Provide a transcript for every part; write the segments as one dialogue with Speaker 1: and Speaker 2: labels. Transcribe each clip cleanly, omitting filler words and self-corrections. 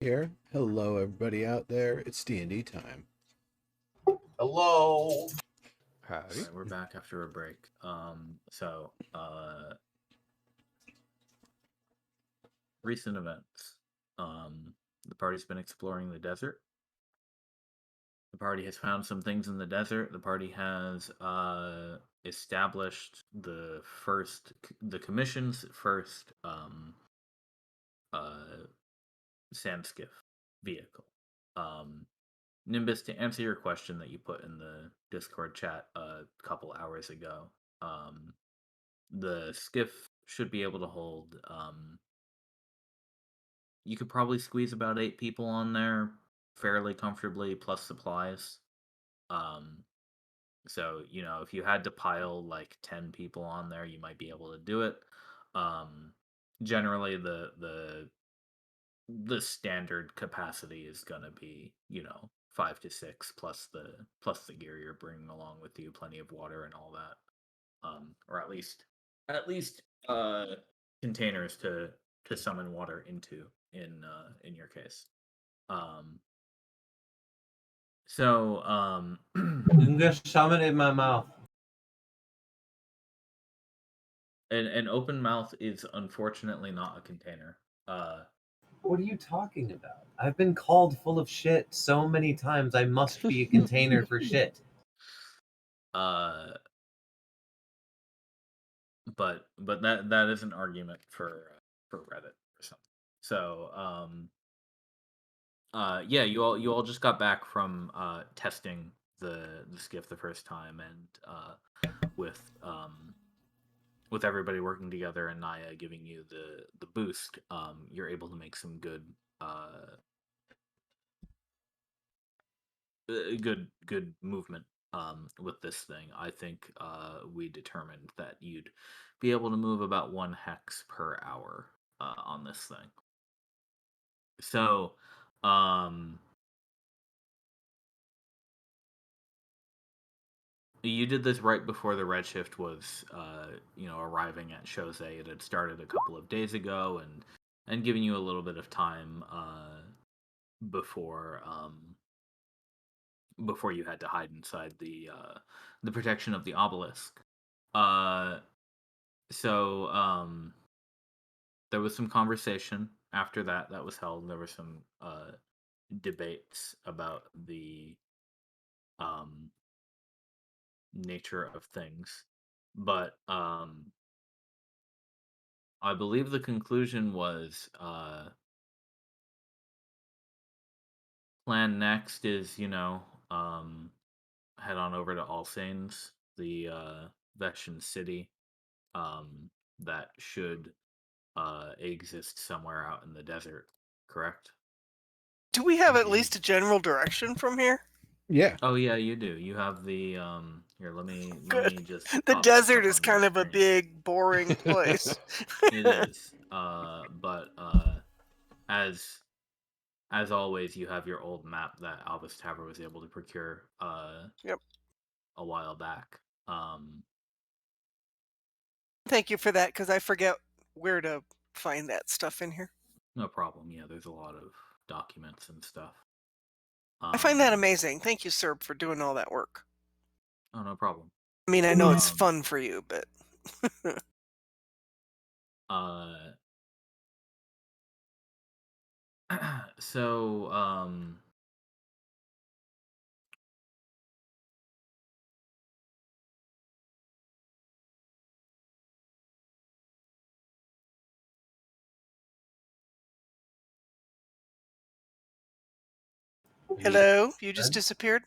Speaker 1: Here. Hello, everybody out there. It's D&D time.
Speaker 2: Hello.
Speaker 1: Howdy.
Speaker 3: Alright, we're back after a break. Recent events. The party's been exploring the desert. The party has found some things in the desert. The party has established the commission's first sand skiff vehicle. Nimbus, to answer your question that you put in the Discord chat a couple hours ago, the skiff should be able to hold. You could probably squeeze about 8 people on there fairly comfortably, plus supplies. So if you had to pile like 10 people on there, you might be able to do it. Generally, the standard capacity is gonna be 5 to 6 plus the gear you're bringing along with you, plenty of water and all that, or at least containers to summon water into in your case. So
Speaker 2: You can just summon it in my mouth.
Speaker 3: an open mouth is unfortunately not a container.
Speaker 2: What are you talking about? I've been called full of shit so many times. I must be a container for shit.
Speaker 3: But that is an argument for Reddit or something. So yeah, you all just got back from testing the skiff the first time, and with everybody working together and Naya giving you the boost, you're able to make some good good movement with this thing. I think we determined that you'd be able to move about 1 hex per hour on this thing. So you did this right before the Redshift was arriving at Chose. It had started a couple of days ago, and giving you a little bit of time before you had to hide inside the protection of the obelisk. So there was some conversation after that was held. There were some debates about the nature of things, but I believe the conclusion was plan next is head on over to All Saints, the Vexian city that should exist somewhere out in the desert, correct?
Speaker 4: Do we have at least a general direction from here?
Speaker 1: Yeah.
Speaker 3: Oh yeah, you do. You have the here, let me just
Speaker 4: The
Speaker 3: pop this
Speaker 4: desert
Speaker 3: up
Speaker 4: is
Speaker 3: on your
Speaker 4: kind of a
Speaker 3: screen.
Speaker 4: big, boring place.
Speaker 3: It is. But as always, you have your old map that Albus Tower was able to procure
Speaker 4: Yep.
Speaker 3: a while back.
Speaker 4: Thank you for that, because I forget where to find that stuff in here.
Speaker 3: No problem. Yeah, there's a lot of documents and stuff.
Speaker 4: I find that amazing. Thank you, sir, for doing all that work.
Speaker 3: Oh, no problem.
Speaker 4: I mean, I know it's fun for you, but
Speaker 3: so
Speaker 4: hello, you just disappeared.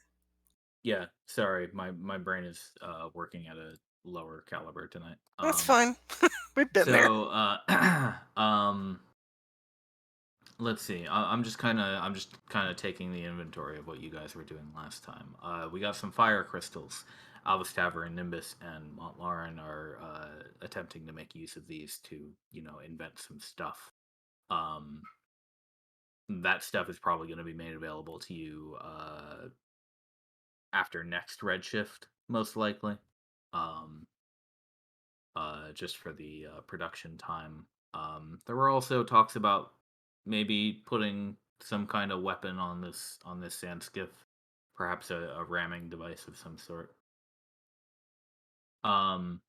Speaker 3: yeah, sorry, my brain is working at a lower caliber tonight.
Speaker 4: That's fine. We've been there.
Speaker 3: So let's see. I'm just kind of taking the inventory of what you guys were doing last time. We got some fire crystals. Albus Tavern, Nimbus, and Montlarin are attempting to make use of these to invent some stuff. That stuff is probably going to be made available to you after next Redshift, most likely. Just for the production time. There were also talks about maybe putting some kind of weapon on this sand skiff, perhaps a ramming device of some sort. Um,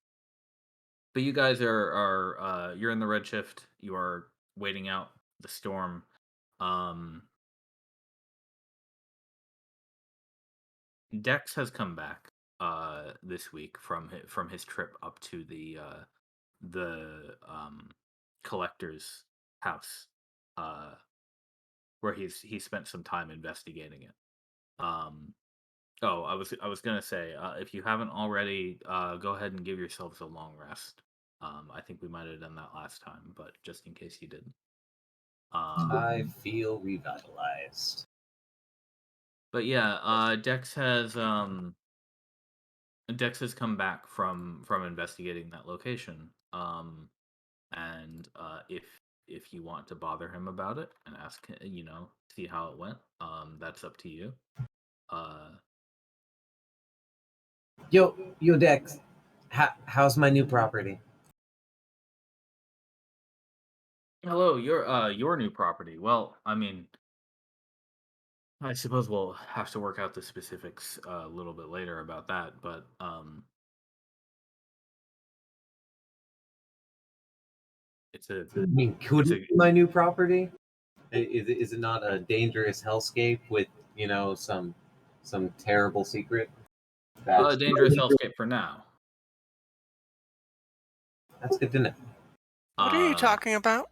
Speaker 3: but you guys are you're in the Redshift. You are waiting out the storm. Um, Dex has come back this week from his trip up to the collector's house, uh where he spent some time investigating it. Um oh, I was gonna say, if you haven't already, go ahead and give yourselves a long rest. I think we might have done that last time, but just in case you didn't.
Speaker 2: I feel revitalized.
Speaker 3: But yeah, Dex has come back from investigating that location. And if you want to bother him about it and ask see how it went, that's up to you. Uh,
Speaker 2: Yo, Dex. How's my new property?
Speaker 3: Hello, your new property. Well, I mean, I suppose we'll have to work out the specifics a little bit later about that, but it's a
Speaker 2: I mean, could
Speaker 3: it's
Speaker 2: it
Speaker 3: a
Speaker 2: be my new property? Is it not a dangerous hellscape with some terrible secret? That's
Speaker 3: dangerous hellscape for now.
Speaker 2: that's good to know.
Speaker 4: What are you
Speaker 3: Uh,
Speaker 4: talking about?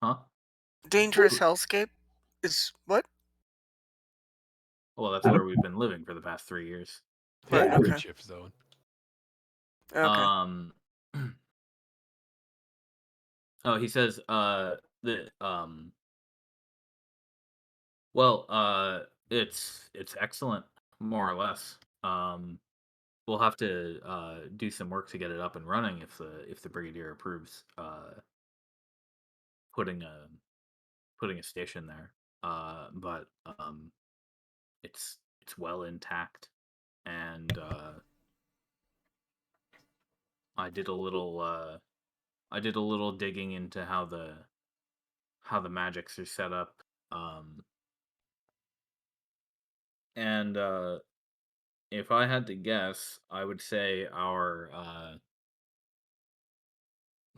Speaker 3: huh?
Speaker 4: Dangerous hellscape? Is what?
Speaker 3: Well, that's where we've been living for the past 3 years.
Speaker 4: Right,
Speaker 1: The
Speaker 4: okay.
Speaker 1: Redshift zone.
Speaker 4: Okay.
Speaker 3: Oh, he says, the well, it's excellent, more or less. We'll have to do some work to get it up and running if the brigadier approves putting a station there. But it's well intact, and I did a little digging into how the magics are set up. And if I had to guess, I would say our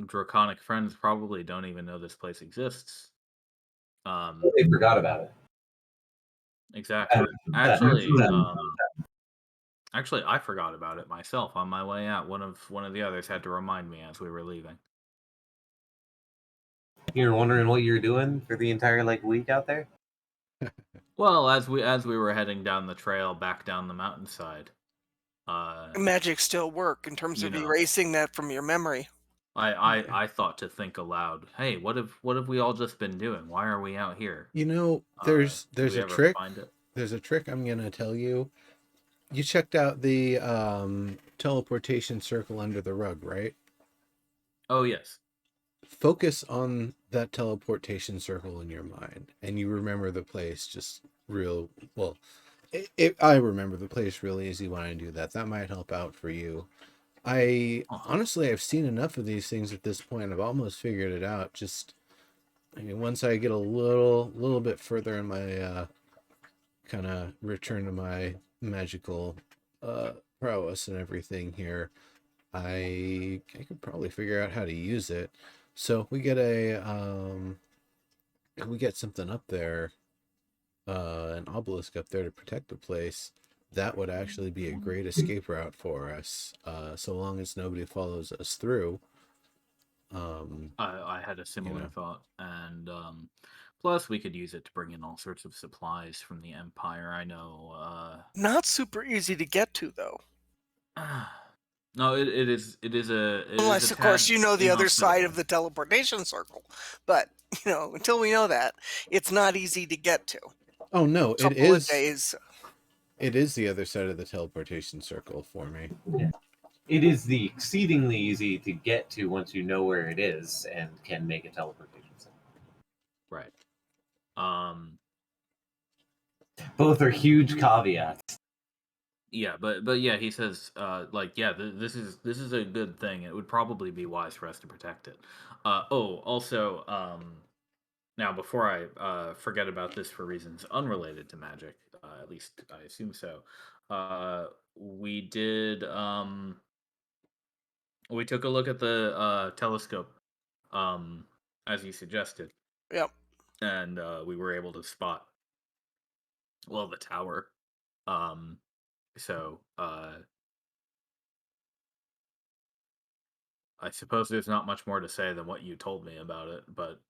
Speaker 3: draconic friends probably don't even know this place exists.
Speaker 2: They forgot about it.
Speaker 3: Exactly.
Speaker 2: That's
Speaker 3: Actually, I forgot about it myself on my way out. One of the others had to remind me as we were leaving.
Speaker 2: You're wondering what you're doing for the entire week out there?
Speaker 3: Well, as we were heading down the trail back down the mountainside,
Speaker 4: Magic still work in terms
Speaker 3: you
Speaker 4: of
Speaker 3: know,
Speaker 4: erasing that from your memory.
Speaker 3: I thought to think aloud. Hey, what have we all just been doing? Why are we out here?
Speaker 1: You know,
Speaker 3: Did
Speaker 1: there's
Speaker 3: we
Speaker 1: a
Speaker 3: ever
Speaker 1: trick.
Speaker 3: find it?
Speaker 1: There's a trick I'm gonna tell you. You checked out the teleportation circle under the rug, right?
Speaker 3: Oh yes.
Speaker 1: Focus on that teleportation circle in your mind, and you remember the place just real well. I remember the place real easy when I do that. That might help out for you. I
Speaker 3: Uh-huh.
Speaker 1: honestly, I've seen enough of these things at this point. I've almost figured it out. Just, I mean, once I get a little bit further in my kind of return to my magical uh, prowess and everything here, I could probably figure out how to use it. So we get something up there, an obelisk up there to protect the place. That would actually be a great escape route for us, so long as nobody follows us through.
Speaker 3: I had a
Speaker 1: You
Speaker 3: similar
Speaker 1: know,
Speaker 3: thought, and plus we could use it to bring in all sorts of supplies from the Empire. I know.
Speaker 4: Not super easy to get to though.
Speaker 3: No, it is a
Speaker 4: Unless of course
Speaker 3: tad
Speaker 4: you know the other side of
Speaker 3: inhospitable.
Speaker 4: the teleportation circle. But, until we know that, it's not easy to get to.
Speaker 1: oh no,
Speaker 4: Couple of days.
Speaker 1: it is the other side of the teleportation circle for me.
Speaker 2: Yeah. It is the exceedingly easy to get to once you know where it is and can make a teleportation center.
Speaker 3: Right. Um.
Speaker 2: Both are huge caveats.
Speaker 3: Yeah, but yeah, he says, yeah, this is a good thing. It would probably be wise for us to protect it. Also, now before I forget about this for reasons unrelated to magic, at least I assume so. We did we took a look at the telescope, um, as you suggested,
Speaker 4: Yep.
Speaker 3: and we were able to spot the tower. Um, so I suppose there's not much more to say than what you told me about it, but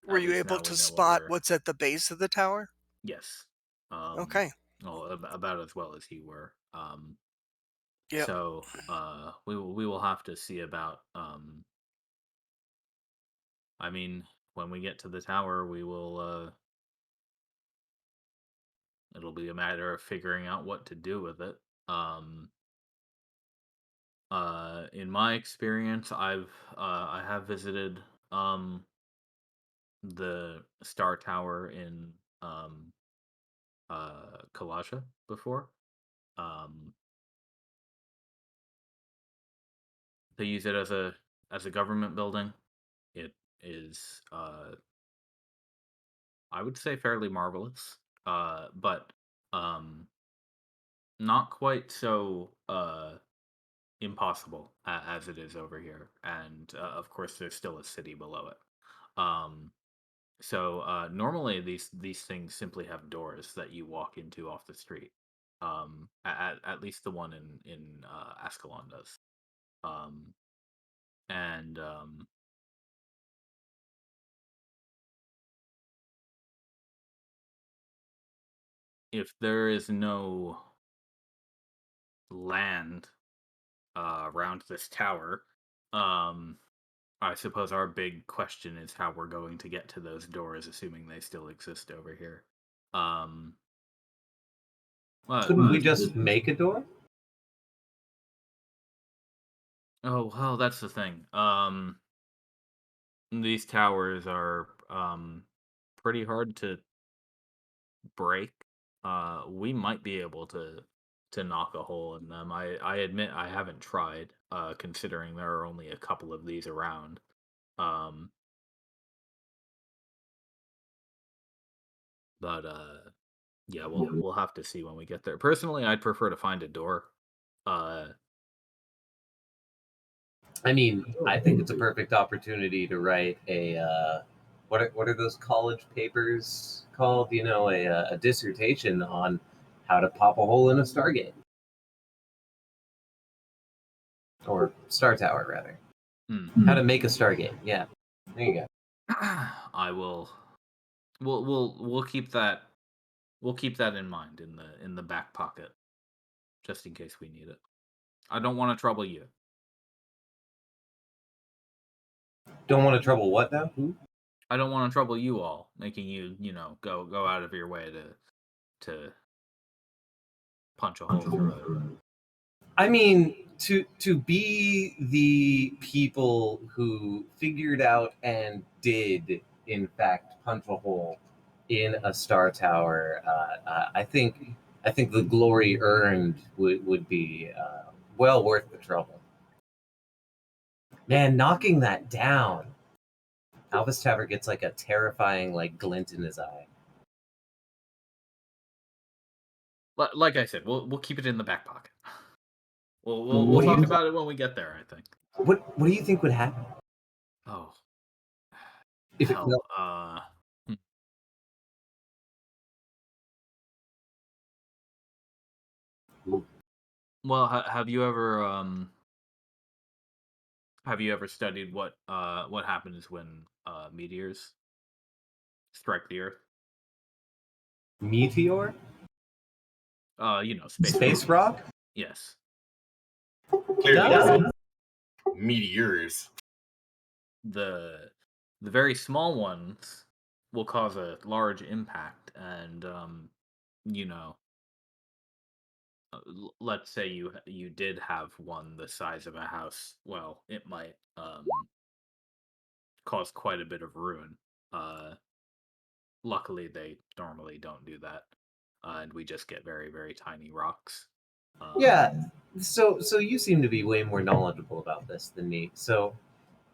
Speaker 4: Were
Speaker 3: at
Speaker 4: you
Speaker 3: least
Speaker 4: able
Speaker 3: now we
Speaker 4: to
Speaker 3: know what
Speaker 4: spot
Speaker 3: we're.
Speaker 4: what's at the base of the tower?
Speaker 3: Yes. Um,
Speaker 4: Okay.
Speaker 3: well, about as well as you were.
Speaker 4: Yep.
Speaker 3: So we will have to see about. I mean, when we get to the tower, we will. It'll be a matter of figuring out what to do with it. Um, in my experience, I have visited um the Star Tower in Kalasha before. Um, they use it as a government building. It is I would say fairly marvelous. But um not quite so impossible as it is over here. And of course there's still a city below it. Um so normally these things simply have doors that you walk into off the street. At least the one in Ascalon does. Um and if there is no land around this tower, um I suppose our big question is how we're going to get to those doors, assuming they still exist over here. Um,
Speaker 2: Couldn't we
Speaker 3: but
Speaker 2: just make a door?
Speaker 3: oh well, that's the thing. These towers are pretty hard to break. We might be able to knock a hole in them. I admit I haven't tried, considering there are only a couple of these around. Um, but yeah, we'll have to see when we get there. Personally, I'd prefer to find a door. Uh,
Speaker 2: I mean, I think it's a perfect opportunity to write a what are those college papers called? You know, a dissertation on how to pop a hole in a Stargate or Star Tower rather. How to make a Stargate? Yeah, there you go.
Speaker 3: I will. We'll keep that. We'll keep that in mind in the back pocket, just in case we need it. I don't want to trouble you.
Speaker 2: Don't want to trouble what now? Who?
Speaker 3: I don't want to trouble you all, making you go out of your way to punch a hole through it.
Speaker 2: I mean, to be the people who figured out and did in fact punch a hole in a star tower, I think the glory earned would be well worth the trouble. Man, knocking that down, Alvis Tower gets like a terrifying like glint in his eye.
Speaker 3: Like I said, we'll keep it in the back pocket. We'll
Speaker 2: What do
Speaker 3: talk
Speaker 2: you
Speaker 3: about it when we get there. I think.
Speaker 2: what do you think would happen
Speaker 3: Oh
Speaker 2: if it
Speaker 3: hell.
Speaker 2: fell?
Speaker 3: Well, have you ever studied what happens when meteors strike the Earth?
Speaker 2: Meteor?
Speaker 3: Space
Speaker 2: Space rock?
Speaker 3: Yes.
Speaker 5: Clearly,
Speaker 2: Does?
Speaker 5: meteors.
Speaker 3: The very small ones will cause a large impact, and you know, let's say you did have one the size of a house. Well, it might cause quite a bit of ruin. Uh, Luckily, they normally don't do that, and we just get very very tiny rocks.
Speaker 2: Yeah. So you seem to be way more knowledgeable about this than me. So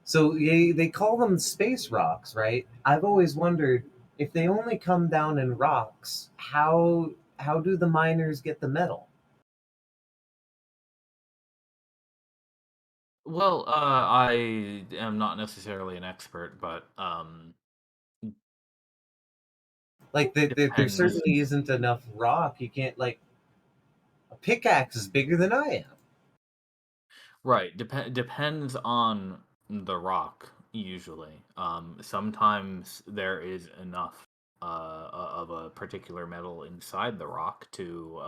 Speaker 2: So they call them space rocks, right? I've always wondered if they only come down in rocks, how do the miners get the metal?
Speaker 3: Well, I am not necessarily an expert, but
Speaker 2: Like there
Speaker 3: depends.
Speaker 2: certainly isn't enough rock. You can't like a pickaxe is bigger than I am.
Speaker 3: Right, depends on the rock usually. Sometimes there is enough of a particular metal inside the rock to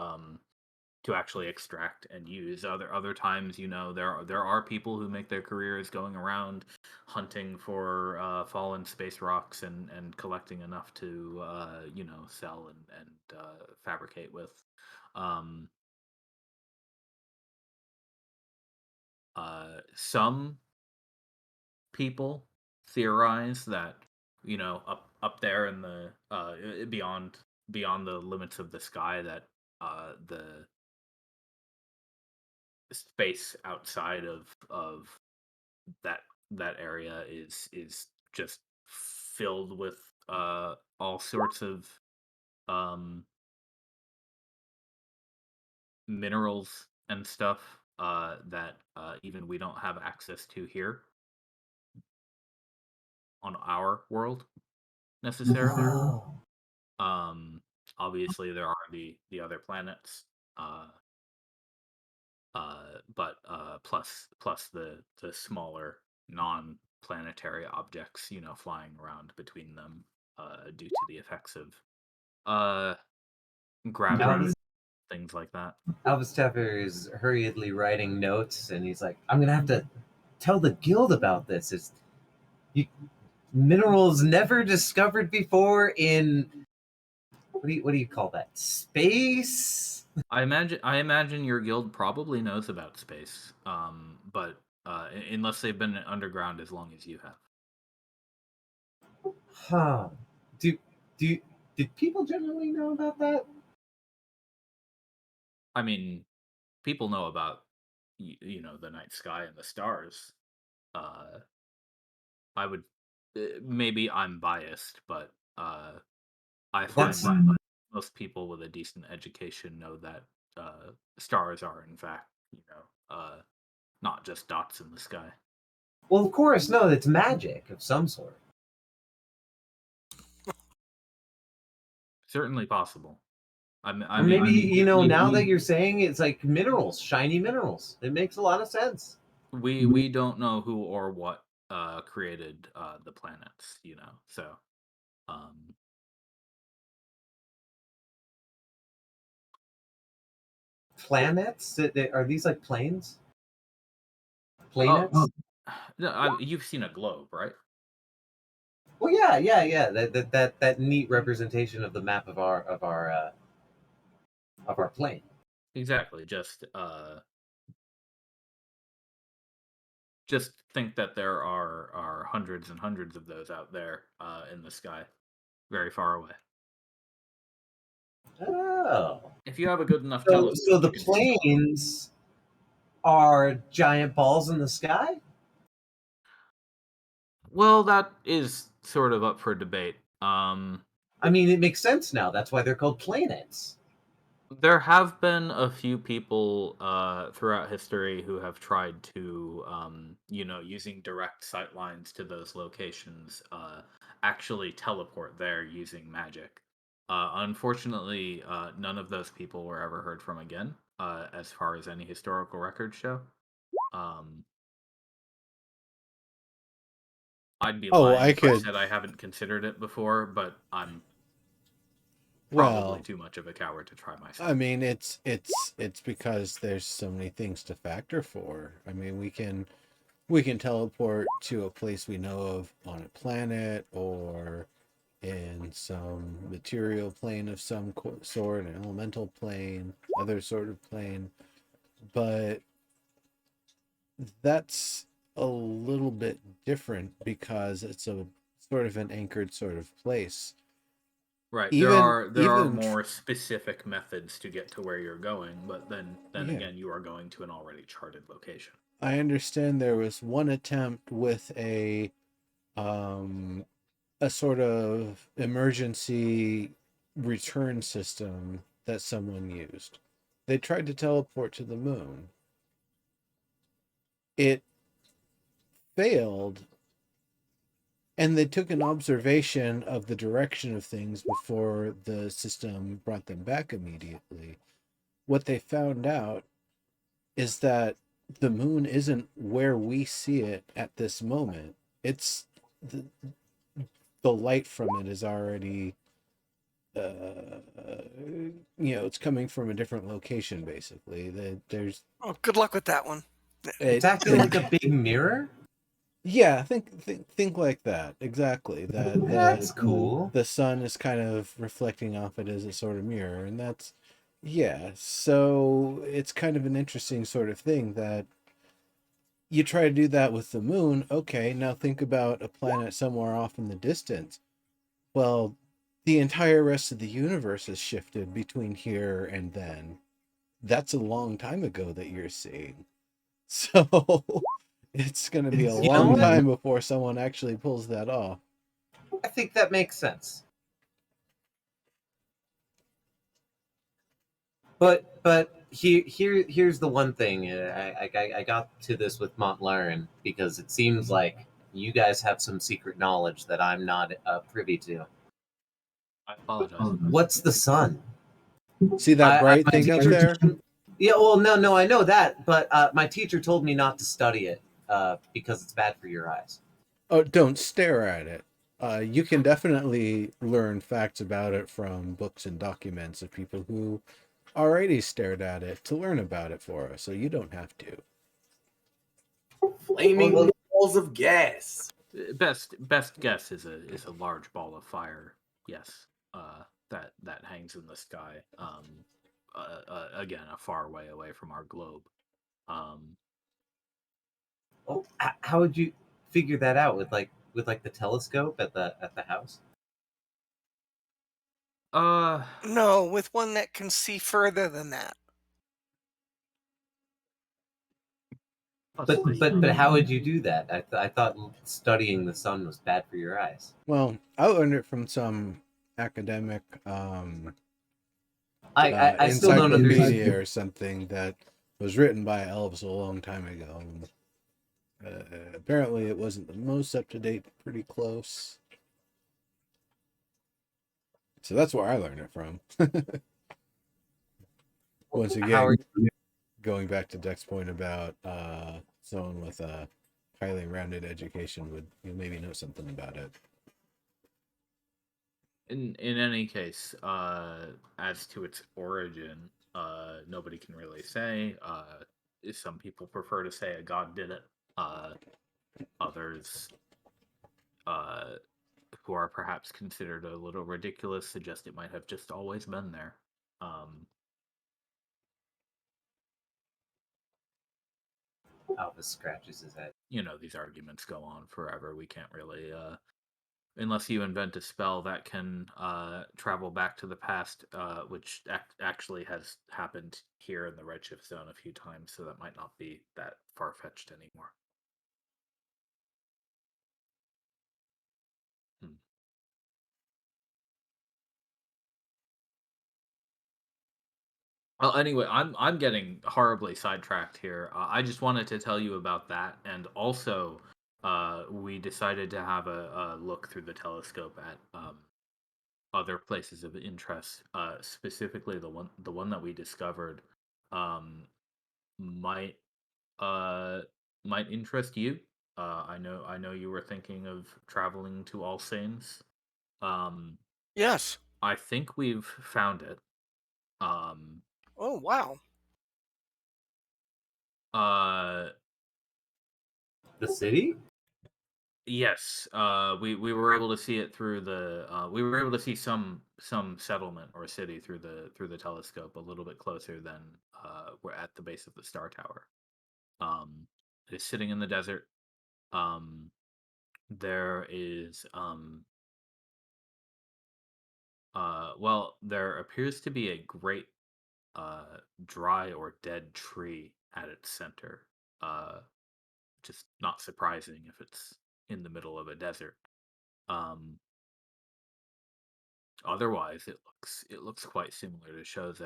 Speaker 3: actually extract and use. Other times, there are people who make their careers going around hunting for fallen space rocks and collecting enough to sell and fabricate with. Um, some people theorize that up there in the beyond the limits of the sky, that the space outside of that that area is just filled with all sorts of um minerals and stuff that even we don't have access to here on our world necessarily.
Speaker 2: Oh.
Speaker 3: Um, Obviously there are the other planets, uh, but plus the smaller non-planetary objects, flying around between them, due to the effects of uh gravity,
Speaker 2: Albus,
Speaker 3: things like that.
Speaker 2: Albus Teffer is hurriedly writing notes, and he's like, "I'm gonna have to tell the guild about this. It's you, minerals never discovered before in what do you call that? Space?
Speaker 3: I imagine your guild probably knows about space, but unless they've been underground as long as you have.
Speaker 2: Huh? Do do did people generally know about that?
Speaker 3: I mean, people know about the night sky and the stars. Uh, I would maybe I'm biased, but I find
Speaker 2: That's
Speaker 3: that most people with a decent education know that stars are in fact, not just dots in the sky.
Speaker 2: well, of course, no, it's magic of some sort.
Speaker 3: Certainly possible. I
Speaker 2: Or maybe,
Speaker 3: mean,
Speaker 2: now that you're saying it's like minerals, shiny minerals. It makes a lot of sense.
Speaker 3: we don't know who or what created the planets, so um
Speaker 2: Planets? Are these like planes?
Speaker 3: oh,
Speaker 2: Planets?
Speaker 3: no, you've seen a globe, right?
Speaker 2: Well, yeah, yeah, yeah. That neat representation of the map of our plane.
Speaker 3: Exactly. Just think that there are hundreds and hundreds of those out there in the sky, very far away.
Speaker 2: Oh,
Speaker 3: If you have a good enough
Speaker 2: so
Speaker 3: telescope,
Speaker 2: the
Speaker 3: you can see all of them.
Speaker 2: planes are giant balls in the sky?
Speaker 3: Well, that is sort of up for debate.
Speaker 2: I mean, it makes sense now. That's why they're called planets.
Speaker 3: There have been a few people throughout history who have tried to, using direct sight lines to those locations, actually teleport there using magic. Unfortunately, none of those people were ever heard from again, as far as any historical records show. Um, I'd be
Speaker 1: Oh,
Speaker 3: lying
Speaker 1: I
Speaker 3: if I
Speaker 1: could.
Speaker 3: said I haven't considered it before, but I'm probably
Speaker 1: Well,
Speaker 3: too much of a coward to try
Speaker 1: I
Speaker 3: myself.
Speaker 1: mean, it's because there's so many things to factor for. I mean, we can teleport to a place we know of on a planet or in some material plane of some sort, an elemental plane, other sort of plane. But that's a little bit different because it's a sort of an anchored sort of place.
Speaker 3: Right. There
Speaker 1: Even
Speaker 3: are there are
Speaker 1: even
Speaker 3: more specific methods to get to where you're going, but then
Speaker 1: yeah.
Speaker 3: again, you are going to an already charted location.
Speaker 1: I understand there was one attempt with a sort of emergency return system that someone used. They tried to teleport to the moon. It failed, and they took an observation of the direction of things before the system brought them back immediately. What they found out is that the moon isn't where we see it at this moment. It's the light from it is already it's coming from a different location basically. There's
Speaker 4: Oh, good luck with that one.
Speaker 2: It's acting like a big mirror.
Speaker 1: yeah, think like that exactly. That
Speaker 2: That's cool.
Speaker 1: the sun is kind of reflecting off it as a sort of mirror, and that's yeah. So it's kind of an interesting sort of thing that you try to do that with the moon. Okay, now think about a planet somewhere off in the distance. Well, the entire rest of the universe has shifted between here and then. That's a long time ago that you're seeing. So it's going to be a
Speaker 2: You know
Speaker 1: long
Speaker 2: what?
Speaker 1: time before someone actually pulls that off.
Speaker 2: I think that makes sense. But here's the one thing. I got to this with Montlarin because it seems like you guys have some secret knowledge that I'm not privy to.
Speaker 3: I apologize.
Speaker 2: What's the sun?
Speaker 1: See that bright
Speaker 2: my
Speaker 1: thing up
Speaker 2: teacher
Speaker 1: there?
Speaker 2: Yeah, well, no, I know that, but my teacher told me not to study it because it's bad for your eyes.
Speaker 1: Oh, don't stare at it. You can definitely learn facts about it from books and documents of people who already stared at it to learn about it for us, so you don't have to.
Speaker 5: Flaming
Speaker 2: Well,
Speaker 5: balls of gas.
Speaker 3: Best guess is a large ball of fire. Yes, that hangs in the sky. Again, a far way away from our globe.
Speaker 2: how would you figure that out with the telescope at the house?
Speaker 4: No, with one that can see further than that.
Speaker 2: But how would you do that? I thought studying the sun was bad for your eyes.
Speaker 1: Well, I learned it from some academic
Speaker 2: I still don't
Speaker 1: encyclopedia
Speaker 2: understand.
Speaker 1: or something that was written by elves a long time ago. Apparently, it wasn't the most up to date, pretty close. So that's where I learned it from. Once
Speaker 2: How are
Speaker 1: again,
Speaker 2: you?
Speaker 1: going back to Deck's point about someone with a highly rounded education would maybe know something about it.
Speaker 3: In any case, as to its origin, nobody can really say. Some people prefer to say a god did it. Others, uh, who are perhaps considered a little ridiculous, suggest it might have just always been there.
Speaker 2: Albus scratches his head.
Speaker 3: These arguments go on forever. We can't really, unless you invent a spell that can travel back to the past, which actually has happened here in the Redshift zone a few times, so that might not be that far-fetched anymore. Well, anyway, I'm getting horribly sidetracked here. I just wanted to tell you about that, and also, we decided to have a look through the telescope at other places of interest. Specifically, the one that we discovered um, might uh, might interest you. I know you were thinking of traveling to All Saints. Um,
Speaker 4: Yes.
Speaker 3: I think we've found it. Um,
Speaker 4: Oh, wow.
Speaker 3: uh,
Speaker 2: The city?
Speaker 3: Yes, we were able to see it through we were able to see some settlement or city through the telescope a little bit closer than we're at the base of the star tower. It is sitting in the desert. Um, there is well, there appears to be a great dry or dead tree at its center. Just not surprising if it's in the middle of a desert. Um, Otherwise, it looks quite similar to Chose.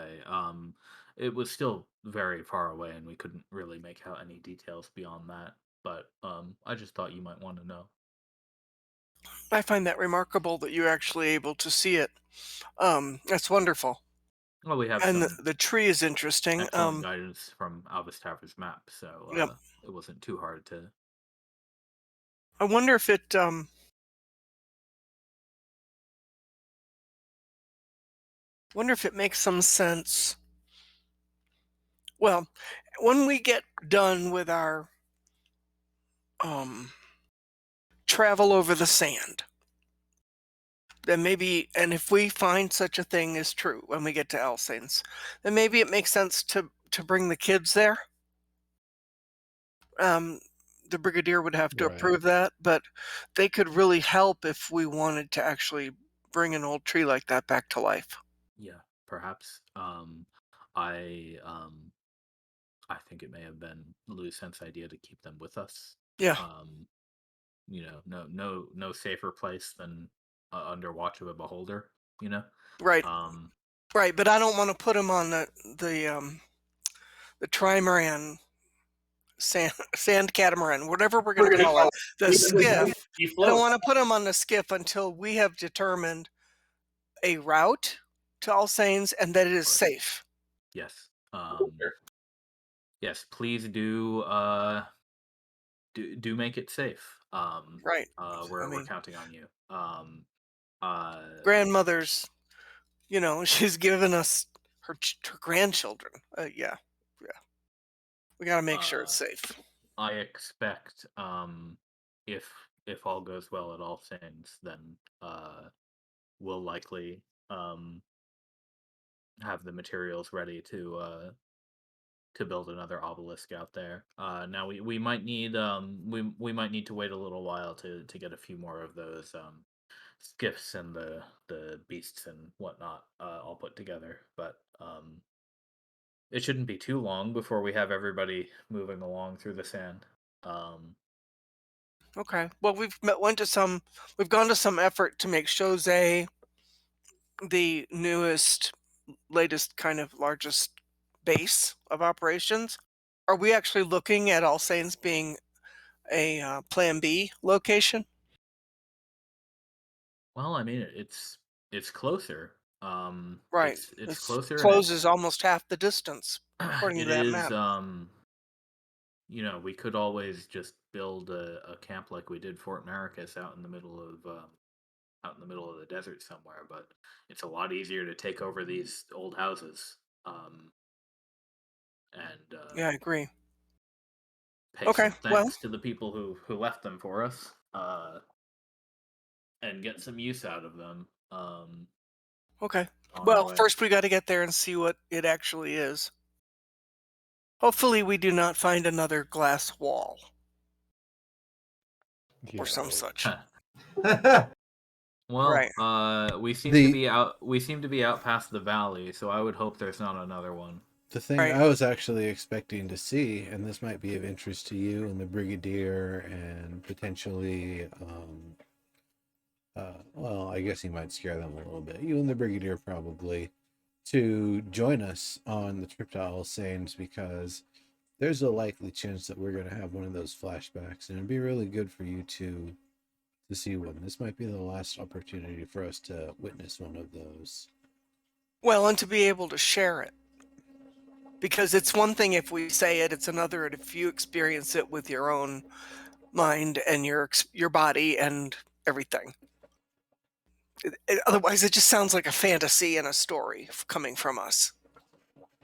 Speaker 3: It was still very far away, and we couldn't really make out any details beyond that. But I just thought you might want to know.
Speaker 4: I find that remarkable that you're actually able to see it. That's wonderful.
Speaker 3: Well, we have
Speaker 4: And
Speaker 3: some
Speaker 4: the tree is interesting.
Speaker 3: excellent guidance from Alvistaver's map, so
Speaker 4: Yep.
Speaker 3: it wasn't too hard to.
Speaker 4: I wonder if it makes some sense. Well, when we get done with our um, travel over the sand, then maybe, and if we find such a thing is true when we get to Alsains, then maybe it makes sense to bring the kids there. Um, the brigadier would have to
Speaker 1: Right.
Speaker 4: approve that, but they could really help if we wanted to actually bring an old tree like that back to life.
Speaker 3: Yeah, perhaps. I think it may have been Lucent's idea to keep them with us.
Speaker 4: Yeah,
Speaker 3: Um, no safer place than under watch of a beholder. You know.
Speaker 4: right,
Speaker 3: Um,
Speaker 4: right. But I don't want to put them on the trimaran, sand catamaran, whatever we're going to call it, the skiff.
Speaker 5: He
Speaker 4: I don't
Speaker 5: floats.
Speaker 4: want to put them on the skiff until we have determined a route to All Saints and that it is
Speaker 3: Right.
Speaker 4: safe.
Speaker 3: yes. Yes. Please do make it safe.
Speaker 4: Right.
Speaker 3: We're counting on you.
Speaker 4: Grandmother's, she's given us her grandchildren. Yeah, we got to make sure it's safe.
Speaker 3: I expect if all goes well at All Saints, then we'll likely have the materials ready to build another obelisk out there. Now we might need we might need to wait a little while to get a few more of those skiffs and the beasts and whatnot all put together, but it shouldn't be too long before we have everybody moving along through the sand.
Speaker 4: Okay. Well, we've gone to some effort to make Chose the newest, latest, kind of largest base of operations. Are we actually looking at All Saints being a Plan B location?
Speaker 3: Well, I mean it's closer.
Speaker 4: Right.
Speaker 3: It's
Speaker 4: It's
Speaker 3: closer, and
Speaker 4: closes almost half the distance according
Speaker 3: it
Speaker 4: to that
Speaker 3: is
Speaker 4: map.
Speaker 3: we could always just build a camp like we did Fort Maricus out in the middle of the desert somewhere, but it's a lot easier to take over these old houses and
Speaker 4: Yeah, I agree.
Speaker 3: pay
Speaker 4: Okay.
Speaker 3: some
Speaker 4: Well,
Speaker 3: thanks to the people who left them for us and get some use out of them
Speaker 4: okay.
Speaker 3: on our
Speaker 4: Well,
Speaker 3: way.
Speaker 4: first we got to get there and see what it actually is. Hopefully, we do not find another glass wall
Speaker 1: Yeah,
Speaker 4: or some
Speaker 1: right.
Speaker 4: such.
Speaker 3: Well,
Speaker 4: Right.
Speaker 3: we seem
Speaker 1: The-
Speaker 3: to be out. We seem to be out past the valley, so I would hope there's not another one.
Speaker 1: The thing
Speaker 4: Right.
Speaker 1: I was actually expecting to see, and this might be of interest to you and the Brigadier, and potentially, well, I guess he might scare them a little bit. You and the Brigadier probably to join us on the trip to All Saints, because there's a likely chance that we're going to have one of those flashbacks, and it'd be really good for you to see one. This might be the last opportunity for us to witness one of those.
Speaker 4: Well, and to be able to share it. Because it's one thing if we say it, it's another if you experience it with your own mind and your body and everything. Otherwise, it just sounds like a fantasy and a story coming from us.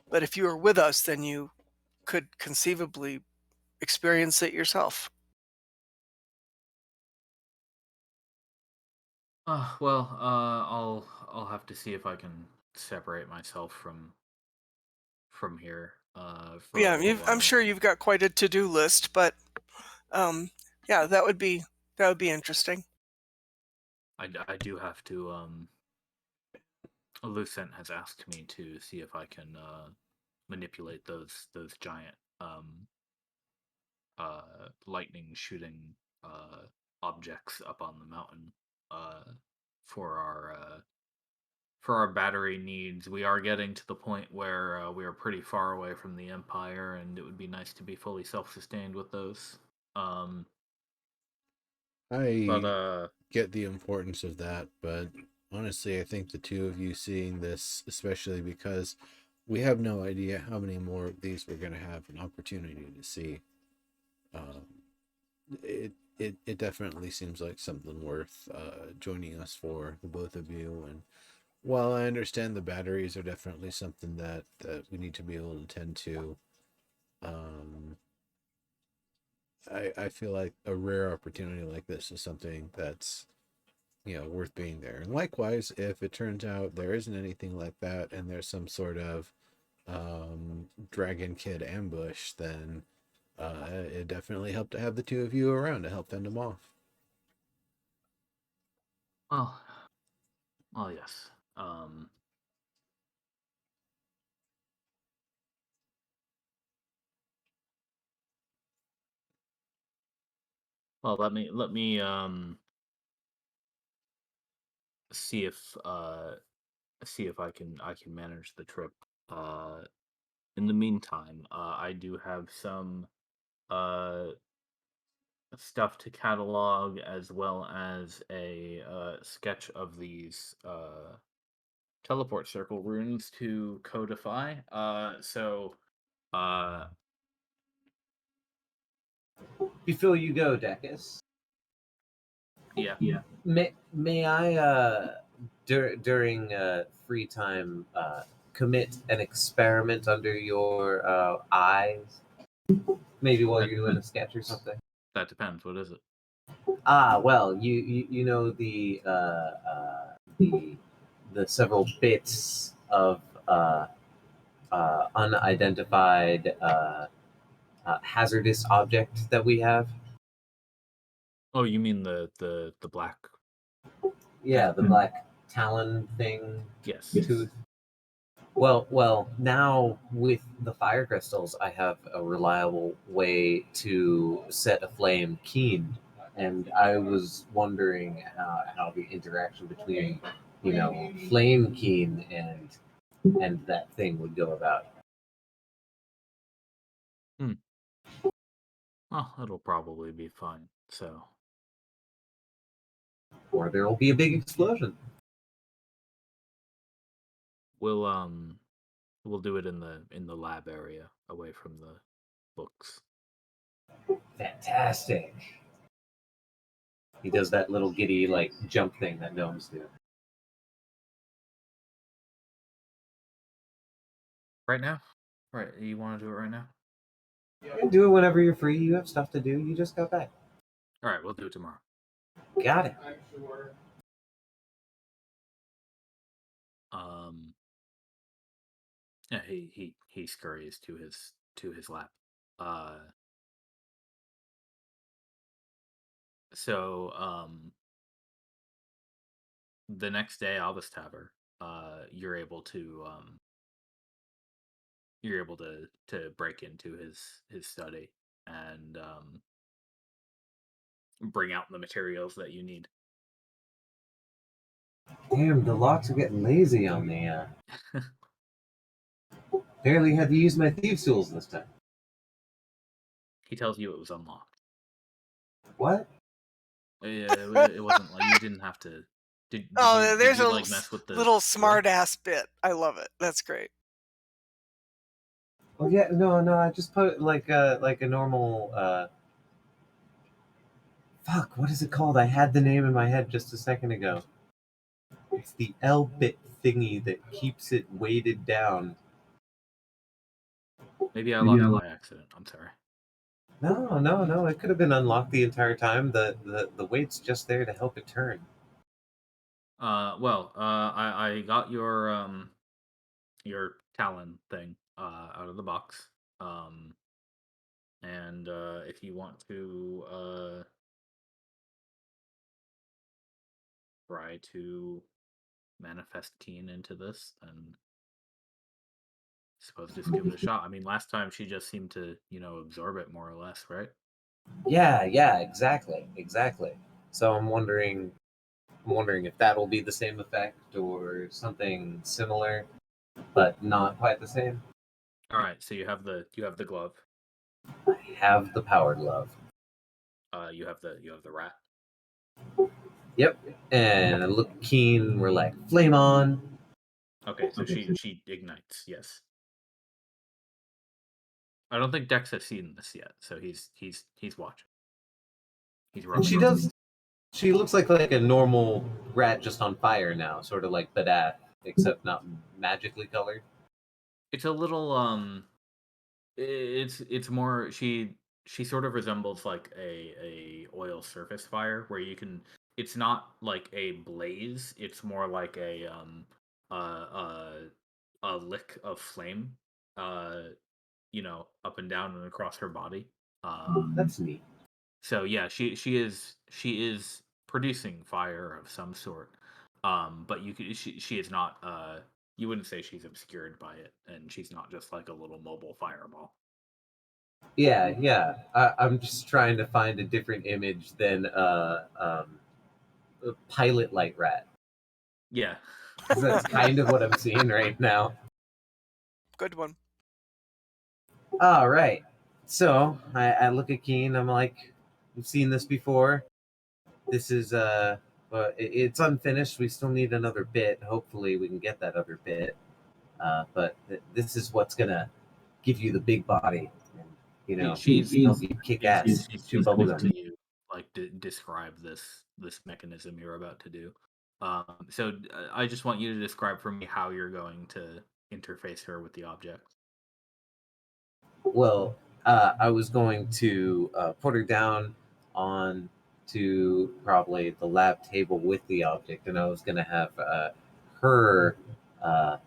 Speaker 4: But if you are with us, then you could conceivably experience it yourself.
Speaker 3: Well, I'll have to see if I can separate myself from here for a
Speaker 4: Yeah,
Speaker 3: little
Speaker 4: I'm
Speaker 3: while.
Speaker 4: sure you've got quite a to-do list, but yeah, that would be interesting.
Speaker 3: I do have to. Lucent has asked me to see if I can manipulate those giant lightning shooting objects up on the mountain for our battery needs. We are getting to the point where we are pretty far away from the Empire, and it would be nice to be fully self-sustained with those. But
Speaker 1: I get the importance of that, but honestly, I think the two of you seeing this, especially because we have no idea how many more of these we're going to have an opportunity to see. It definitely seems like something worth joining us for, the both of you. And while I understand the batteries are definitely something that we need to be able to tend to, I feel like a rare opportunity like this is something that's worth being there. And likewise, if it turns out there isn't anything like that and there's some sort of dragon kid ambush, then it definitely helped to have the two of you around to help fend them off.
Speaker 3: Well, yes. Well, let me see if I can manage the trip. In the meantime, I do have some stuff to catalog, as well as a sketch of these teleport circle runes to codify.
Speaker 2: Before you go, Decus,
Speaker 3: Yeah.
Speaker 2: may I during free time commit an experiment under your eyes? Maybe while you're doing a sketch or something.
Speaker 3: That depends. What is it?
Speaker 2: Well, you know the several bits of unidentified hazardous object that we have.
Speaker 3: Oh, you mean the black?
Speaker 2: Yeah, the black talon thing.
Speaker 3: Yes.
Speaker 2: Tooth. Well, now with the fire crystals, I have a reliable way to set a flame keen, and I was wondering how the interaction between, flame keen and that thing would go about.
Speaker 3: Oh, it'll probably be fine. So,
Speaker 2: Or there will be a big explosion.
Speaker 3: we'll do it in the lab area, away from the books.
Speaker 2: Fantastic. He does that little giddy jump thing that gnomes do.
Speaker 3: Right now? Right, you want to do it right now?
Speaker 2: You do it whenever you're free. You have stuff to do. You just got back.
Speaker 3: All right, we'll do it tomorrow.
Speaker 2: Got it.
Speaker 3: Yeah, he scurries to his lap. So the next day, Albastaver, you're able to break into his study and bring out the materials that you need.
Speaker 2: Damn, the locks are getting lazy on me. Barely had to use my thieves' tools this time.
Speaker 3: He tells you it was unlocked.
Speaker 2: What?
Speaker 3: It wasn't like you didn't have to. Did
Speaker 4: There's
Speaker 3: you
Speaker 4: a
Speaker 3: mess with the
Speaker 4: little smart
Speaker 3: door?
Speaker 4: ass bit. I love it. That's great.
Speaker 2: Oh yeah, no, I just put it like a normal. Fuck, what is it called? I had the name in my head just a second ago. It's the L bit thingy that keeps it weighted down.
Speaker 3: Maybe I locked it by accident. I'm sorry.
Speaker 2: No. It could have been unlocked the entire time. The weight's just there to help it turn.
Speaker 3: I got your Talon thing out of the box. And if you want to try to manifest Keen into this, then I suppose just give it a shot. I mean, last time she just seemed to, absorb it more or less, right?
Speaker 2: Yeah, exactly. So I'm wondering if that'll be the same effect or something similar, but not quite the same.
Speaker 3: All right, so you have the glove.
Speaker 2: I have the power glove.
Speaker 3: You have the rat.
Speaker 2: Yep. And I look keen. We're like, flame on.
Speaker 3: Okay, so she ignites. Yes. I don't think Dex has seen this yet, so he's watching. He's
Speaker 2: And she
Speaker 3: rubbing.
Speaker 2: does. She looks like a normal rat just on fire now, sort of like Badat, except not magically colored.
Speaker 3: It's a little it's more she sort of resembles like a oil surface fire where you can it's not like a blaze, it's more like uh uh a lick of flame uh up and down and across her body.
Speaker 2: That's neat.
Speaker 3: So yeah, she is producing fire of some sort. But she is not you wouldn't say she's obscured by it, and she's not just like a little mobile fireball.
Speaker 2: Yeah. I'm just trying to find a different image than a pilot light rat.
Speaker 3: Yeah.
Speaker 2: 'Cause that's kind of what I'm seeing right now.
Speaker 4: Good one.
Speaker 2: All right. So I look at Keen. I'm like, we've seen this before. This is it's unfinished. We still need another bit. Hopefully, we can get that other bit. But this is what's gonna give you the big body. And,
Speaker 3: She's
Speaker 2: it'll be kick ass. Chew
Speaker 3: she's going
Speaker 2: bubblegum.
Speaker 3: to like describe this mechanism you're about to do. So I just want you to describe for me how you're going to interface her with the object.
Speaker 2: Well, I was going to put her down on to probably the lab table with the object, and I was going to have her uh,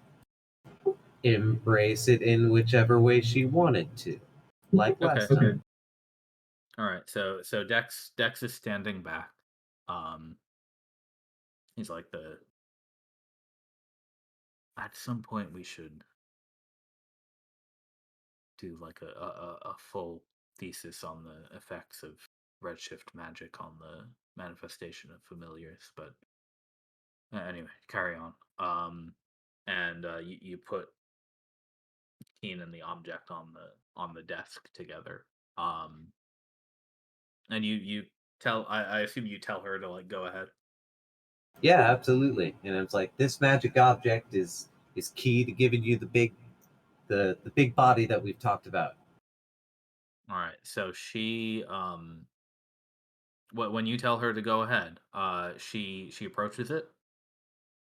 Speaker 2: embrace it in whichever way she wanted to, like last time.
Speaker 3: All right. So Dex is standing back. Um, he's like the. At some point, we should do like a full thesis on the effects of redshift magic on the manifestation of familiars. But anyway, carry on. And you put Keen and the object on the desk together. And you tell I assume you tell her to like go ahead.
Speaker 2: Yeah, absolutely. And it's like this magic object is key to giving you the big body that we've talked about.
Speaker 3: All right. So she when you tell her to go ahead, she approaches it.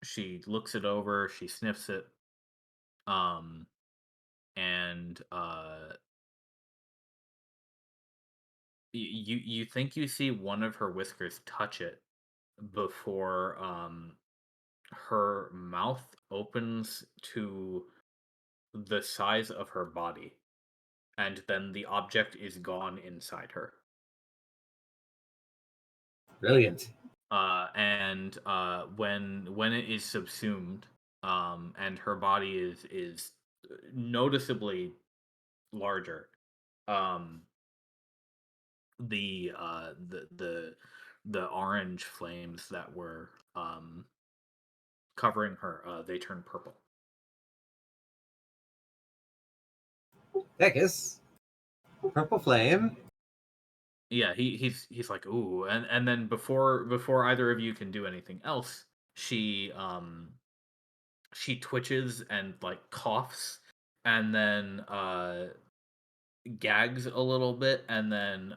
Speaker 3: She looks it over. She sniffs it. Um, and you think you see one of her whiskers touch it before her mouth opens to the size of her body, and then the object is gone inside her.
Speaker 2: Brilliant.
Speaker 3: And when it is subsumed, and her body is noticeably larger, um, the orange flames that were covering her, they turn purple.
Speaker 2: Vegas, purple flame.
Speaker 3: Yeah, he's like, ooh, and then before either of you can do anything else, she twitches and like coughs, and then gags a little bit, and then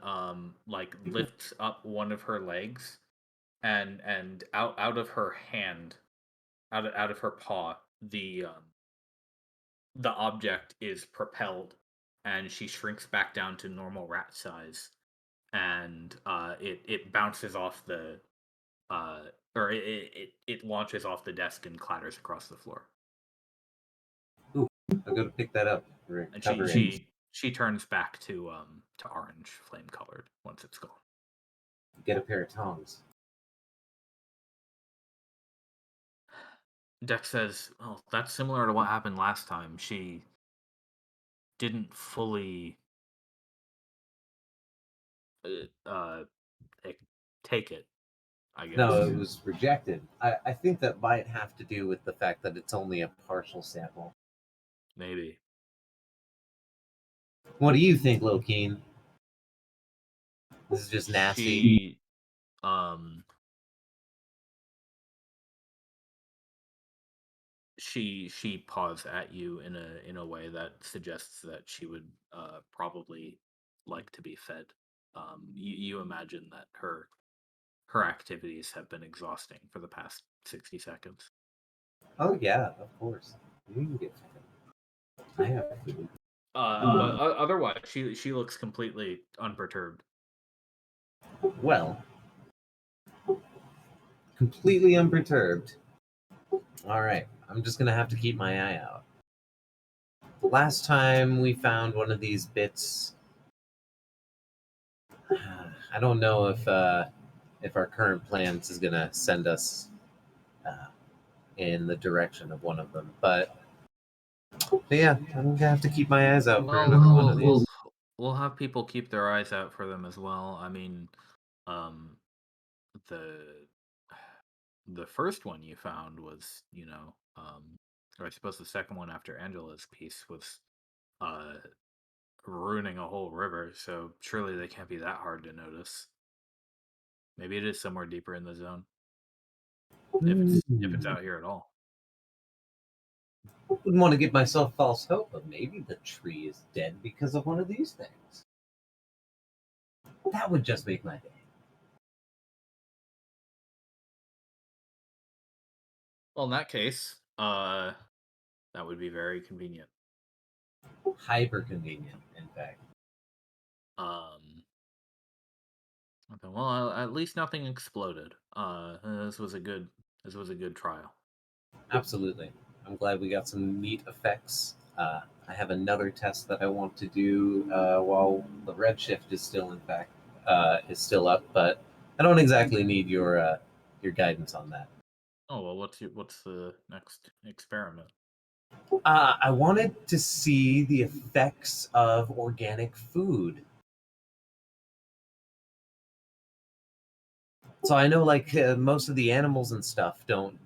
Speaker 3: like lifts up one of her legs, and out of her hand, out of her paw, the object is propelled, and she shrinks back down to normal rat size, and it bounces off the uh or it launches off the desk and clatters across the floor.
Speaker 2: Ooh, I'm gonna pick that up.
Speaker 3: And
Speaker 2: Recover it.
Speaker 3: she turns back to orange flame colored once it's gone.
Speaker 2: Get a pair of tongs.
Speaker 3: Dex says, well, that's similar to what happened last time. She didn't fully take it, I guess.
Speaker 2: No, it was rejected. I think that might have to do with the fact that it's only a partial sample.
Speaker 3: Maybe.
Speaker 2: What do you think, Lil Keen? This is just nasty.
Speaker 3: She, um, she paws at you in a way that suggests that she would probably like to be fed. You imagine that her activities have been exhausting for the past 60 seconds.
Speaker 2: Oh yeah, of course. You can get fed. I have food.
Speaker 3: But otherwise, she looks completely unperturbed.
Speaker 2: Well, completely unperturbed. All right, I'm just gonna have to keep my eye out. The last time we found one of these bits, I don't know if our current plans is gonna send us uh, in the direction of one of them, but yeah, I'm gonna have to keep my eyes out for
Speaker 3: Well,
Speaker 2: another one of these.
Speaker 3: we'll have people keep their eyes out for them as well. I mean, um, the the first one you found was, or I suppose the second one after Angela's piece was uh ruining a whole river, so surely they can't be that hard to notice. Maybe it is somewhere deeper in the zone, if it's out here at all.
Speaker 2: Wouldn't want to give myself false hope, but maybe the tree is dead because of one of these things. That would just make my day.
Speaker 3: Well, in that case, that would be very convenient.
Speaker 2: Hyper convenient, in fact.
Speaker 3: Okay, well, at least nothing exploded. This was a good trial.
Speaker 2: Absolutely. I'm glad we got some neat effects. I have another test that I want to do while the Redshift is still, in fact, is still up, but I don't exactly need your guidance on that.
Speaker 3: Oh well, what's the next experiment?
Speaker 2: I wanted to see the effects of organic food. So I know, like most of the animals and stuff don't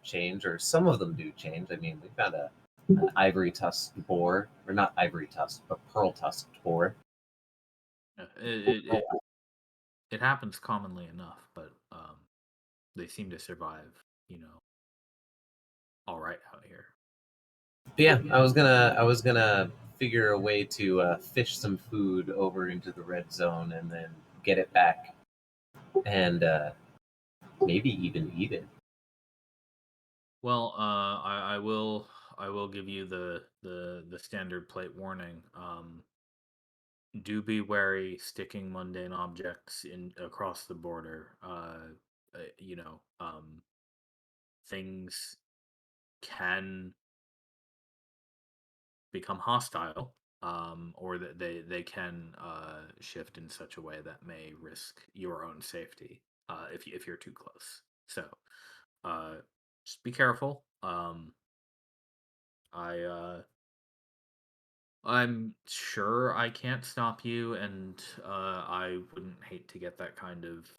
Speaker 2: change, or some of them do change. I mean, we found an ivory tusked boar, or not ivory tusked, but pearl tusked boar.
Speaker 3: It happens commonly enough, but they seem to survive. All right out here.
Speaker 2: But yeah, I was gonna figure a way to fish some food over into the red zone and then get it back, and maybe even eat it.
Speaker 3: Well, I will give you the standard plate warning. Do be wary sticking mundane objects in across the border. You know, things can become hostile, or that they can shift in such a way that may risk your own safety if you're too close. So, uh, just be careful. I I'm sure I can't stop you, and I wouldn't hate to get that kind of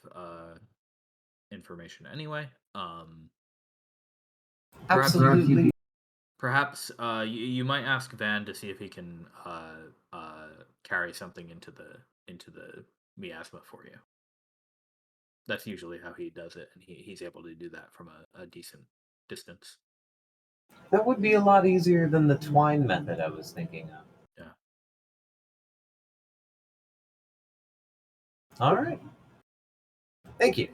Speaker 3: information anyway. Perhaps
Speaker 2: Absolutely.
Speaker 3: perhaps you might ask Van to see if he can carry something into the miasma for you. That's usually how he does it, and he's able to do that from a decent distance.
Speaker 2: That would be a lot easier than the twine method I was thinking of.
Speaker 3: Yeah.
Speaker 2: All right. Thank you.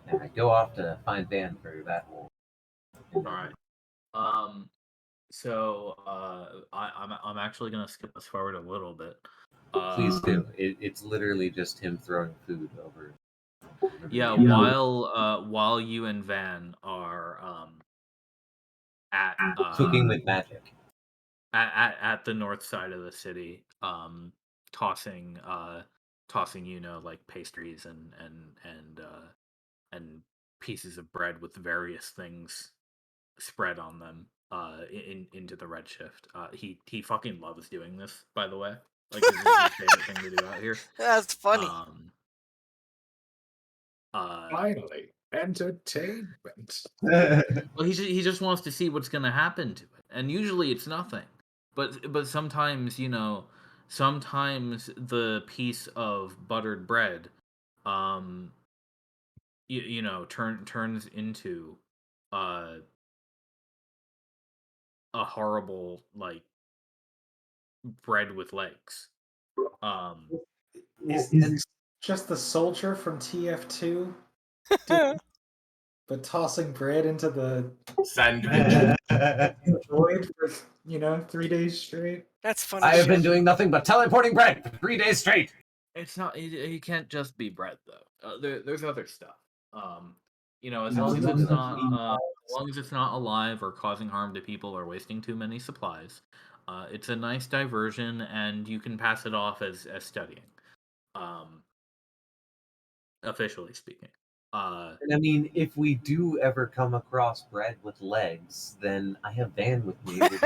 Speaker 2: And I go off to find Van for that whole.
Speaker 3: All right. Um. So I'm actually gonna skip this forward a little bit.
Speaker 2: Please do. It's literally just him throwing food over.
Speaker 3: Yeah.
Speaker 2: the-
Speaker 3: While you and Van are at
Speaker 2: Cooking with magic.
Speaker 3: at the north side of the city, tossing tossing like pastries and pieces of bread with various things spread on them into the Redshift. He fucking loves doing this, by the way. Like, this is his favorite thing to do out here.
Speaker 4: That's funny.
Speaker 6: Finally, entertainment.
Speaker 3: Well, he just wants to see what's gonna happen to it, and usually it's nothing. But sometimes, sometimes the piece of buttered bread, turns into a horrible, like, bread with legs.
Speaker 6: Is this just the soldier from TF2? But tossing bread into the
Speaker 5: Sandwich.
Speaker 6: void for 3 days straight.
Speaker 4: That's funny.
Speaker 2: I have been
Speaker 4: shit.
Speaker 2: doing nothing but teleporting bread for 3 days straight.
Speaker 3: It's not. He can't just be bread though. There's other stuff. As
Speaker 2: As
Speaker 3: long as
Speaker 2: long
Speaker 3: it's
Speaker 2: as
Speaker 3: not,
Speaker 2: it's not-
Speaker 3: as long as it's not alive or causing harm to people or wasting too many supplies, it's a nice diversion, and you can pass it off as studying. Officially speaking.
Speaker 2: And I mean, if we do ever come across bread with legs, then I have Van with me. And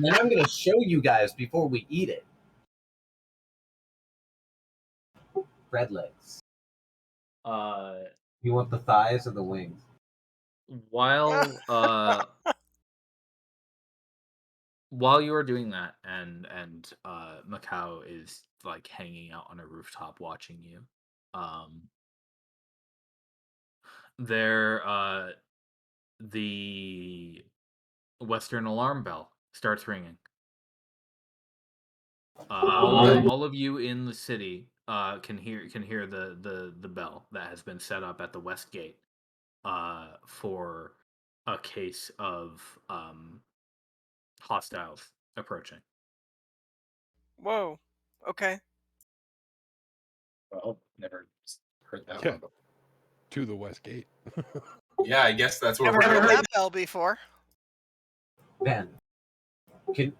Speaker 2: then I'm going to show you guys before we eat it. Bread legs. You want the thighs or the wings?
Speaker 3: While you are doing that, and Macau is like hanging out on a rooftop watching you, the Western alarm bell starts ringing. All of you in the city can hear the bell that has been set up at the west gate for a case of hostiles approaching.
Speaker 4: Whoa. Okay.
Speaker 6: Well, never heard that
Speaker 7: Yeah.
Speaker 6: one.
Speaker 7: To the west gate.
Speaker 5: Yeah, I guess that's what
Speaker 4: Never
Speaker 5: we're
Speaker 4: heard
Speaker 5: doing.
Speaker 4: that bell before.
Speaker 2: Van, can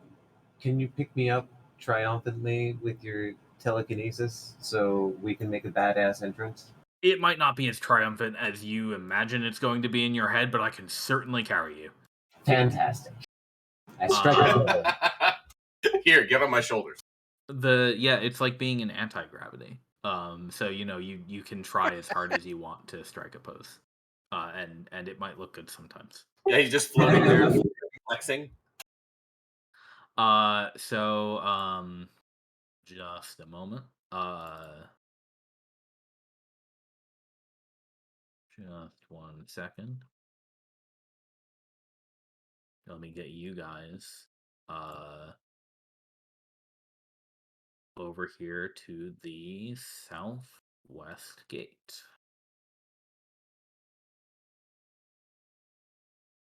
Speaker 2: you pick me up triumphantly with your telekinesis so we can make a badass entrance?
Speaker 3: It might not be as triumphant as you imagine it's going to be in your head, but I can certainly carry you.
Speaker 2: Fantastic. I strike a blow.
Speaker 5: Here, get on my shoulders.
Speaker 3: It's like being in anti-gravity. So you can try as hard as you want to strike a pose, and it might look good sometimes.
Speaker 5: Yeah, he's just floating there, flexing.
Speaker 3: Just a moment. Just 1 second. Let me get you guys over here to the southwest gate.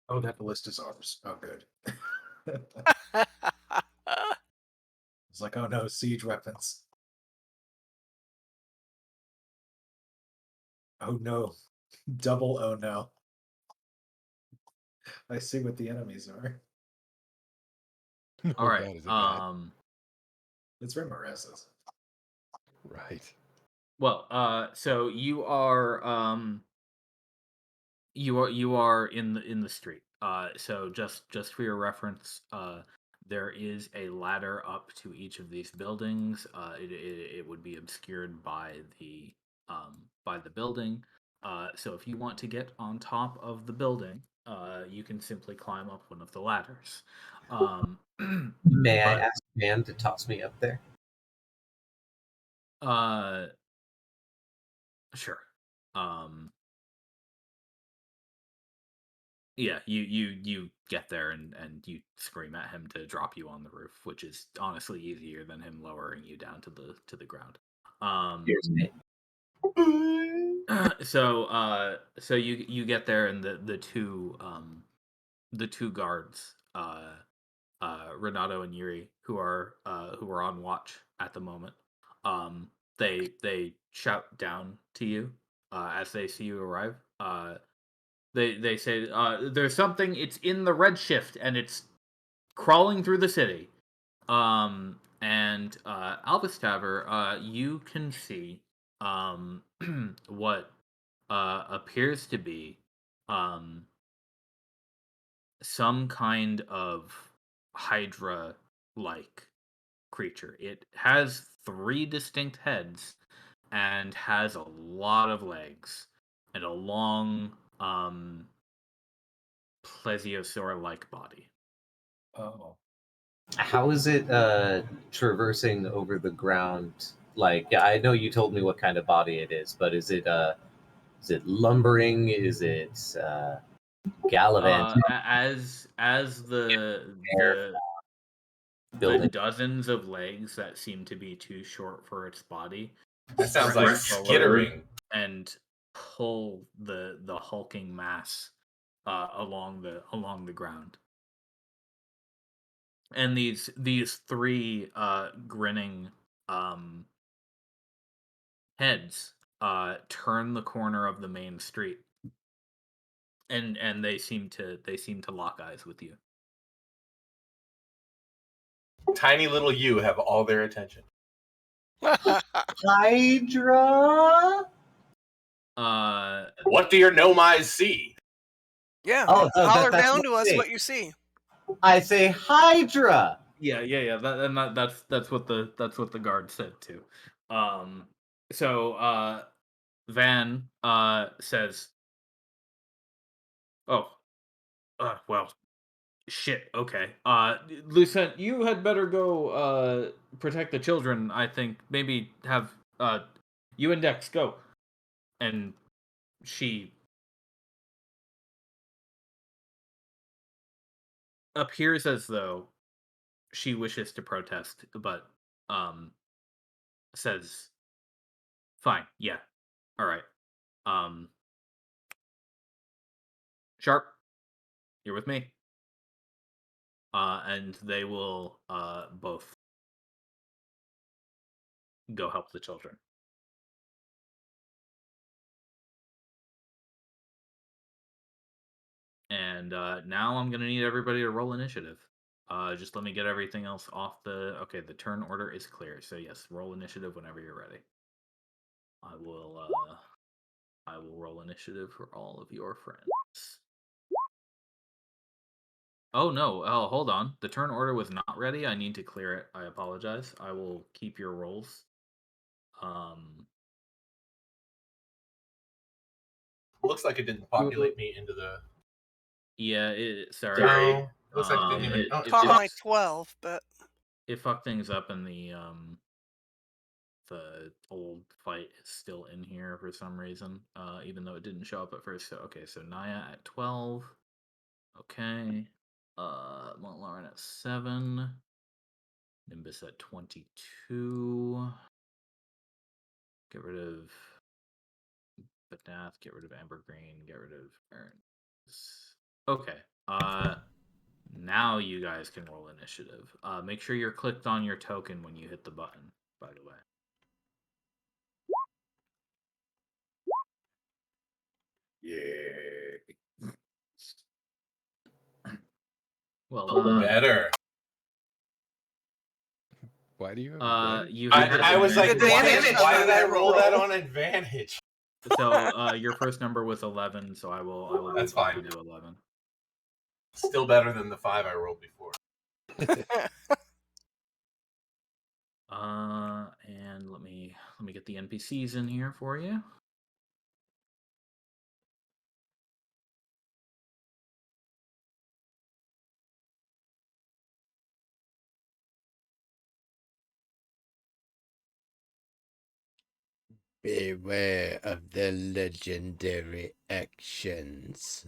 Speaker 6: Oh, that list is ours. Oh, good. It's like, oh no, siege weapons. Oh no. Double oh no. I see what the enemies are.
Speaker 3: All right.
Speaker 7: That is a bad.
Speaker 6: It's Remoreses.
Speaker 7: Right.
Speaker 3: Well, so you are in the street. So just for your reference, there is a ladder up to each of these buildings. It would be obscured by the building. So if you want to get on top of the building, you can simply climb up one of the ladders.
Speaker 2: May I
Speaker 3: But-
Speaker 2: ask Van to toss me up there?
Speaker 3: Sure. Yeah, you get there and you scream at him to drop you on the roof, which is honestly easier than him lowering you down to the ground.
Speaker 2: Here's me.
Speaker 3: So you get there, and the two guards, Renato and Yuri, who are on watch at the moment, they shout down to you as they see you arrive. They say there's something. It's in the Redshift, and it's crawling through the city. And Alvistaver, you can see what appears to be some kind of Hydra like creature. It has 3 distinct heads and has a lot of legs and a long plesiosaur-like body.
Speaker 7: Oh.
Speaker 2: How is it traversing over the ground? Like, yeah, I know you told me what kind of body it is, but is it lumbering? Is it gallivanting?
Speaker 3: As the
Speaker 2: Building.
Speaker 3: dozens of legs that seem to be too short for its body
Speaker 5: That sounds like
Speaker 3: stretch forward
Speaker 5: skittering.
Speaker 3: and pull the hulking mass along the ground. And these 3 grinning heads turn the corner of the main street, and they seem to lock eyes with you.
Speaker 5: Tiny little you have all their attention.
Speaker 2: Hydra?
Speaker 5: What do your gnome eyes see?
Speaker 4: Yeah.
Speaker 2: Oh, no,
Speaker 4: Holler
Speaker 2: that's
Speaker 4: down
Speaker 2: what
Speaker 4: to
Speaker 2: I
Speaker 4: us
Speaker 2: say.
Speaker 4: what you see.
Speaker 2: I say Hydra.
Speaker 3: Yeah. That's what the guard said too. So Van says, "Oh, well, shit. Okay. Lucent, you had better go protect the children. I think maybe have you and Dex go." And she appears as though she wishes to protest, but says, "Fine, yeah, all right. Um, Sharp, you're with me." And they will both go help the children. And now I'm gonna need everybody to roll initiative. Just let me get everything else off the. Okay, the turn order is clear. So yes, roll initiative whenever you're ready. I will roll initiative for all of your friends. Oh no! Oh, hold on. The turn order was not ready. I need to clear it. I apologize. I will keep your rolls.
Speaker 5: Looks like it didn't populate me into the.
Speaker 3: Yeah. Sorry.
Speaker 5: Sorry. Looks like it didn't even. Oh,
Speaker 4: Caught
Speaker 5: it-
Speaker 4: my 12, but
Speaker 3: It fucked things up in the old fight is still in here for some reason, even though it didn't show up at first. So okay, so Naya at 12. Okay. Mount Lauren at 7. Nimbus at 22. Get rid of Badath, get rid of Amber Green, get rid of Aaron. Okay. Now you guys can roll initiative. Make sure you're clicked on your token when you hit the button, by the way. Yeah. Well done.
Speaker 5: better.
Speaker 7: Why do you have advantage?
Speaker 3: You have
Speaker 5: I was like,
Speaker 4: Advantage
Speaker 5: why
Speaker 4: on
Speaker 5: did
Speaker 4: that
Speaker 5: I roll
Speaker 4: roll.
Speaker 5: that on advantage?
Speaker 3: So your first number was 11, so I will
Speaker 5: That's
Speaker 3: move up
Speaker 5: fine.
Speaker 3: to 11.
Speaker 5: Still better than the 5 I rolled before.
Speaker 3: And let me get the NPCs in here for you.
Speaker 1: Beware of the legendary actions.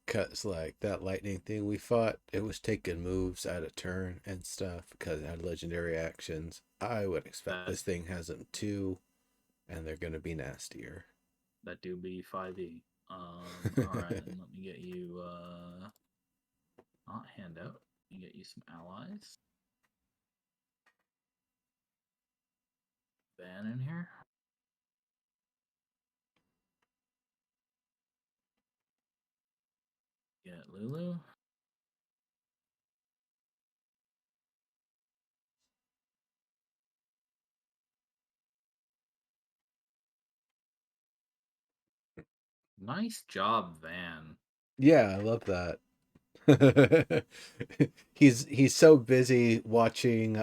Speaker 1: Cause like that lightning thing we fought, it was taking moves at a turn and stuff because it had legendary actions. I would expect this thing has them too, and they're gonna be nastier.
Speaker 3: That do be 5e. All right, and let me get you not handout. Let me get you some allies. Van in here. Get Lulu. Nice job, Van.
Speaker 1: Yeah, I love that. He's so busy watching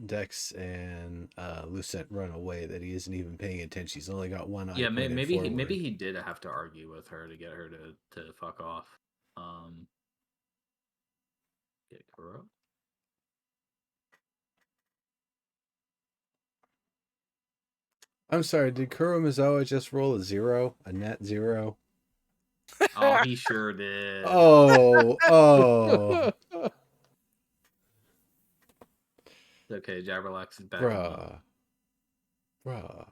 Speaker 1: Dex and Lucent run away that he isn't even paying attention. He's only got one eye
Speaker 3: Yeah,
Speaker 1: pointed
Speaker 3: maybe
Speaker 1: forward.
Speaker 3: maybe he did have to argue with her to get her to fuck off. Get Kuro.
Speaker 1: I'm sorry, did Kuromizawa just roll a 0? A net 0?
Speaker 3: Oh, he sure did.
Speaker 1: Oh.
Speaker 3: It's okay, Jabberlax is backing up.
Speaker 1: Bruh.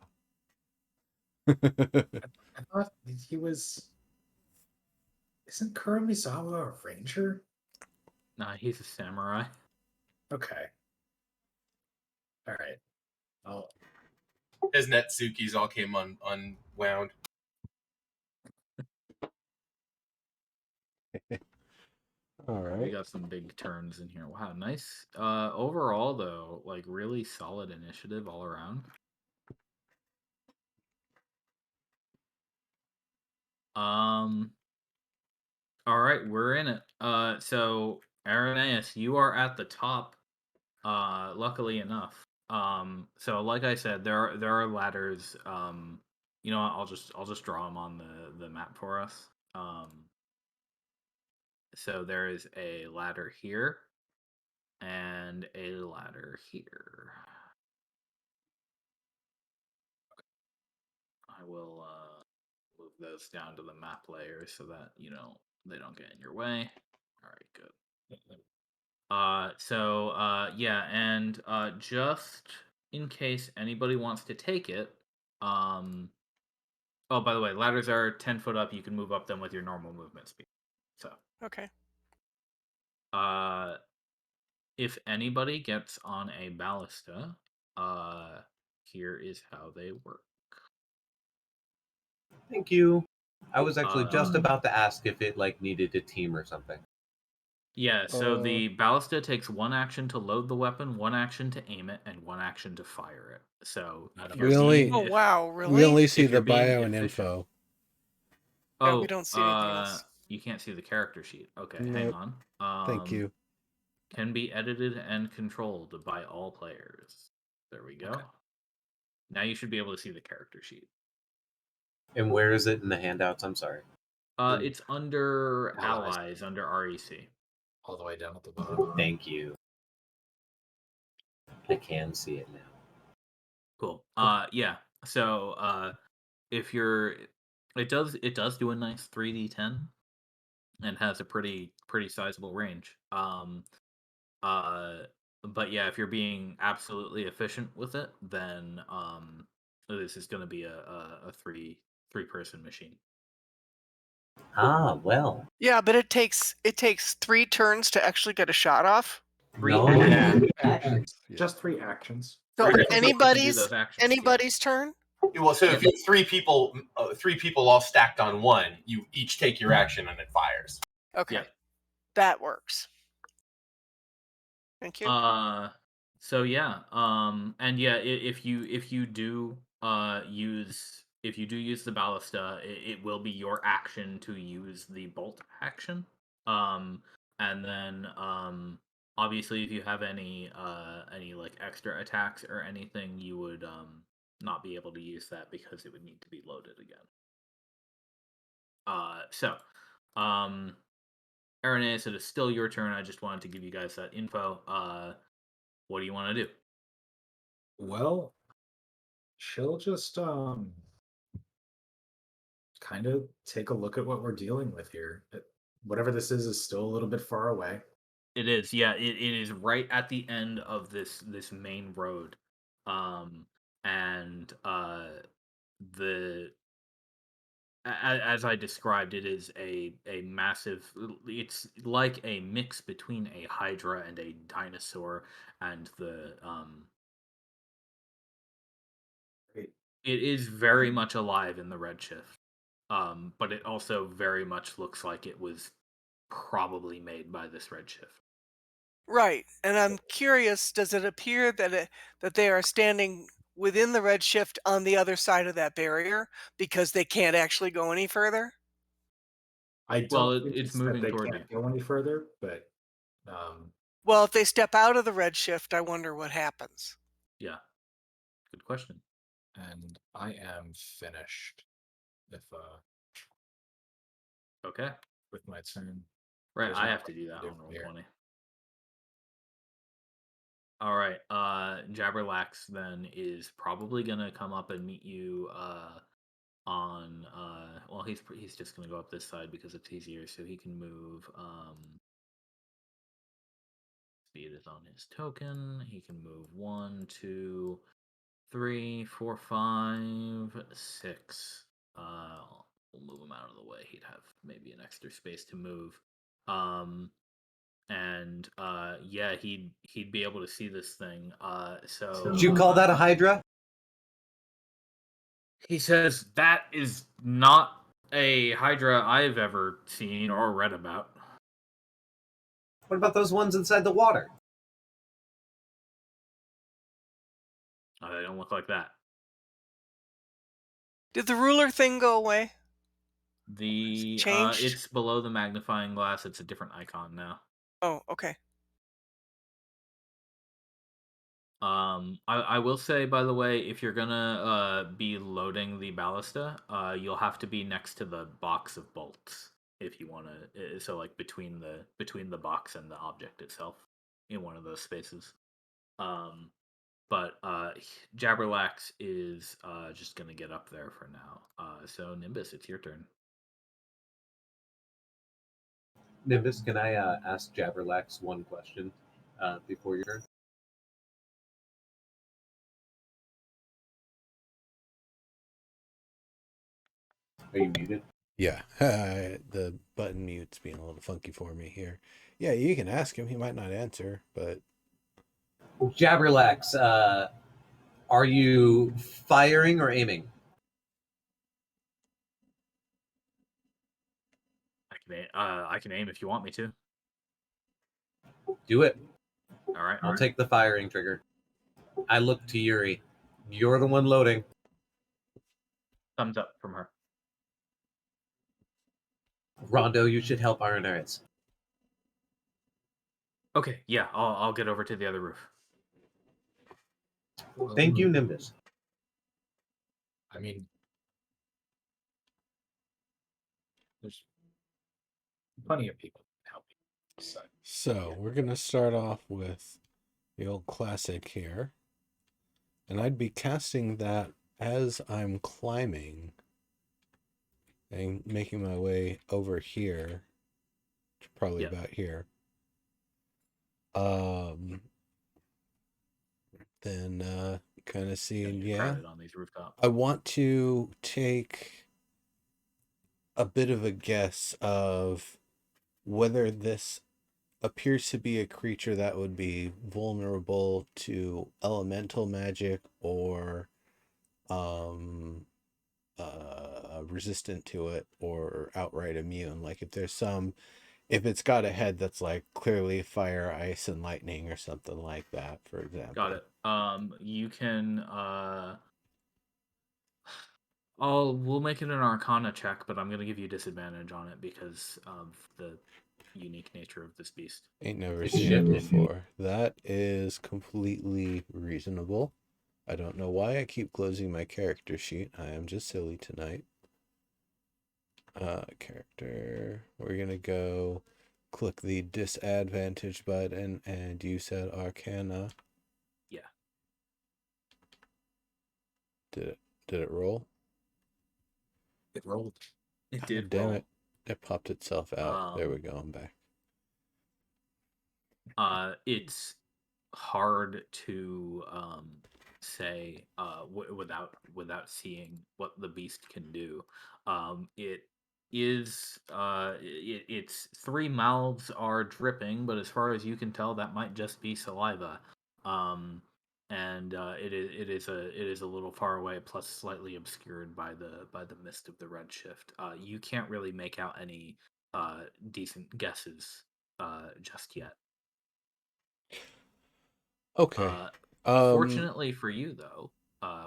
Speaker 6: I thought he was. Isn't Kuromizawa a ranger?
Speaker 3: Nah, he's a samurai.
Speaker 6: Okay. All right. Oh,
Speaker 5: His Netsukis all came unwound.
Speaker 1: All
Speaker 3: We
Speaker 1: right.
Speaker 3: got some big turns in here. Wow, nice. Overall though, like really solid initiative all around. All right, we're in it. So Irenaeus, you are at the top. Luckily enough. So like I said, there are ladders. You know what? I'll just draw them on the map for us. So there is a ladder here and a ladder here. I will move those down to the map layer so that they don't get in your way. All right, good. Yeah, and just in case anybody wants to take it, oh, by the way, ladders are 10 foot up. You can move up them with your normal movement speed. So,
Speaker 4: Okay.
Speaker 3: if anybody gets on a ballista, here is how they work.
Speaker 2: Thank you. I was actually just about to ask if it needed a team or something.
Speaker 3: Yeah, so the ballista takes 1 action to load the weapon, 1 action to aim it, and 1 action to fire it. So if you're
Speaker 4: Oh wow, really?
Speaker 1: We only see
Speaker 3: if
Speaker 1: the
Speaker 3: you're being
Speaker 1: bio and
Speaker 3: efficient-
Speaker 1: info.
Speaker 4: Yeah,
Speaker 3: Oh,
Speaker 4: we don't see anything else.
Speaker 3: You can't see the character sheet. Okay,
Speaker 1: Nope.
Speaker 3: hang on.
Speaker 1: Thank you.
Speaker 3: Can be edited and controlled by all players. There we go.
Speaker 6: Okay.
Speaker 3: Now you should be able to see the character sheet.
Speaker 2: And where is it in the handouts? I'm sorry.
Speaker 3: It's under allies, under REC.
Speaker 6: all the way down at the bottom.
Speaker 2: Thank you. I can see it now.
Speaker 3: Cool. Yeah. So if you're it does do a nice 3d10 and has a pretty sizable range. But yeah, if you're being absolutely efficient with it, then this is going to be a three person machine.
Speaker 2: Ah, well.
Speaker 4: Yeah, but it takes 3 turns to actually get a shot off.
Speaker 6: Actions. Just 3 actions.
Speaker 4: So
Speaker 3: Three people can do
Speaker 4: anybody's
Speaker 3: those actions, yeah.
Speaker 4: turn.
Speaker 5: Well, so if you have three people all stacked on one, you each take your action and it fires.
Speaker 4: Okay,
Speaker 3: Yeah.
Speaker 4: that works. Thank you.
Speaker 3: So yeah, and yeah, if you do use the ballista, it will be your action to use the bolt action. And then obviously if you have any like extra attacks or anything, you would not be able to use that because it would need to be loaded again. Irenaeus, it is still your turn. I just wanted to give you guys that info. What do you want to do?
Speaker 6: Well, she'll just kind of take a look at what we're dealing with here. Whatever this is still a little bit far away.
Speaker 3: It is, yeah. It is right at the end of this main road, and the as I described, it is a massive. It's like a mix between a hydra and a dinosaur, and
Speaker 6: Great.
Speaker 3: it is very much alive in the Redshift, but it also very much looks like it was probably made by this Redshift.
Speaker 4: Right, and I'm curious. Does it appear that they are standing within the redshift on the other side of that barrier because they can't actually go any further?
Speaker 6: I don't
Speaker 3: Well,
Speaker 6: think
Speaker 3: it's
Speaker 6: it's that
Speaker 3: moving
Speaker 6: they
Speaker 3: toward
Speaker 6: can't go any further, but
Speaker 4: Well, if they step out of the redshift, I wonder what happens.
Speaker 3: Yeah, good question.
Speaker 6: and I am finished if
Speaker 3: Okay,
Speaker 6: with my turn.
Speaker 3: right.
Speaker 6: There's
Speaker 3: I
Speaker 6: not
Speaker 3: have to
Speaker 6: much
Speaker 3: do that
Speaker 6: to
Speaker 3: on
Speaker 6: from
Speaker 3: roll
Speaker 6: here.
Speaker 3: 20. All right. Jabberlax then is probably gonna come up and meet you on well, he's just gonna go up this side because it's easier, so he can move. Speed is on his token. He can move 1, 2, 3, 4, 5, 6. We'll move him out of the way. He'd have maybe an extra space to move. And yeah, he'd be able to see this thing. So
Speaker 2: Did you call that a Hydra?
Speaker 3: he says that is not a Hydra I've ever seen or read about.
Speaker 2: What about those ones inside the water?
Speaker 3: They don't look like that.
Speaker 4: Did the ruler thing go away?
Speaker 3: The
Speaker 4: Changed?
Speaker 3: it's below the magnifying glass. It's a different icon now.
Speaker 4: Oh, okay.
Speaker 3: I will say, by the way, if you're gonna be loading the ballista, you'll have to be next to the box of bolts if you want to. So like between the box and the object itself, in one of those spaces. But Jabberlax is just gonna get up there for now. So Nimbus, it's your turn.
Speaker 2: Nimbus, can I ask Jabberlax one question before your turn? Are you muted?
Speaker 1: Yeah, the button mute's being a little funky for me here. Yeah, you can ask him. He might not answer, but
Speaker 2: Jabberlax, are you firing or aiming?
Speaker 3: I can aim if you want me to.
Speaker 2: Do it.
Speaker 3: All right.
Speaker 2: I'll take the firing trigger. I look to Yuri. You're the one loading.
Speaker 3: Thumbs up from her.
Speaker 2: Rondo, you should help Ironhearts.
Speaker 3: Okay, yeah, I'll get over to the other roof.
Speaker 2: Thank you, Nimbus.
Speaker 6: I mean, there's plenty of people to help you.
Speaker 1: so we're gonna start off with the old classic here, and I'd be casting that as I'm climbing and making my way over here, probably about here. Then kind of seeing, yeah,
Speaker 3: on these rooftops.
Speaker 1: I want to take a bit of a guess of whether this appears to be a creature that would be vulnerable to elemental magic or resistant to it or outright immune. Like if it's got a head that's like clearly fire, ice, and lightning or something like that, for example.
Speaker 3: Got it. You can we'll make it an Arcana check, but I'm gonna give you disadvantage on it because of the unique nature of this beast.
Speaker 1: Ain't never
Speaker 2: It's
Speaker 1: seen it
Speaker 2: shifted.
Speaker 1: before. That is completely reasonable. I don't know why I keep closing my character sheet. I am just silly tonight. Character. We're gonna go click the disadvantage button, and you said Arcana.
Speaker 3: Yeah.
Speaker 1: Did it roll?
Speaker 6: It rolled.
Speaker 3: It
Speaker 1: God
Speaker 3: did
Speaker 1: damn
Speaker 3: roll.
Speaker 1: it. It popped itself out. There we go. I'm back.
Speaker 3: It's hard to say without seeing what the beast can do. It is its 3 mouths are dripping, but as far as you can tell, that might just be saliva. And it is a little far away, plus slightly obscured by the mist of the redshift. You can't really make out any decent guesses just yet.
Speaker 1: Okay.
Speaker 3: Fortunately for you, though,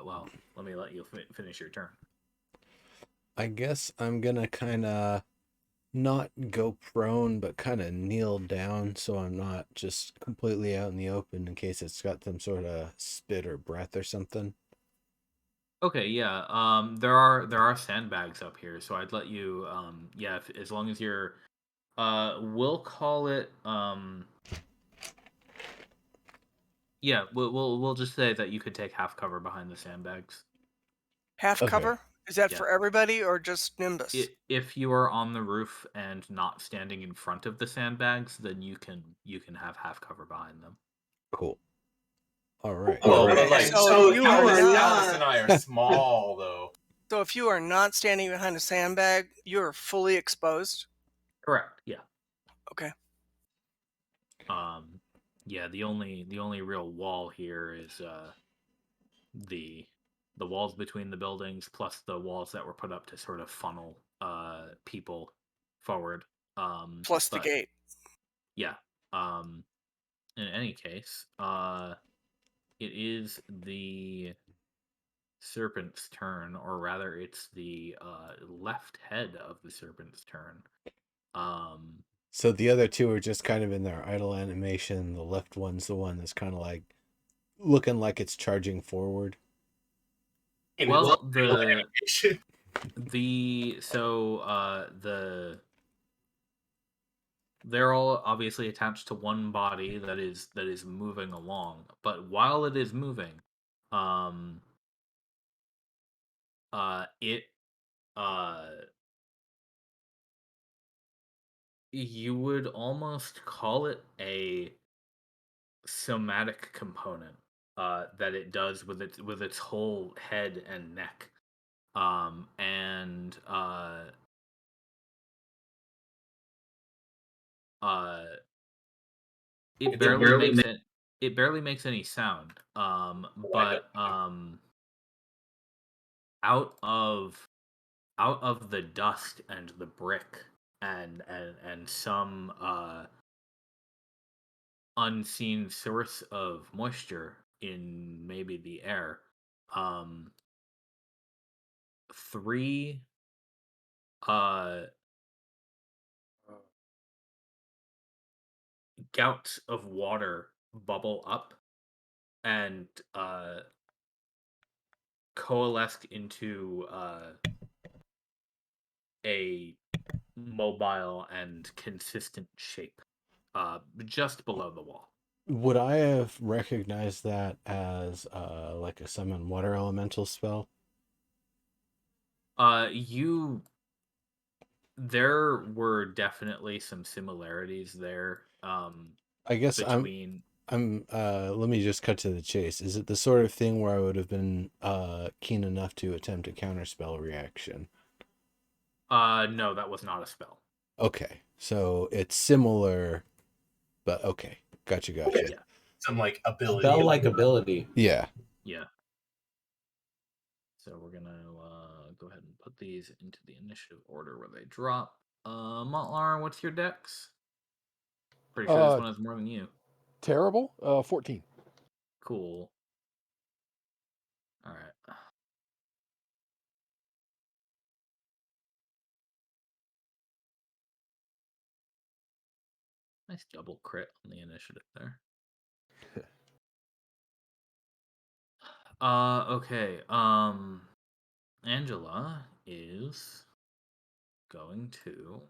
Speaker 3: well, let me let you finish your turn.
Speaker 1: I guess I'm gonna kind of not go prone, but kind of kneel down so I'm not just completely out in the open in case it's got some sort of spit or breath or something.
Speaker 3: Okay, yeah. There are sandbags up here, so I'd let you. Yeah, as long as you're. We'll call it. Yeah, we'll just say that you could take half cover behind the sandbags.
Speaker 4: Half
Speaker 1: Okay.
Speaker 4: cover? Is that
Speaker 3: Yeah.
Speaker 4: for everybody or just Nimbus?
Speaker 3: If you are on the roof and not standing in front of the sandbags, then you can have half cover behind them.
Speaker 1: Cool. All right.
Speaker 5: Oh,
Speaker 4: Okay,
Speaker 5: but like,
Speaker 4: so
Speaker 5: so
Speaker 4: you
Speaker 5: Alice,
Speaker 4: are
Speaker 5: Alice
Speaker 4: not-
Speaker 5: and I are small, though.
Speaker 4: So if you are not standing behind a sandbag, you're fully exposed.
Speaker 3: Correct. Yeah.
Speaker 4: Okay.
Speaker 3: Yeah. The only real wall here is the walls between the buildings, plus the walls that were put up to sort of funnel people forward.
Speaker 4: Plus the
Speaker 3: But
Speaker 4: gate.
Speaker 3: yeah. In any case, it is the serpent's turn, or rather, it's the left head of the serpent's turn.
Speaker 1: So the other two are just kind of in their idle animation. The left one's the one that's kind of like looking like it's charging forward.
Speaker 3: Well,
Speaker 5: Animation.
Speaker 3: they're all obviously attached to one body that is moving along, but while it is moving, it you would almost call it a somatic component that it does with its whole head and neck, and it barely makes any sound, but out of the dust and the brick and some unseen source of moisture in maybe the air, three gouts of water bubble up and coalesce into a mobile and consistent shape just below the wall.
Speaker 1: Would I have recognized that as like a summon water elemental spell?
Speaker 3: There were definitely some similarities there.
Speaker 1: I guess
Speaker 3: between
Speaker 1: I'm let me just cut to the chase. Is it the sort of thing where I would have been keen enough to attempt a counterspell reaction?
Speaker 3: no, that was not a spell.
Speaker 1: Okay. So it's similar, but okay. Gotcha.
Speaker 3: Yeah.
Speaker 5: Some like ability.
Speaker 2: Spell-like ability.
Speaker 1: Yeah.
Speaker 3: Yeah. So we're gonna go ahead and put these into the initiative order where they drop. Montlar, what's your dex? Pretty sure this one has more than you.
Speaker 7: Terrible. 14.
Speaker 3: Cool. All right. Nice double crit on the initiative there. Okay. Angela is going to.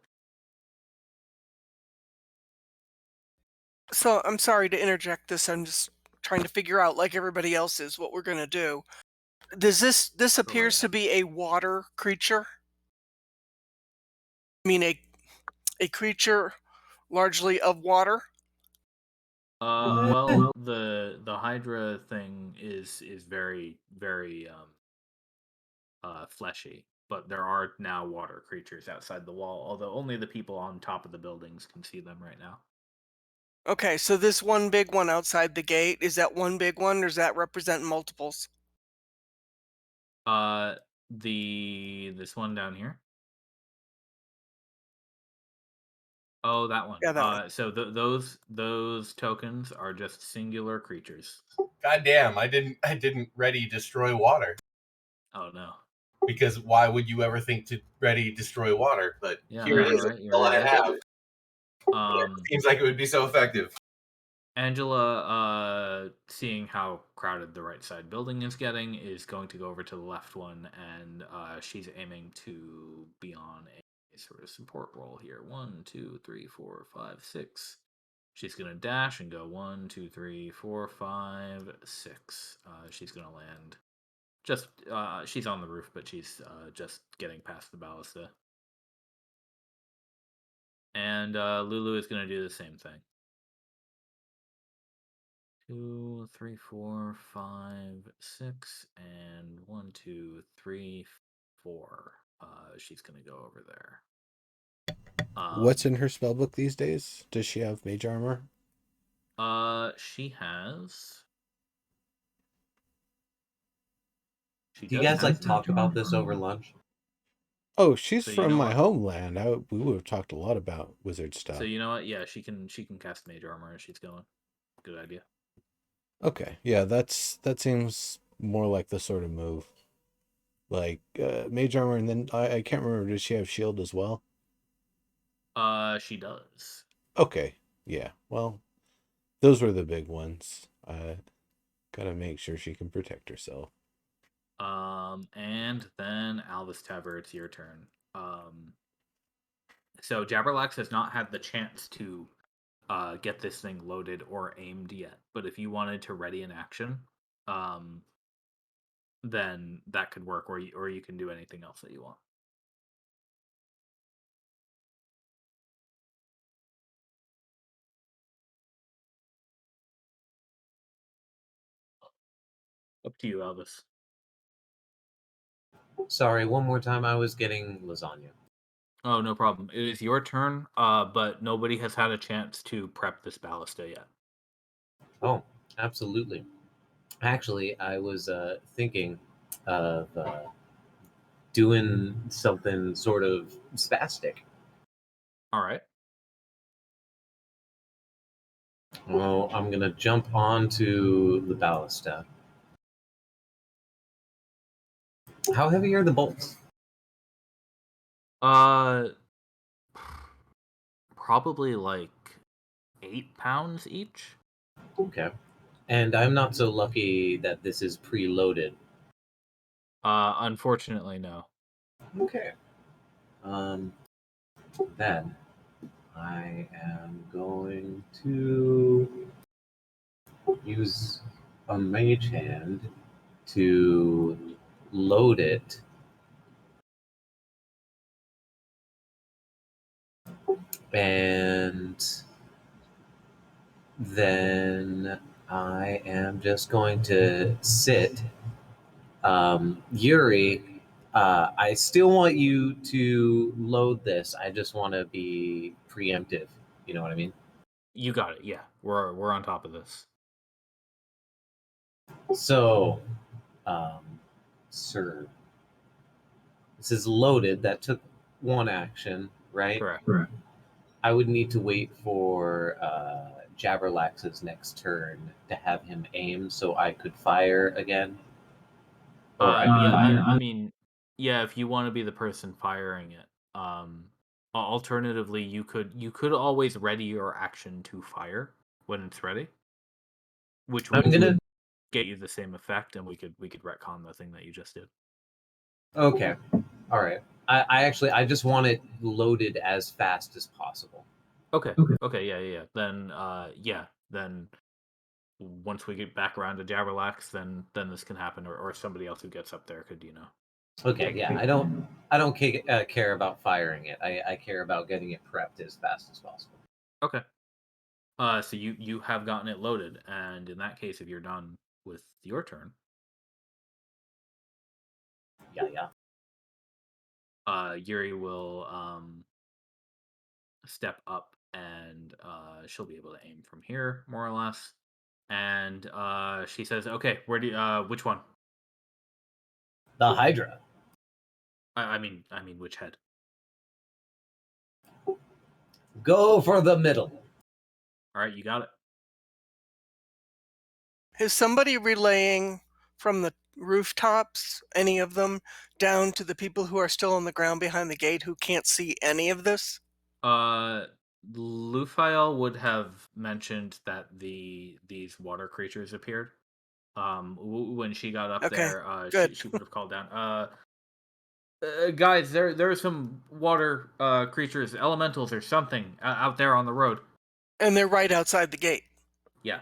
Speaker 4: So I'm sorry to interject this. I'm just trying to figure out, like everybody else is, what we're gonna do. Does this appears to be a water creature? I mean a creature largely of water?
Speaker 3: Well, the Hydra thing is very fleshy, but there are now water creatures outside the wall, although only the people on top of the buildings can see them right now.
Speaker 4: Okay, so this one big one outside the gate, is that one big one, or does that represent multiples?
Speaker 3: This one down here. Oh, that one.
Speaker 4: Yeah, that one.
Speaker 3: So those tokens are just singular creatures.
Speaker 5: God damn, I didn't ready destroy water.
Speaker 3: Oh no.
Speaker 5: Because why would you ever think to ready destroy water? But
Speaker 3: Yeah,
Speaker 5: here it
Speaker 3: no,
Speaker 5: is.
Speaker 3: right, you're
Speaker 5: All I
Speaker 3: right.
Speaker 5: have.
Speaker 3: Um,
Speaker 5: Seems like it would be so effective.
Speaker 3: Angela, seeing how crowded the right side building is getting, is going to go over to the left one, and she's aiming to be on a sort of support roll here. 1, 2, 3, 4, 5, 6. She's gonna dash and go 1, 2, 3, 4, 5, 6. She's gonna land. Just she's on the roof, but she's just getting past the ballista. And Lulu is gonna do the same thing. 2, 3, 4, 5, 6, and 1, 2, 3, 4. She's gonna go over there.
Speaker 1: What's in her spellbook these days? Does she have mage armor?
Speaker 3: She has. She
Speaker 2: Do you
Speaker 3: does
Speaker 2: guys
Speaker 3: have
Speaker 2: like talk about this over lunch?
Speaker 1: Oh, she's
Speaker 3: So you
Speaker 1: from
Speaker 3: know
Speaker 1: my
Speaker 3: what?
Speaker 1: homeland. We would have talked a lot about wizard stuff.
Speaker 3: So you know what? Yeah, she can cast mage armor as she's going. Good idea.
Speaker 1: Okay, yeah, that seems more like the sort of move. Like mage armor, and then I can't remember. Does she have shield as well?
Speaker 3: She does.
Speaker 1: Okay, yeah. Well, those were the big ones. Gotta make sure she can protect herself.
Speaker 3: And then Albus Taver, it's your turn. So Jabberlax has not had the chance to get this thing loaded or aimed yet. But if you wanted to ready an action, then that could work, or you can do anything else that you want. Up to you, Albus.
Speaker 2: Sorry, one more time. I was getting lasagna.
Speaker 3: Oh, no problem. It is your turn, but nobody has had a chance to prep this ballista yet.
Speaker 2: Oh, absolutely. Actually, I was thinking of doing something sort of spastic.
Speaker 3: All right.
Speaker 2: Well, I'm gonna jump onto the ballista. How heavy are the bolts?
Speaker 3: Probably like 8 pounds each.
Speaker 2: Okay. And I'm not so lucky that this is preloaded.
Speaker 3: Unfortunately, no.
Speaker 2: Okay. Then I am going to use a mage hand to load it. And then I am just going to sit. Yuri, I still want you to load this. I just want to be preemptive. You know what I mean?
Speaker 3: You got it. Yeah, we're on top of this.
Speaker 2: So, sir, this is loaded. That took one action, right?
Speaker 3: Correct.
Speaker 2: I would need to wait for Jabberlax's next turn to have him aim so I could fire again.
Speaker 3: I mean, yeah, if you want to be the person firing it. Alternatively, you could always ready your action to fire when it's ready, which
Speaker 2: I'm gonna.
Speaker 3: would get you the same effect, and we could retcon the thing that you just did.
Speaker 2: Okay, all right. I just want it loaded as fast as possible.
Speaker 3: Okay. Yeah. Then once we get back around to Jabberlax, then this can happen, or somebody else who gets up there could,
Speaker 2: Okay, yeah. I don't care about firing it. I care about getting it prepped as fast as possible.
Speaker 3: Okay. So you have gotten it loaded, and in that case, if you're done with your turn,
Speaker 2: Yeah.
Speaker 3: Yuri will step up, and she'll be able to aim from here, more or less. And she says, "Okay, where do you, which one?
Speaker 2: The Hydra.
Speaker 3: I mean, which head?
Speaker 2: Go for the middle.
Speaker 3: All right, you got it.
Speaker 4: Is somebody relaying from the rooftops, any of them, down to the people who are still on the ground behind the gate who can't see any of this?
Speaker 3: Lufael would have mentioned that these water creatures appeared. When she got up
Speaker 4: Okay,
Speaker 3: there,
Speaker 4: good.
Speaker 3: she would have called down. Guys, there are some water creatures, elementals or something out there on the road.
Speaker 4: And they're right outside the gate.
Speaker 3: Yeah.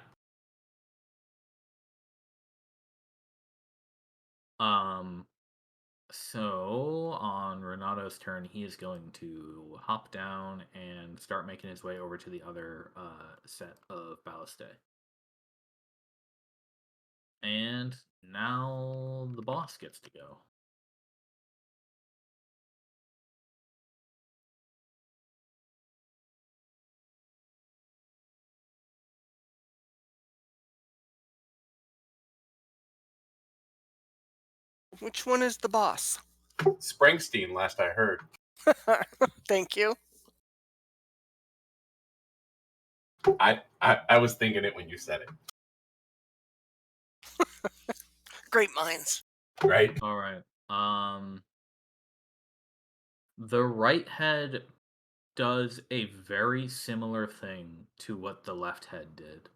Speaker 3: So on Renato's turn, he is going to hop down and start making his way over to the other set of ballistae. And now the boss gets to go.
Speaker 4: Which one is the boss?
Speaker 5: Springsteen, last I heard.
Speaker 4: Thank you.
Speaker 5: I was thinking it when you said it.
Speaker 4: Great minds.
Speaker 5: Right?
Speaker 3: All right. The right head does a very similar thing to what the left head did.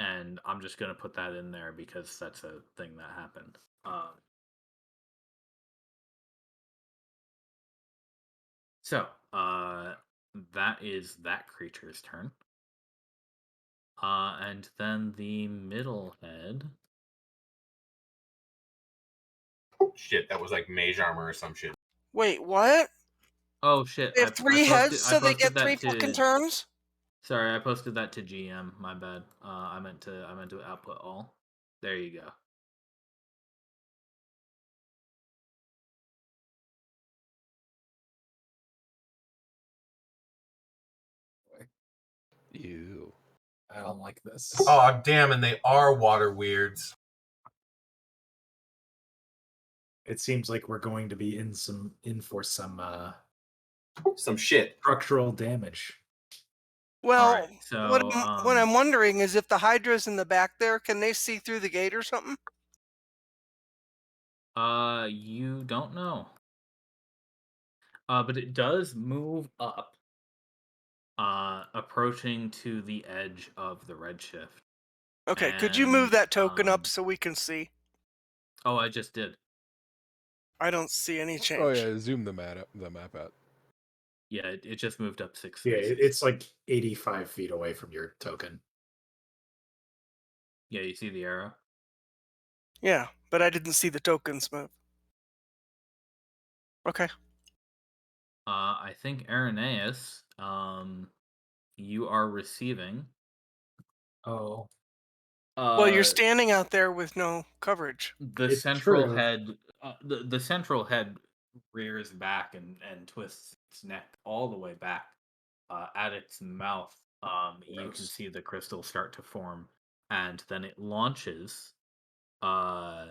Speaker 3: And I'm just gonna put that in there because that's a thing that happened. So that is that creature's turn. And then the middle head.
Speaker 5: Shit, that was like mage armor or some shit.
Speaker 4: Wait, what?
Speaker 3: Oh shit!
Speaker 4: They have three heads,
Speaker 3: I
Speaker 4: so they
Speaker 3: posted
Speaker 4: get three
Speaker 3: that
Speaker 4: fucking
Speaker 3: to.
Speaker 4: turns?
Speaker 3: Sorry, I posted that to GM. My bad. I meant to output all. There you go.
Speaker 7: Ew.
Speaker 6: I don't like this.
Speaker 5: Oh damn, and they are water weirds.
Speaker 6: It seems like we're going to be in for some
Speaker 5: shit.
Speaker 6: structural damage.
Speaker 4: Well,
Speaker 3: Alright, so
Speaker 4: what I'm wondering is if the Hydra's in the back there, can they see through the gate or something?
Speaker 3: you don't know. But it does move up, approaching to the edge of the redshift.
Speaker 4: Okay, could you move
Speaker 3: And,
Speaker 4: that token up so we can see?
Speaker 3: Oh, I just did.
Speaker 4: I don't see any change.
Speaker 7: Oh yeah, zoom the map out.
Speaker 3: Yeah, it just moved up 6
Speaker 6: Yeah,
Speaker 3: spaces.
Speaker 6: it's like 85 feet away from your token.
Speaker 3: Yeah, you see the arrow?
Speaker 4: Yeah, but I didn't see the tokens move. Okay.
Speaker 3: I think Irenaeus, you are receiving.
Speaker 6: Oh.
Speaker 4: Well, you're standing out there with no coverage.
Speaker 3: The
Speaker 6: It's
Speaker 3: central
Speaker 6: true.
Speaker 3: head, the central head rears back and twists its neck all the way back. At its mouth, you can
Speaker 6: Gross.
Speaker 3: see the crystal start to form, and then it launches a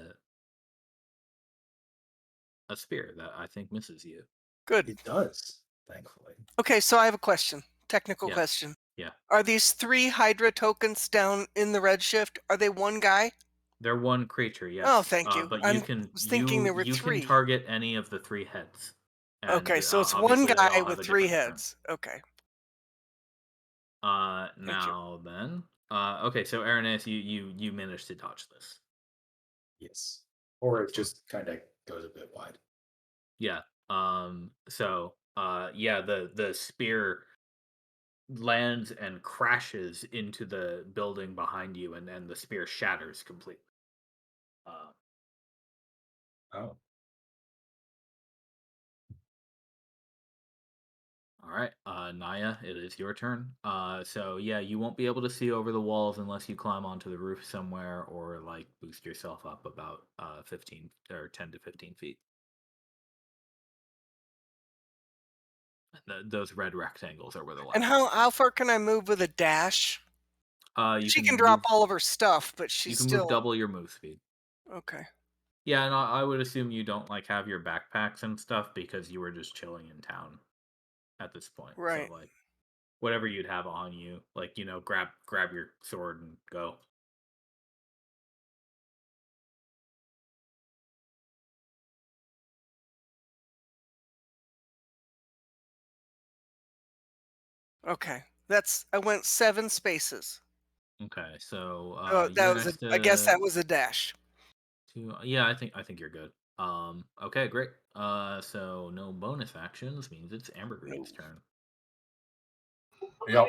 Speaker 3: spear that I think misses you.
Speaker 4: Good.
Speaker 6: It does, thankfully.
Speaker 4: Okay, so I have a question. Technical
Speaker 3: Yeah.
Speaker 4: question.
Speaker 3: Yeah.
Speaker 4: Are these 3 Hydra tokens down in the redshift? Are they one guy?
Speaker 3: They're one creature, yes.
Speaker 4: Oh, thank you.
Speaker 3: But
Speaker 4: I
Speaker 3: you can
Speaker 4: was thinking there were
Speaker 3: you
Speaker 4: 3.
Speaker 3: can target any of the 3 heads. And,
Speaker 4: Okay, so it's one
Speaker 3: obviously they all
Speaker 4: guy
Speaker 3: have
Speaker 4: with
Speaker 3: a
Speaker 4: 3
Speaker 3: different turn.
Speaker 4: heads. Okay.
Speaker 3: Now then, okay, so Irenaeus, you managed to dodge this.
Speaker 6: Yes. Or it just kind of goes a bit wide.
Speaker 3: Yeah. So, yeah, the spear lands and crashes into the building behind you, and the spear shatters completely.
Speaker 6: Oh.
Speaker 3: All right, Naya, it is your turn. So yeah, you won't be able to see over the walls unless you climb onto the roof somewhere or like boost yourself up about 15 or 10 to 15 feet. Those red rectangles are where the
Speaker 4: And
Speaker 3: ladder
Speaker 4: how far can I move with a dash?
Speaker 3: is.
Speaker 4: She can drop all of her stuff, but
Speaker 3: You
Speaker 4: she's
Speaker 3: can move
Speaker 4: still
Speaker 3: double your move speed.
Speaker 4: okay.
Speaker 3: Yeah, and I would assume you don't like have your backpacks and stuff because you were just chilling in town at this point.
Speaker 4: Right.
Speaker 3: So like whatever you'd have on you, like, grab your sword and go.
Speaker 4: Okay. I went 7 spaces.
Speaker 3: Okay, so
Speaker 4: Oh, that
Speaker 3: you're
Speaker 4: was a
Speaker 3: next
Speaker 4: I guess that
Speaker 3: to
Speaker 4: was a dash.
Speaker 3: yeah, I think you're good. Okay, great. So no bonus actions means it's Ambergreen's turn.
Speaker 5: Yep.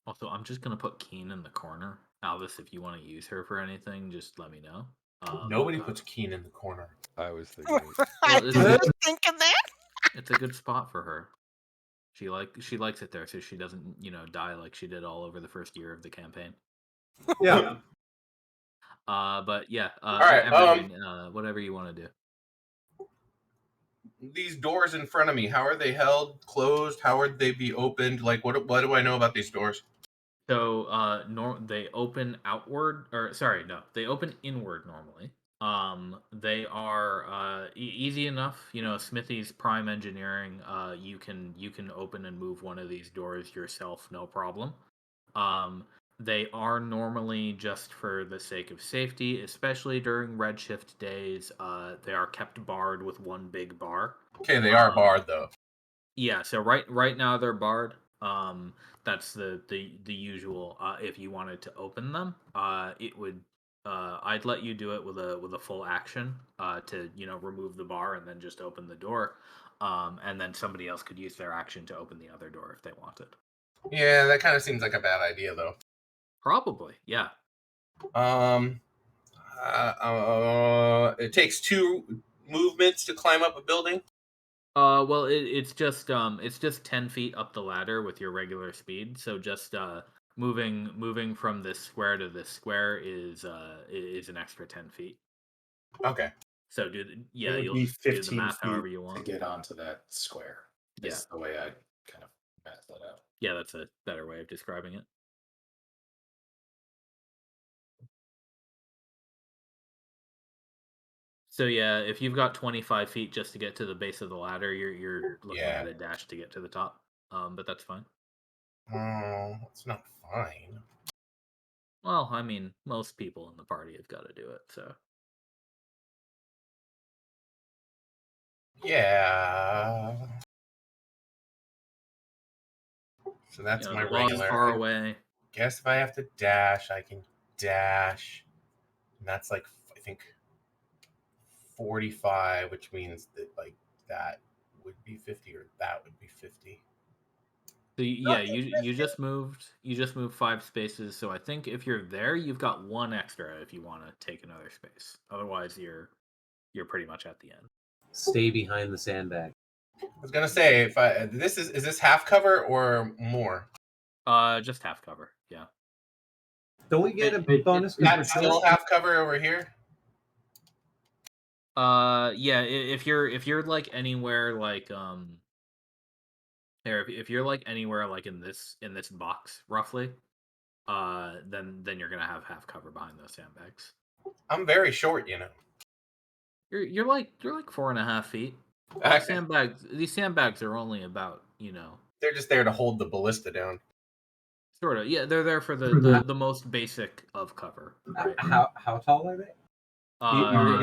Speaker 3: Also, I'm just gonna put Keen in the corner. Albus, if you want to use her for anything, just let me know.
Speaker 5: Nobody puts Keen in the corner.
Speaker 7: I was thinking it.
Speaker 4: I
Speaker 3: Well,
Speaker 4: was thinking that.
Speaker 3: it's a good spot for her. She likes it there, so she doesn't die like she did all over the first year of the campaign.
Speaker 2: Yeah.
Speaker 3: But yeah,
Speaker 5: right,
Speaker 3: Evergreen, whatever you want to do.
Speaker 5: These doors in front of me, how are they held? Closed? How would they be opened? Like, what do I know about these doors?
Speaker 3: So they open outward, or sorry, no, they open inward normally. They are easy enough. Smithy's prime engineering. You can open and move one of these doors yourself, no problem. They are normally just for the sake of safety, especially during Redshift days. They are kept barred with one big bar.
Speaker 5: Okay, they are barred though.
Speaker 3: Yeah, so right now they're barred. That's the usual. If you wanted to open them, it would. I'd let you do it with a full action. To remove the bar and then just open the door. And then somebody else could use their action to open the other door if they wanted.
Speaker 5: Yeah, that kind of seems like a bad idea though.
Speaker 3: Probably, yeah.
Speaker 5: It takes 2 movements to climb up a building.
Speaker 3: Well, it's just 10 feet up the ladder with your regular speed. So just moving from this square to this square is an extra 10 feet.
Speaker 5: Okay.
Speaker 3: So
Speaker 6: It
Speaker 3: you'll
Speaker 6: would be
Speaker 3: just do the
Speaker 6: 15
Speaker 3: math however
Speaker 6: feet
Speaker 3: you
Speaker 6: to
Speaker 3: want.
Speaker 6: get onto that square.
Speaker 3: Yeah.
Speaker 6: Is the way I kind of math that out.
Speaker 3: Yeah, that's a better way of describing it. So yeah, if you've got 25 feet just to get to the base of the ladder, you're looking
Speaker 5: Yeah.
Speaker 3: at a dash to get to the top. But that's fine.
Speaker 5: Oh, it's not fine.
Speaker 3: Well, I mean, most people in the party have got to do it, so.
Speaker 5: Yeah. So that's my
Speaker 3: The boss is
Speaker 5: regular.
Speaker 3: far
Speaker 5: I
Speaker 3: away.
Speaker 5: guess if I have to dash, I can dash. And that's like, I think 45, which means that like that would be 50 or that would be 50.
Speaker 3: So yeah, you just moved 5 spaces. So I think if you're there, you've got 1 extra if you want to take another space. Otherwise, you're pretty much at the end.
Speaker 2: Stay behind the sandbag.
Speaker 5: I was gonna say, if is this half cover or more?
Speaker 3: Just half cover. Yeah.
Speaker 2: Don't we get a bonus?
Speaker 5: That's still half cover over here.
Speaker 3: Yeah. If you're like anywhere like if you're like anywhere like in this box roughly, then you're gonna have half cover behind those sandbags.
Speaker 5: I'm very short, you know.
Speaker 3: You're like 4.5 feet. These sandbags are only about
Speaker 5: They're just there to hold the ballista down.
Speaker 3: sort of, yeah. They're there for the most basic of cover. Right?
Speaker 2: How tall are they?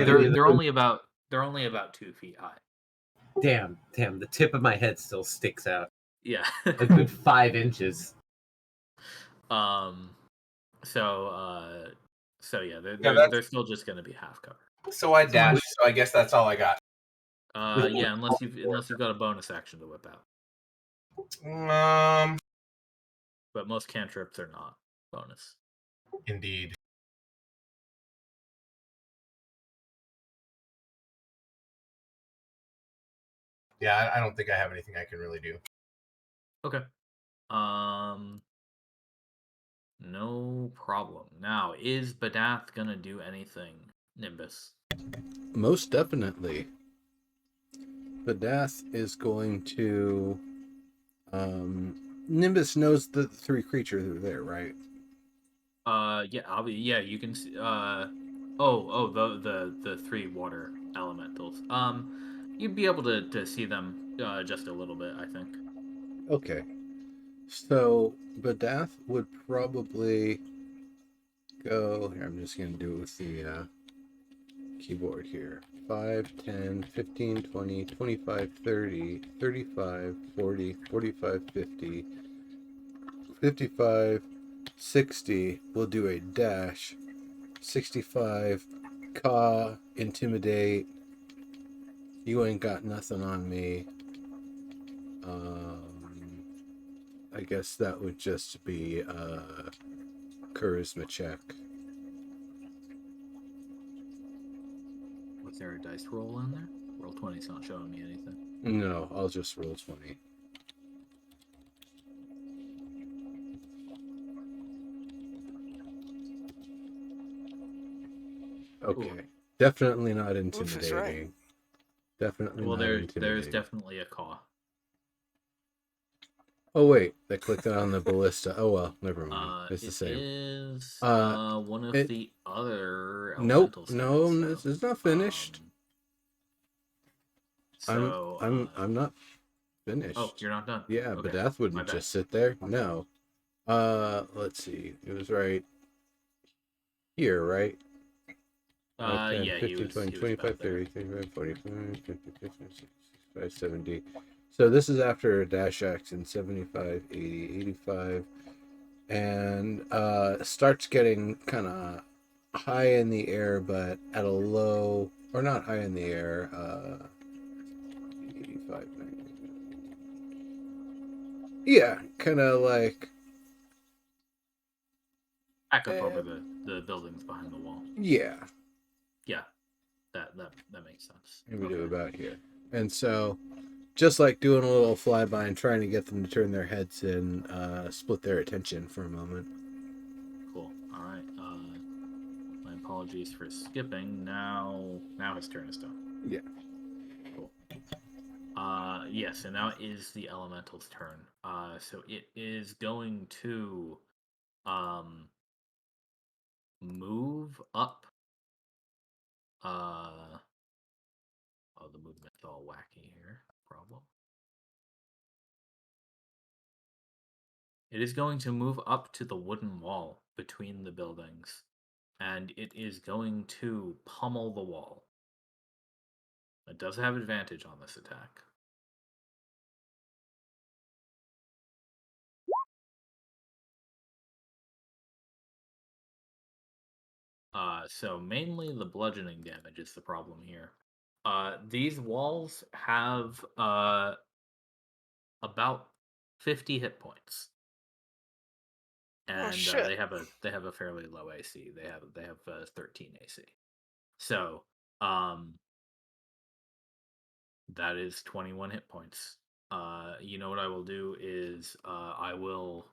Speaker 3: They're only about 2 feet high.
Speaker 2: Damn! The tip of my head still sticks out.
Speaker 3: Yeah.
Speaker 2: A good 5 inches.
Speaker 3: So yeah, they're still just gonna be half cover.
Speaker 5: So I dashed. So I guess that's all I got.
Speaker 3: Yeah, unless you've got a bonus action to whip out. But most cantrips are not bonus.
Speaker 5: Indeed. Yeah, I don't think I have anything I can really do.
Speaker 3: Okay. No problem. Now, is Badath gonna do anything, Nimbus?
Speaker 1: Most definitely. Badath is going to Nimbus knows the three creatures are there, right?
Speaker 3: Yeah, you can see. The three water elementals. You'd be able to see them just a little bit, I think.
Speaker 1: Okay. So Badath would probably go here. I'm just gonna do it with the keyboard here. 5, 10, 15, 20, 25, 30, 35, 40, 45, 50, 55, 60. We'll do a dash. 65, Ka, intimidate. You ain't got nothing on me. I guess that would just be a charisma check.
Speaker 3: Was there a dice roll in there? Roll 20's not showing me anything.
Speaker 1: No, I'll just roll 20. Okay.
Speaker 3: Ooh.
Speaker 1: Definitely not
Speaker 4: Oof is right.
Speaker 1: intimidating. Definitely
Speaker 3: Well,
Speaker 1: not
Speaker 3: there's
Speaker 1: intimidating.
Speaker 3: definitely a caw.
Speaker 1: Oh wait, I clicked on the ballista. Oh well, never mind. It's the
Speaker 3: It
Speaker 1: same.
Speaker 3: is
Speaker 1: Uh,
Speaker 3: one of
Speaker 1: it-
Speaker 3: the other
Speaker 1: Nope,
Speaker 3: elementals.
Speaker 1: no,
Speaker 3: turns,
Speaker 1: this
Speaker 3: though.
Speaker 1: is not finished.
Speaker 3: So
Speaker 1: I'm not finished.
Speaker 3: Oh, you're not done.
Speaker 1: Yeah,
Speaker 3: Okay.
Speaker 1: Badath
Speaker 3: My
Speaker 1: wouldn't
Speaker 3: bad.
Speaker 1: just sit there. No. Let's see. It was right here, right? 5, 10,
Speaker 3: Yeah,
Speaker 1: 15, 20,
Speaker 3: he was
Speaker 1: 25,
Speaker 3: about there.
Speaker 1: 30, 35, 40, 50, 60, 65, 70. So this is after a dash action, 75, 80, 85. And starts getting kind of high in the air, but at a low, or not high in the air, 85, 90. Yeah, kind of like,
Speaker 3: Back up over the buildings behind the wall.
Speaker 1: yeah.
Speaker 3: Yeah, that makes sense.
Speaker 1: Maybe
Speaker 3: Okay.
Speaker 1: do about here. And so, just like doing a little flyby and trying to get them to turn their heads and split their attention for a moment.
Speaker 3: Cool. All right. My apologies for skipping. Now his turn is done.
Speaker 1: Yeah.
Speaker 3: Cool. Yes, and now is the elemental's turn. So it is going to move up. Oh, the movement's all wacky here. Problem. It is going to move up to the wooden wall between the buildings, and it is going to pummel the wall. It does have advantage on this attack. So mainly the bludgeoning damage is the problem here. These walls have about 50 hit points, and
Speaker 4: shit.
Speaker 3: they have a fairly low AC. They have 13 AC. So that is 21 hit points. You know what I will do is I will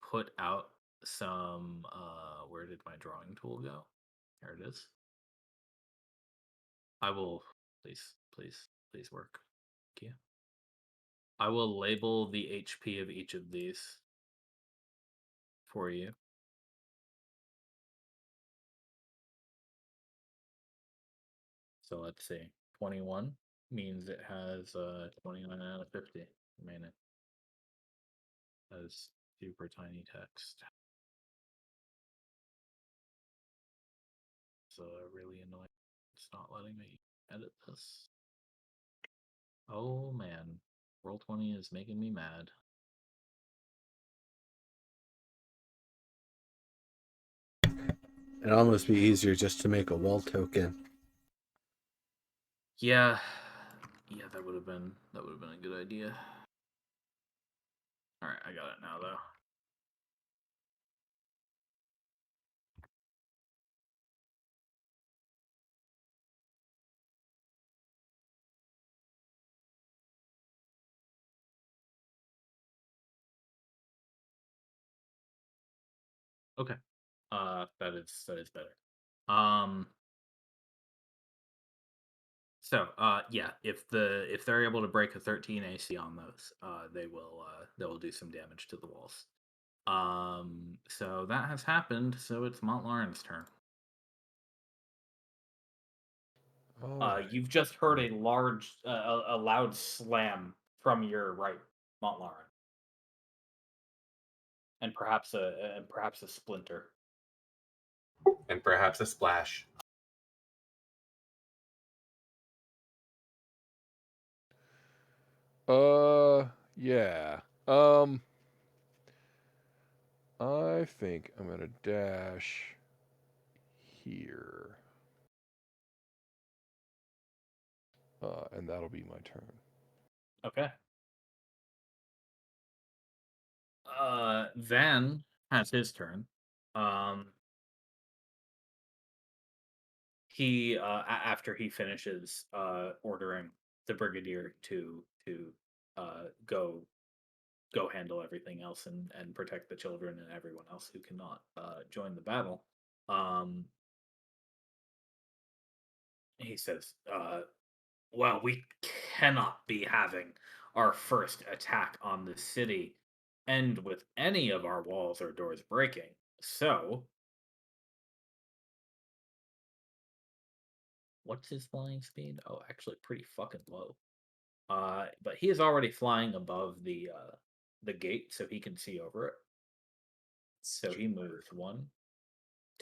Speaker 3: put out some. Where did my drawing tool go? There it is. I will please work. Thank you. I will label the HP of each of these for you. So let's see. 21 means it has 29 out of 50 remaining. That is super tiny text. So really annoying. It's not letting me edit this. Oh man. Roll20 is making me mad.
Speaker 1: It'd almost be easier just to make a wall token.
Speaker 3: Yeah. Yeah, that would have been a good idea. Alright, I got it now though. Okay. That is better. So, yeah, if they're able to break a 13 AC on those, they will do some damage to the walls. So that has happened. So it's Montlaren's turn.
Speaker 7: Alright.
Speaker 3: You've just heard a loud slam from your right, Montlaren, and perhaps a splinter.
Speaker 5: And perhaps a splash.
Speaker 7: Yeah. I think I'm gonna dash here. And that'll be my turn.
Speaker 3: Okay. Van has his turn. He after he finishes ordering the brigadier to go handle everything else and protect the children and everyone else who cannot join the battle. He says, well, we cannot be having our first attack on the city end with any of our walls or doors breaking. So, what's his flying speed? Oh, actually, pretty fucking low. But he is already flying above the gate, so he can see over it. So he moves 1,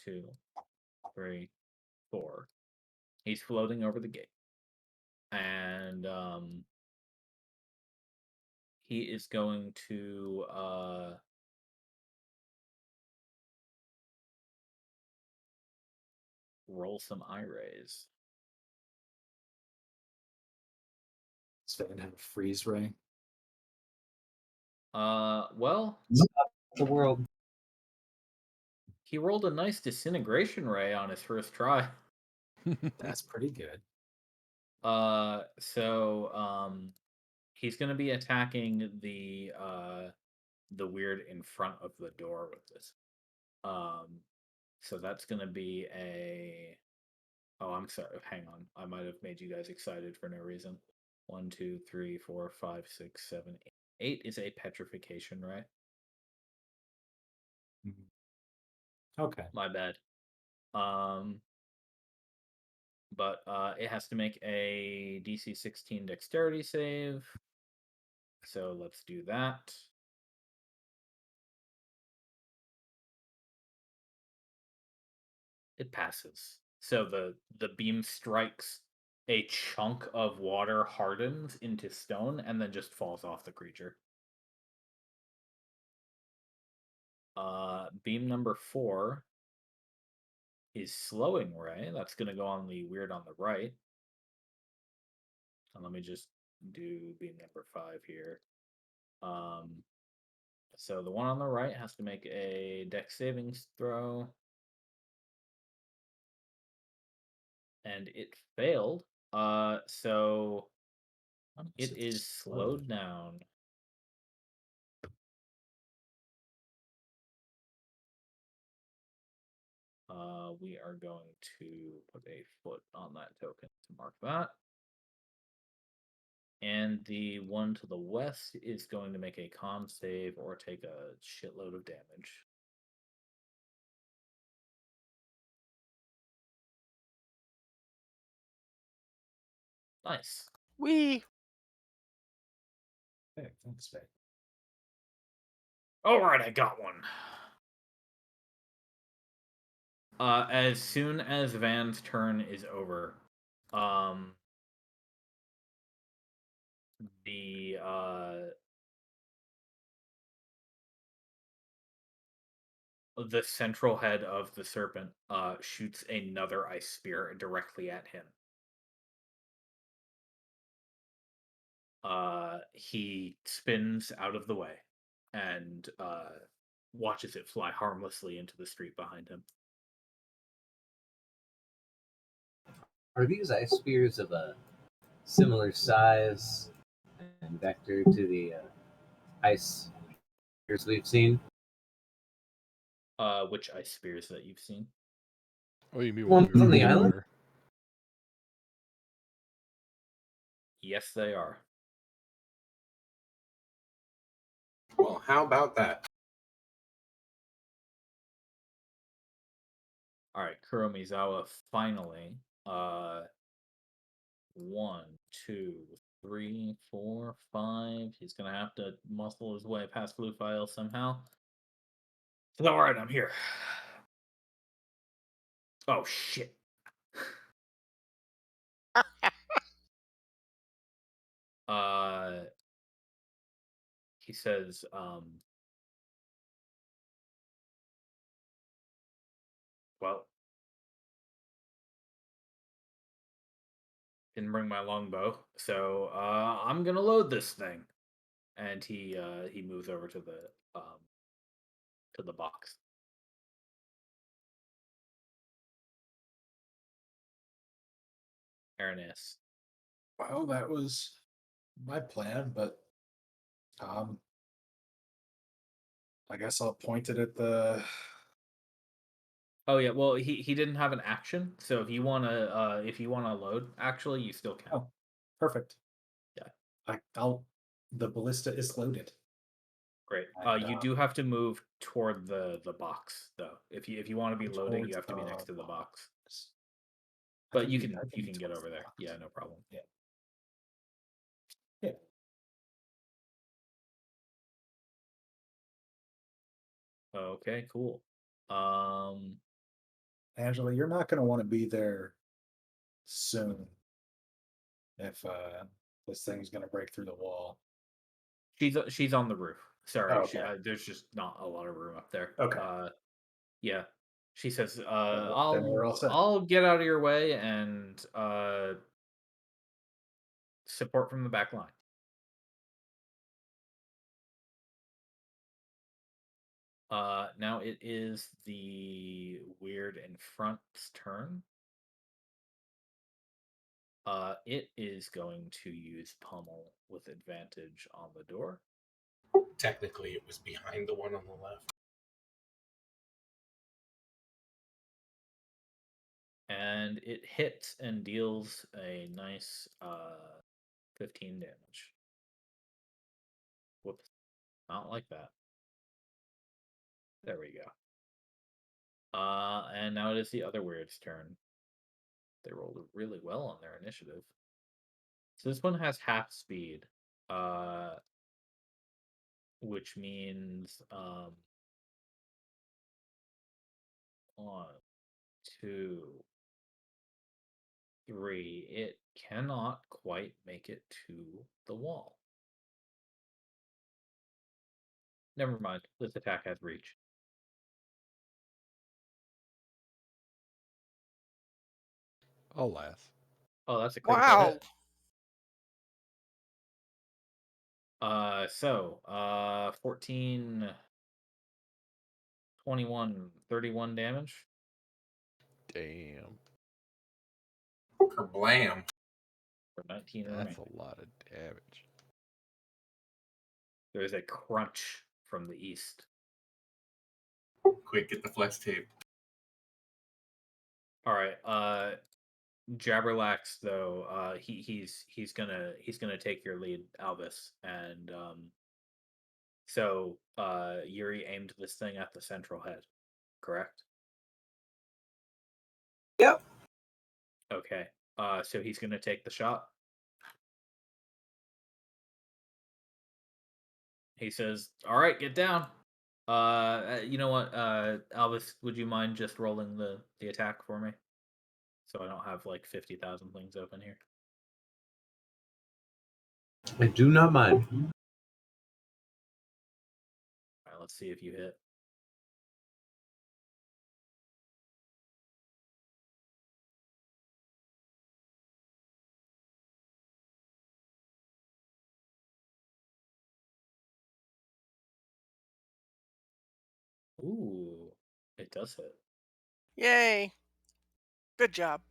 Speaker 3: 2, 3, 4. He's floating over the gate, and he is going to roll some eye rays.
Speaker 6: Does Van have a freeze ray?
Speaker 3: Well,
Speaker 2: The world.
Speaker 3: he rolled a nice disintegration ray on his first try.
Speaker 6: That's pretty good.
Speaker 3: So he's gonna be attacking the weird in front of the door with this. So that's gonna be a. Oh, I'm sorry. Hang on. I might have made you guys excited for no reason. 1, 2, 3, 4, 5, 6, 7, 8. 8 is a petrification ray.
Speaker 6: Okay.
Speaker 3: My bad. But it has to make a DC 16 dexterity save. So let's do that. It passes. So the beam strikes, a chunk of water hardens into stone and then just falls off the creature. Beam number 4 is slowing ray. That's gonna go on the weird on the right. And let me just do beam number 5 here. So the one on the right has to make a dex savings throw. And it failed. So it is slowed down. We are going to put a foot on that token to mark that. And the one to the west is going to make a con save or take a shitload of damage. Nice.
Speaker 4: We
Speaker 6: Hey, thanks, Van.
Speaker 3: All right, I got one. As soon as Van's turn is over, the central head of the serpent shoots another ice spear directly at him. He spins out of the way and watches it fly harmlessly into the street behind him.
Speaker 2: Are these ice spears of a similar size and vector to the ice spears we've seen?
Speaker 3: Which ice spears that you've seen?
Speaker 7: Oh, you mean
Speaker 2: Well,
Speaker 7: when we
Speaker 2: on
Speaker 7: were
Speaker 2: the
Speaker 7: in the
Speaker 2: island?
Speaker 7: water?
Speaker 3: Yes, they are.
Speaker 5: Well, how about that?
Speaker 3: All right, Kuromizawa finally. 1, 2, 3, 4, 5. He's gonna have to muscle his way past Blue File somehow. It's all right. I'm here. Oh shit. uh, he says, well, didn't bring my longbow, so I'm gonna load this thing. And he moves over to the box. Aranis.
Speaker 6: Well, that was my plan, but I guess I'll point it at the.
Speaker 3: Oh yeah, well he didn't have an action, so if you wanna load, actually you still can.
Speaker 6: Oh, perfect.
Speaker 3: Yeah.
Speaker 6: I'll. The ballista is loaded.
Speaker 3: Great.
Speaker 6: And,
Speaker 3: You do have to move toward the box though. If you want to be loading, you
Speaker 6: towards
Speaker 3: have to be next
Speaker 6: the
Speaker 3: to the box.
Speaker 6: box. I
Speaker 3: But you
Speaker 6: be-
Speaker 3: can
Speaker 6: I
Speaker 3: you
Speaker 6: be
Speaker 3: can get
Speaker 6: towards
Speaker 3: over
Speaker 6: the
Speaker 3: there.
Speaker 6: box.
Speaker 3: Yeah, no problem.
Speaker 6: Yeah. Yeah.
Speaker 3: Okay, cool.
Speaker 6: Angela, you're not going to want to be there soon if this thing's going to break through the wall.
Speaker 3: She's on the roof. Sorry,
Speaker 6: Oh, okay.
Speaker 3: there's just not a lot of room up there.
Speaker 6: Okay.
Speaker 3: Yeah. She says,
Speaker 6: Then we're all set.
Speaker 3: I'll get out of your way and support from the back line. Now it is the weird in front's turn. It is going to use pummel with advantage on the door.
Speaker 5: Technically, it was behind the one on the left.
Speaker 3: And it hits and deals a nice 15 damage. Whoops. Not like that. There we go. And now it is the other weird's turn. They rolled really well on their initiative. So this one has half speed, which means 1, 2, 3. It cannot quite make it to the wall. Never mind. This attack has reach.
Speaker 7: I'll laugh.
Speaker 3: Oh, that's a critical
Speaker 4: Wow.
Speaker 3: hit. So 14, 21, 31 damage.
Speaker 7: Damn.
Speaker 5: Kerblam.
Speaker 3: For 19
Speaker 7: That's
Speaker 3: remaining.
Speaker 7: a lot of damage.
Speaker 3: There is a crunch from the east.
Speaker 5: Quick, get the flex tape.
Speaker 3: All right. Jabberlax though, he's gonna take your lead, Albus, and so Yuri aimed this thing at the central head, correct?
Speaker 2: Yep.
Speaker 3: Okay. So he's gonna take the shot. He says, "All right, get down." You know what, Albus, would you mind just rolling the attack for me, so I don't have like 50,000 things open here?
Speaker 2: I do not mind.
Speaker 3: All right, let's see if you hit. Ooh, it does hit.
Speaker 4: Yay. Good job.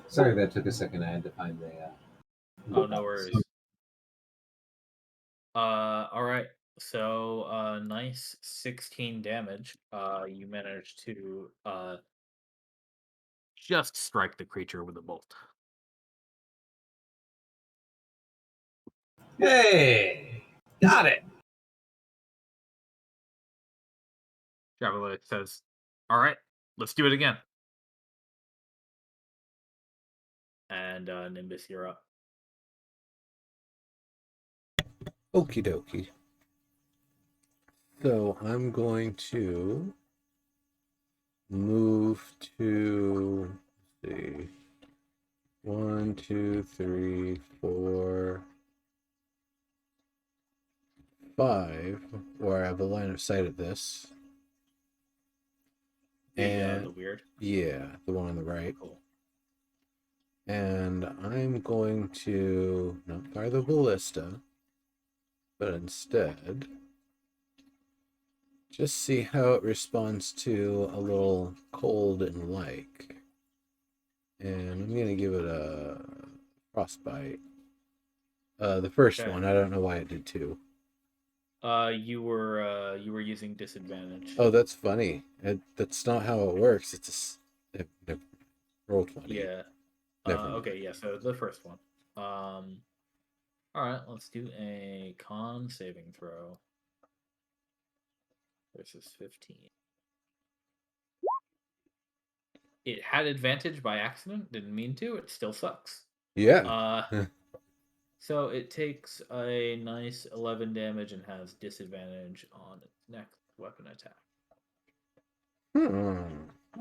Speaker 2: Sorry that took a second. I had to find the.
Speaker 3: Oh, no worries. All right. So, nice 16 damage. You managed to just strike the creature with a bolt.
Speaker 2: Hey, got it.
Speaker 3: Javelin says, "All right, let's do it again." And Nimbus, you're up.
Speaker 1: Okie dokie. So I'm going to move to, let's see, 1, 2, 3, 4, 5, where I have a line of sight of this.
Speaker 3: The weird.
Speaker 1: Yeah, the one on the right.
Speaker 3: Cool.
Speaker 1: And I'm going to not fire the ballista, but instead just see how it responds to a little cold and like. And I'm gonna give it a frostbite. The first
Speaker 3: Okay.
Speaker 1: one, I don't know why it did 2.
Speaker 3: You were using disadvantage.
Speaker 1: Oh, that's funny. That's not how it works. Roll 20.
Speaker 3: Yeah.
Speaker 1: Never mind.
Speaker 3: Okay, yeah, so the first one. Alright, let's do a con saving throw. Versus 15. It had advantage by accident, didn't mean to, it still sucks.
Speaker 1: Yeah.
Speaker 3: So it takes a nice 11 damage and has disadvantage on its next weapon attack.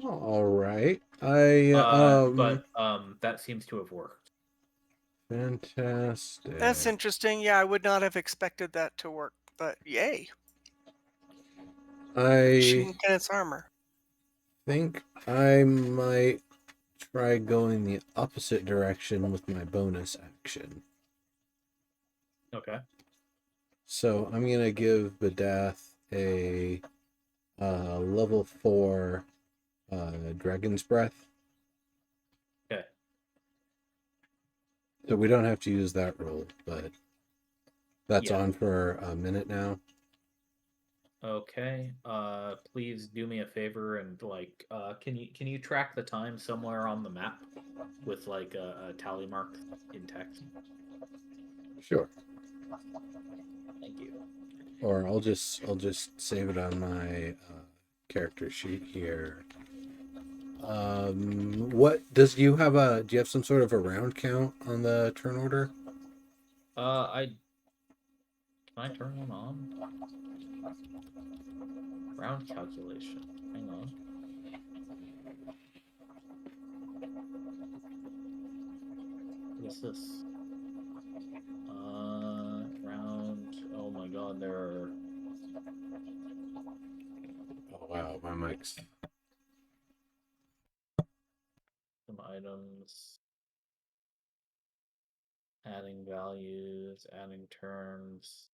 Speaker 1: All right.
Speaker 3: But that seems to have worked.
Speaker 1: Fantastic.
Speaker 4: That's interesting. Yeah, I would not have expected that to work, but yay.
Speaker 1: I
Speaker 4: Chink in its armor.
Speaker 1: think I might try going the opposite direction with my bonus action.
Speaker 3: Okay.
Speaker 1: So I'm gonna give Badath a level 4 Dragon's Breath.
Speaker 3: Okay.
Speaker 1: So we don't have to use that roll, but that's
Speaker 3: Yeah.
Speaker 1: on for a minute now.
Speaker 3: Okay. Please do me a favor and can you track the time somewhere on the map with like a tally mark in text?
Speaker 1: Sure.
Speaker 3: Thank you.
Speaker 1: Or I'll just save it on my character sheet here. What do you have some sort of a round count on the turn order?
Speaker 3: Can I turn one on? Round calculation. Hang on. What is this? Round. Oh my god, there are.
Speaker 1: Oh wow, my mic's.
Speaker 3: Some items. Adding values, adding terms.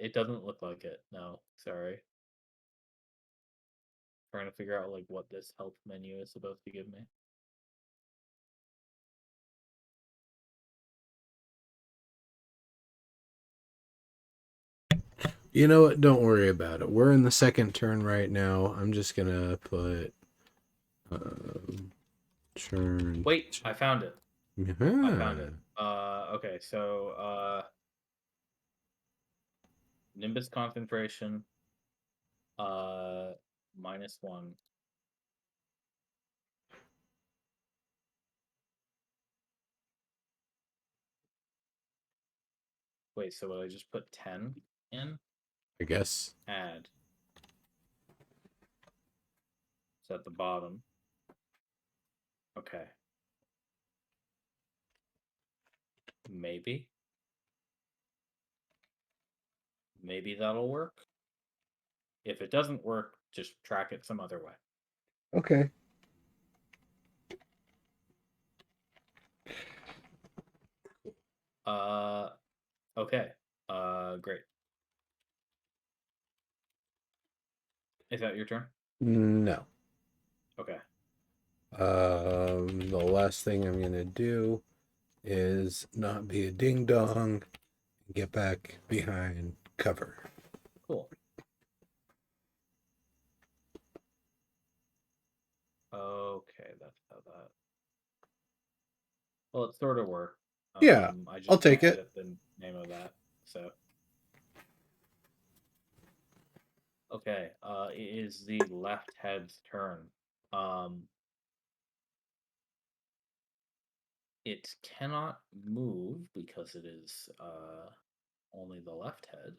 Speaker 3: It doesn't look like it. No, sorry. Trying to figure out like what this help menu is supposed to give me.
Speaker 1: You know what? Don't worry about it. We're in the second turn right now. I'm just gonna put turn.
Speaker 3: Wait, I found it.
Speaker 1: Yeah.
Speaker 3: I found it. Okay, so Nimbus concentration, -1. Wait, so will I just put 10 in?
Speaker 1: I guess.
Speaker 3: Add. It's at the bottom. Okay. Maybe. Maybe that'll work. If it doesn't work, just track it some other way.
Speaker 1: Okay.
Speaker 3: Okay. Great. Is that your turn?
Speaker 1: No.
Speaker 3: Okay.
Speaker 1: The last thing I'm gonna do is not be a ding dong and get back behind cover.
Speaker 3: Cool. Okay, that's how that Well, it sort of worked.
Speaker 1: Yeah,
Speaker 3: I just
Speaker 1: I'll take
Speaker 3: can't
Speaker 1: it.
Speaker 3: edit the name of that. So. Okay, it is the left head's turn. It cannot move because it is only the left head.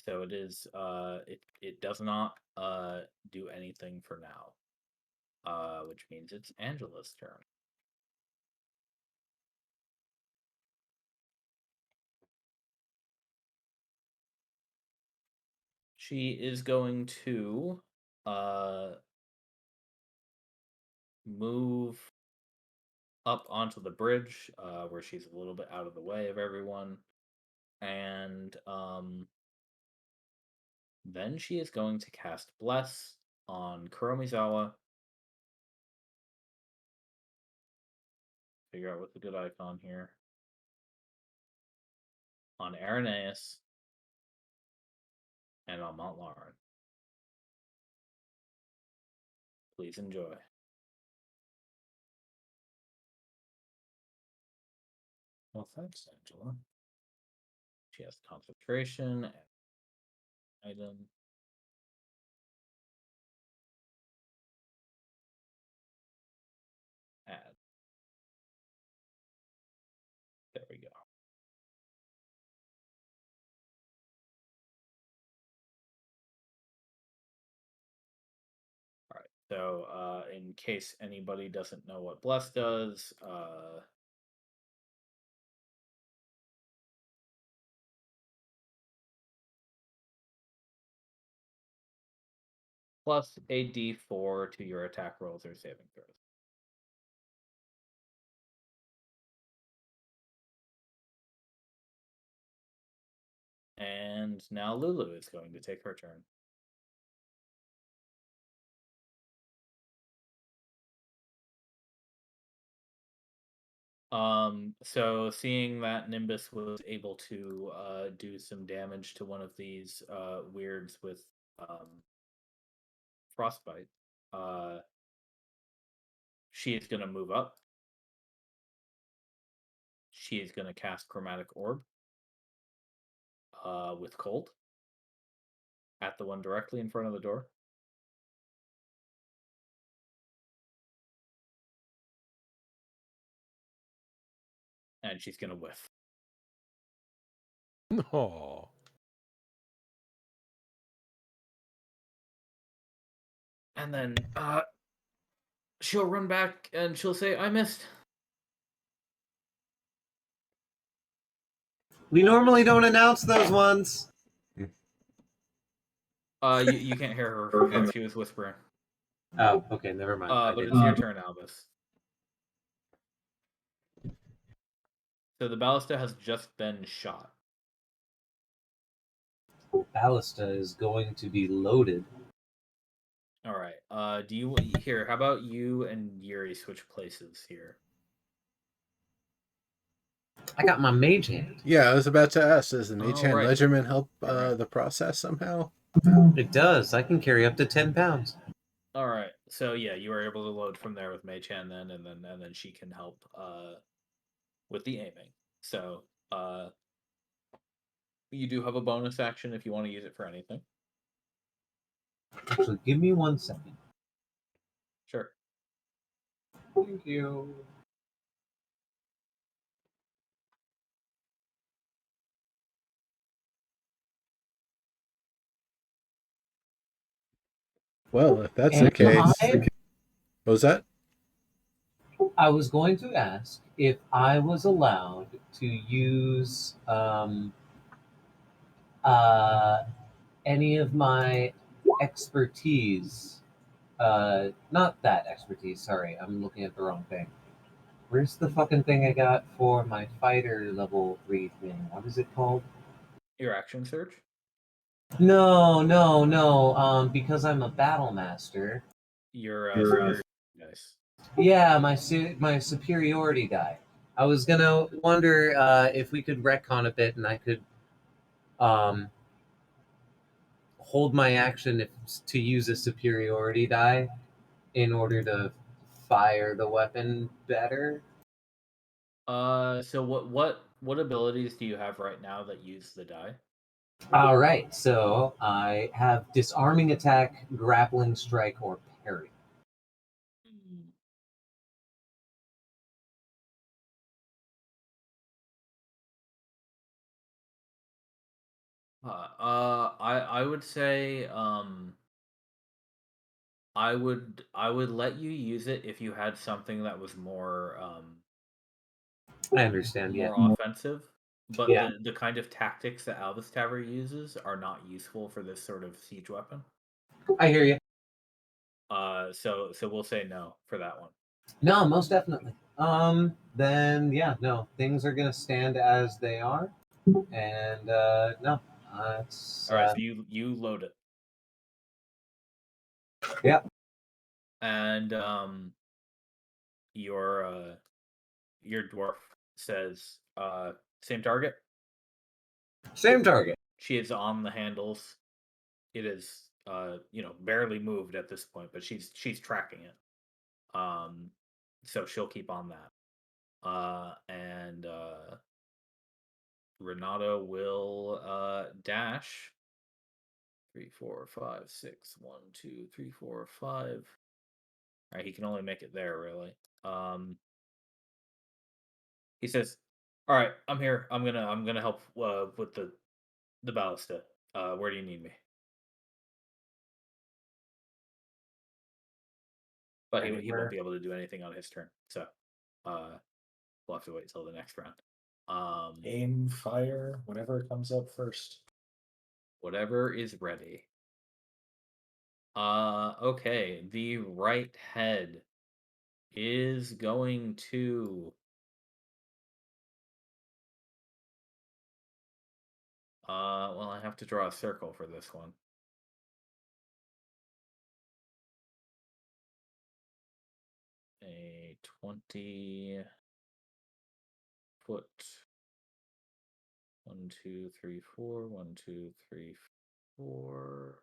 Speaker 3: So it is it does not do anything for now. Which means it's Angela's turn. She is going to move up onto the bridge, where she's a little bit out of the way of everyone, and then she is going to cast Bless on Kuromizawa. Figure out what's a good icon here. On Arenaeus and on Mont Lauren. Please enjoy.
Speaker 6: Well, thanks, Angela.
Speaker 3: She has concentration. Item. Add. There we go. All right. So, in case anybody doesn't know what Bless does, plus a d4 to your attack rolls or saving throws. And now Lulu is going to take her turn. So seeing that Nimbus was able to do some damage to one of these weirds with frostbite, she is going to move up. She is going to cast Chromatic Orb with Cold at the one directly in front of the door. And she's going to whiff.
Speaker 7: No.
Speaker 3: And then she'll run back and she'll say, I missed.
Speaker 2: We normally don't announce those ones.
Speaker 3: You can't hear her. She was whispering.
Speaker 2: Oh, okay, never mind.
Speaker 3: But it's your turn, Albus. So the ballista has just been shot.
Speaker 2: Ballista is going to be loaded.
Speaker 3: All right. Do you here? How about you and Yuri switch places here?
Speaker 2: I got my mage hand.
Speaker 1: Yeah, I was about to ask, does the Mage
Speaker 3: Oh,
Speaker 1: Hand
Speaker 3: right.
Speaker 1: Ledgerman help
Speaker 3: Right.
Speaker 1: the process somehow?
Speaker 2: It does. I can carry up to 10 pounds.
Speaker 3: All right. So yeah, you are able to load from there with Mage Hand then, and then she can help with the aiming. So you do have a bonus action if you want to use it for anything.
Speaker 2: Actually, give me 1 second.
Speaker 3: Sure.
Speaker 2: Thank you.
Speaker 1: Well, if that's
Speaker 2: And
Speaker 1: the case, what was that?
Speaker 2: I was going to ask if I was allowed to use any of my expertise. Not that expertise, sorry, I'm looking at the wrong thing. Where's the fucking thing I got for my fighter level 3 thing? What is it called?
Speaker 3: Your action search.
Speaker 2: No. Because I'm a battle master.
Speaker 3: Your nice.
Speaker 2: Yeah, my superiority die. I was gonna wonder if we could retcon a bit, and I could hold my action to use a superiority die in order to fire the weapon better.
Speaker 3: So what abilities do you have right now that use the die?
Speaker 2: All right, so I have disarming attack, grappling strike, or parry.
Speaker 3: I would say I would let you use it if you had something that was more
Speaker 2: I understand.
Speaker 3: more
Speaker 2: Yeah.
Speaker 3: offensive. But
Speaker 2: Yeah.
Speaker 3: the kind of tactics that Albus Tower uses are not useful for this sort of siege weapon.
Speaker 2: I hear you.
Speaker 3: So we'll say no for that one.
Speaker 2: No, most definitely. Then yeah, no, things are gonna stand as they are, and no, it's
Speaker 3: All right, so you load it.
Speaker 2: yeah.
Speaker 3: And your dwarf says same target.
Speaker 2: Same target.
Speaker 3: She is on the handles. It is barely moved at this point, but she's tracking it. So she'll keep on that. And Renato will dash 3, 4, 5, 6, 1, 2, 3, 4, 5. All right, he can only make it there really. He says, "All right, I'm here. I'm gonna help with the ballista. Where do you need me?" But he won't
Speaker 6: Anywhere.
Speaker 3: be able to do anything on his turn. So we'll have to wait till the next round.
Speaker 6: Aim, fire, whatever comes up first.
Speaker 3: Whatever is ready. Okay. The right head is going to well, I have to draw a circle for this one. A 20 foot 1, 2, 3, 4, 1, 2, 3, 4.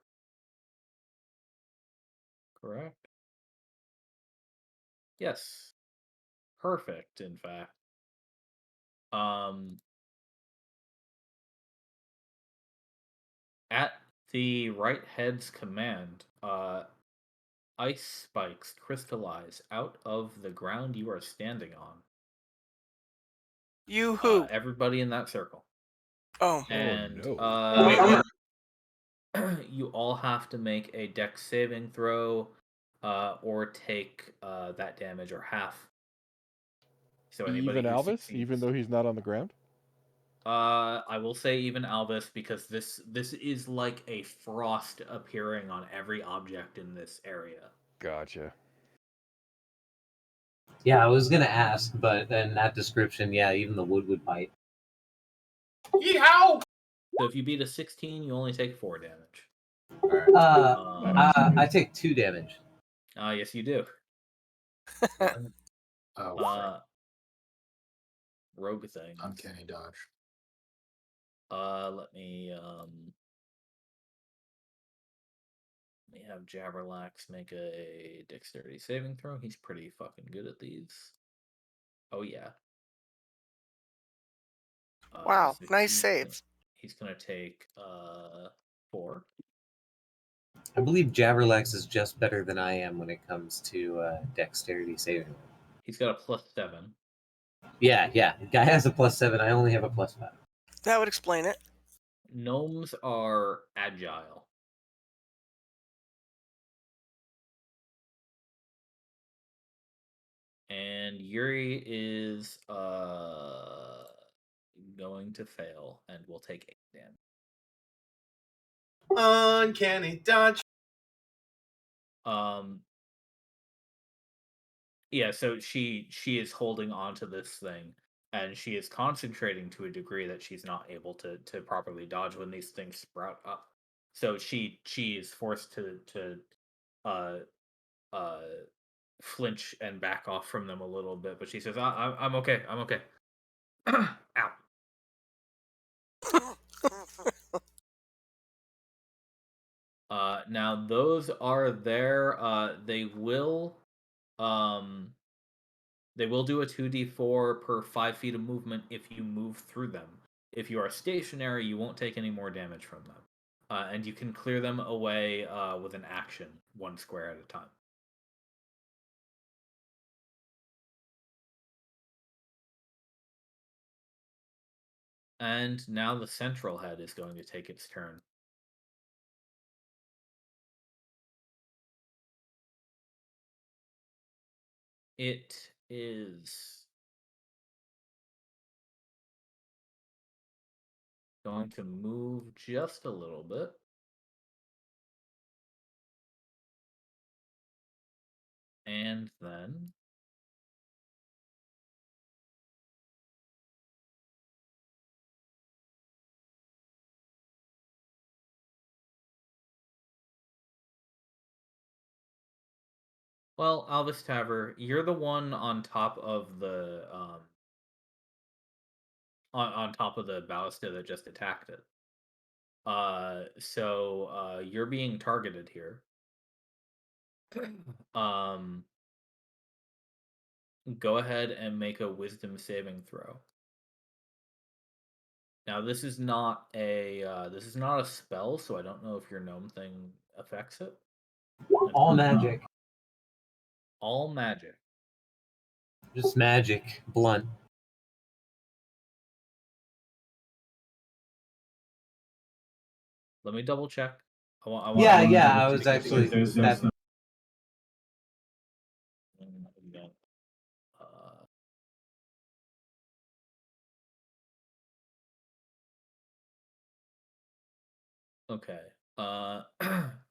Speaker 3: Correct? Yes. Perfect, in fact. At the right head's command, ice spikes crystallize out of the ground you are standing on.
Speaker 4: You who?
Speaker 3: Everybody in that circle.
Speaker 4: Oh,
Speaker 3: And
Speaker 7: no.
Speaker 3: you all have to make a dex saving throw or take that damage or half. So anybody
Speaker 7: Even
Speaker 3: who
Speaker 7: Albus, even
Speaker 3: succeeds.
Speaker 7: though he's not on the ground?
Speaker 3: I will say even Albus because this is like a frost appearing on every object in this area.
Speaker 7: Gotcha.
Speaker 2: Yeah, I was gonna ask, but in that description, yeah, even the wood would bite.
Speaker 5: Yeehaw!
Speaker 3: So if you beat a 16, you only take 4 damage.
Speaker 2: I take 2 damage.
Speaker 3: Yes, you do.
Speaker 6: Oh,
Speaker 3: Rogue things.
Speaker 6: uncanny dodge.
Speaker 3: Let me have Jabberlax make a dexterity saving throw. He's pretty fucking good at these. Oh yeah.
Speaker 4: wow,
Speaker 3: So
Speaker 4: nice
Speaker 3: he's
Speaker 4: save.
Speaker 3: He's gonna take 4.
Speaker 2: I believe Jabberlax is just better than I am when it comes to dexterity saving.
Speaker 3: He's got a +7.
Speaker 2: Yeah. Guy has a +7. I only have a +5.
Speaker 4: That would explain it.
Speaker 3: Gnomes are agile. And Yuri is going to fail and will take 8 damage.
Speaker 5: Uncanny dodge.
Speaker 3: Yeah, so she is holding on to this thing and she is concentrating to a degree that she's not able to properly dodge when these things sprout up. So she is forced to uh flinch and back off from them a little bit, but she says, I'm okay. I'm okay." Ow. Now those are there. They will They will do a 2d4 per 5 feet of movement if you move through them. If you are stationary, you won't take any more damage from them. And you can clear them away with an action, 1 square at a time. And now the central head is going to take its turn. It is going to move just a little bit. And then well, Alvis Taver, you're the one on top of the on top of the ballista that just attacked it. So you're being targeted here. Um, go ahead and make a wisdom saving throw. Now this is not a spell, so I don't know if your gnome thing affects it.
Speaker 2: All magic.
Speaker 3: All magic.
Speaker 2: Just magic. Blunt.
Speaker 3: Let me double check. I want
Speaker 2: Yeah,
Speaker 3: to
Speaker 2: yeah.
Speaker 3: double
Speaker 2: I
Speaker 3: check
Speaker 2: was
Speaker 3: because
Speaker 2: actually.
Speaker 3: there's
Speaker 2: That's
Speaker 3: no. Okay.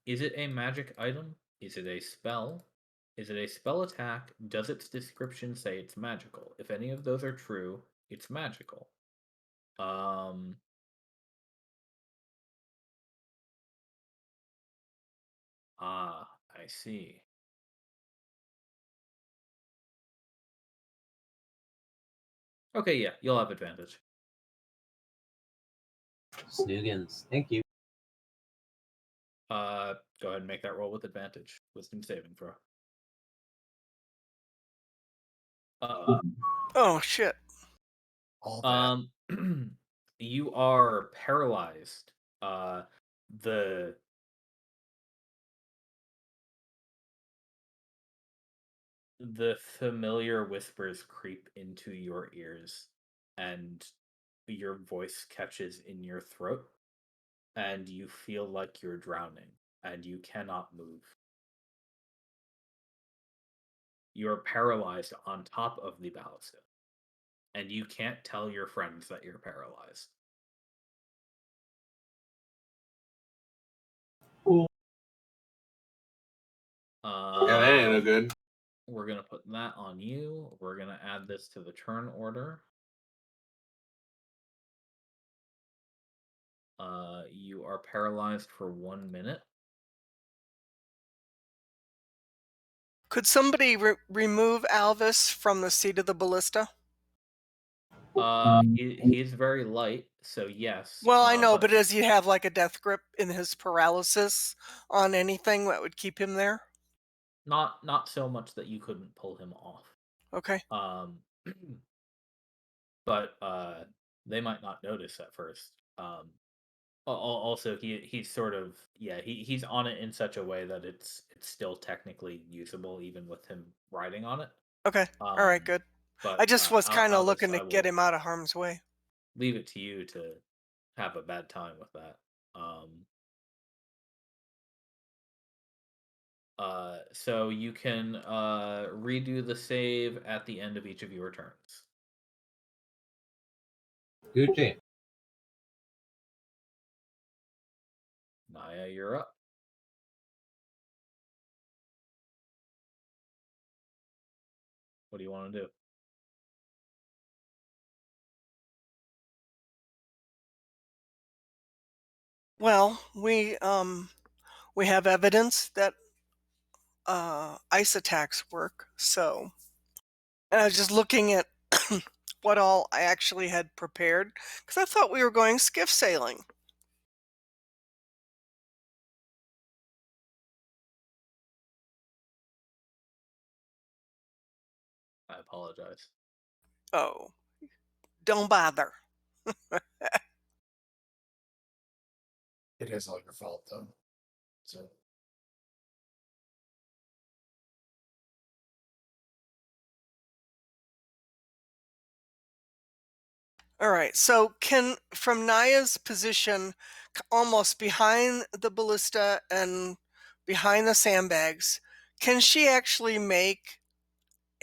Speaker 3: Is it a magic item? Is it a spell? Is it a spell attack? Does its description say it's magical? If any of those are true, it's magical. I see. Okay, yeah, you'll have advantage.
Speaker 2: Snoogans. Thank you.
Speaker 3: Go ahead and make that roll with advantage. Wisdom saving throw.
Speaker 4: Oh shit.
Speaker 6: All that.
Speaker 3: You are paralyzed. The familiar whispers creep into your ears, and your voice catches in your throat, and you feel like you're drowning, and you cannot move. You are paralyzed on top of the ballista, and you can't tell your friends that you're paralyzed.
Speaker 5: Yeah, that ain't no good.
Speaker 3: We're gonna put that on you. We're gonna add this to the turn order. You are paralyzed for 1 minute.
Speaker 4: Could somebody remove Alvis from the seat of the ballista?
Speaker 3: He's very light, so yes.
Speaker 4: Well, I know, but does he have like a death grip in his paralysis on anything that would keep him there?
Speaker 3: Not so much that you couldn't pull him off.
Speaker 4: Okay.
Speaker 3: But they might not notice at first. Also, he's sort of he's on it in such a way that it's still technically usable even with him riding on it.
Speaker 4: Okay. All right, good.
Speaker 3: But
Speaker 4: I just was kind of
Speaker 3: Albus,
Speaker 4: looking to
Speaker 3: I
Speaker 4: get
Speaker 3: will
Speaker 4: him out of harm's way.
Speaker 3: leave it to you to have a bad time with that. So you can redo the save at the end of each of your turns.
Speaker 2: Gucci.
Speaker 3: Naya, you're up. What do you want to do?
Speaker 4: Well, we have evidence that ice attacks work. So, and I was just looking at what all I actually had prepared because I thought we were going skiff sailing.
Speaker 3: I apologize.
Speaker 4: Oh, don't bother.
Speaker 6: It is all your fault, though. So
Speaker 4: All right. So can from Naya's position, almost behind the ballista and behind the sandbags, can she actually make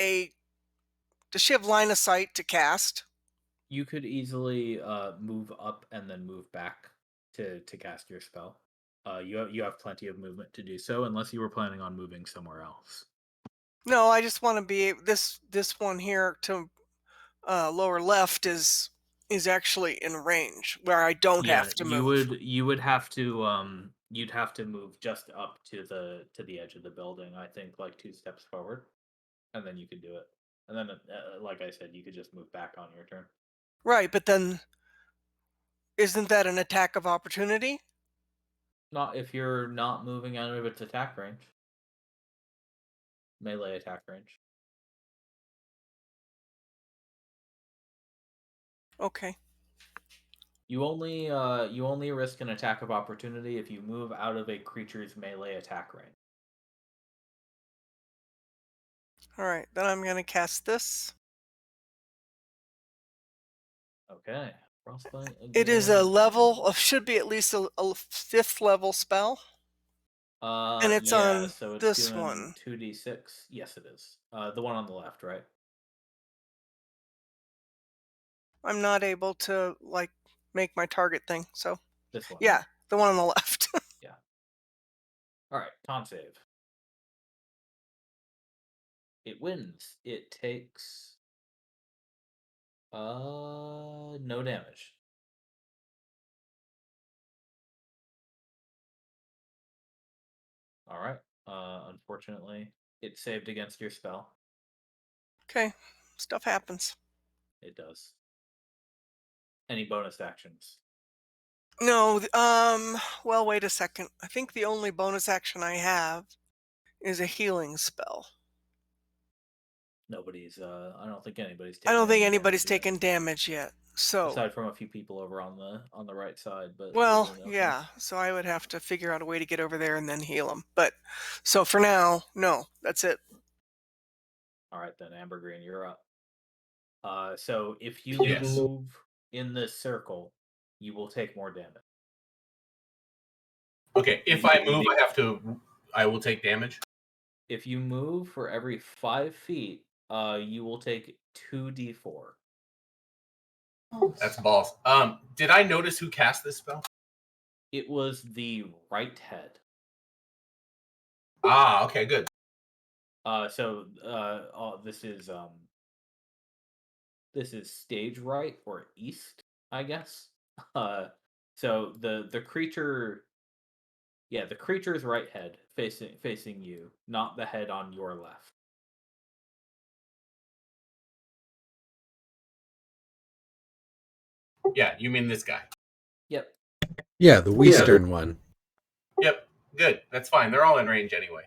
Speaker 4: a? Does she have line of sight to cast?
Speaker 3: You could easily move up and then move back to cast your spell. You have plenty of movement to do so, unless you were planning on moving somewhere else.
Speaker 4: No, I just want to be this one here to lower left is actually in range where I don't
Speaker 3: Yeah,
Speaker 4: have to move.
Speaker 3: you would have to you'd have to move just up to the edge of the building. I think like 2 steps forward, and then you could do it. And then, like I said, you could just move back on your turn.
Speaker 4: Right, but then isn't that an attack of opportunity?
Speaker 3: Not if you're not moving out of its attack range. Melee attack range.
Speaker 4: Okay.
Speaker 3: You only risk an attack of opportunity if you move out of a creature's melee attack range.
Speaker 4: All right, then I'm going to cast this.
Speaker 3: Okay. Frostbite again.
Speaker 4: It is a level of should be at least a 5th level spell. And it's
Speaker 3: yeah,
Speaker 4: on
Speaker 3: so it's
Speaker 4: this
Speaker 3: doing
Speaker 4: one.
Speaker 3: 2d6. Yes, it is. The one on the left, right?
Speaker 4: I'm not able to like make my target thing. So
Speaker 3: This one.
Speaker 4: yeah, the one on the left.
Speaker 3: Yeah. All right, con save. It wins. It takes no damage. All right. Unfortunately, it saved against your spell.
Speaker 4: Okay, stuff happens.
Speaker 3: It does. Any bonus actions?
Speaker 4: No, well, wait a second. I think the only bonus action I have is a healing spell.
Speaker 3: Nobody's I don't think anybody's
Speaker 4: I
Speaker 3: taken
Speaker 4: don't think
Speaker 3: any
Speaker 4: anybody's
Speaker 3: damage yet.
Speaker 4: taken damage yet. So,
Speaker 3: Aside from a few people over on the right side, but
Speaker 4: well,
Speaker 3: okay.
Speaker 4: yeah. So I would have to figure out a way to get over there and then heal them. But so for now, no, that's it.
Speaker 3: All right then, Amber Green, you're up. So if you
Speaker 5: Yes.
Speaker 3: move in this circle, you will take more damage.
Speaker 5: Okay, if I move, I will take damage.
Speaker 3: If you move for every 5 feet, you will take 2d4.
Speaker 5: That's balls. Did I notice who cast this spell?
Speaker 3: It was the right head.
Speaker 5: Ah, okay, good.
Speaker 3: So this is stage right or east, I guess. So the creature, yeah, the creature's right head facing you, not the head on your left.
Speaker 5: Yeah, you mean this guy?
Speaker 3: Yep.
Speaker 1: Yeah, the Western one.
Speaker 5: Yep, good. That's fine. They're all in range anyway.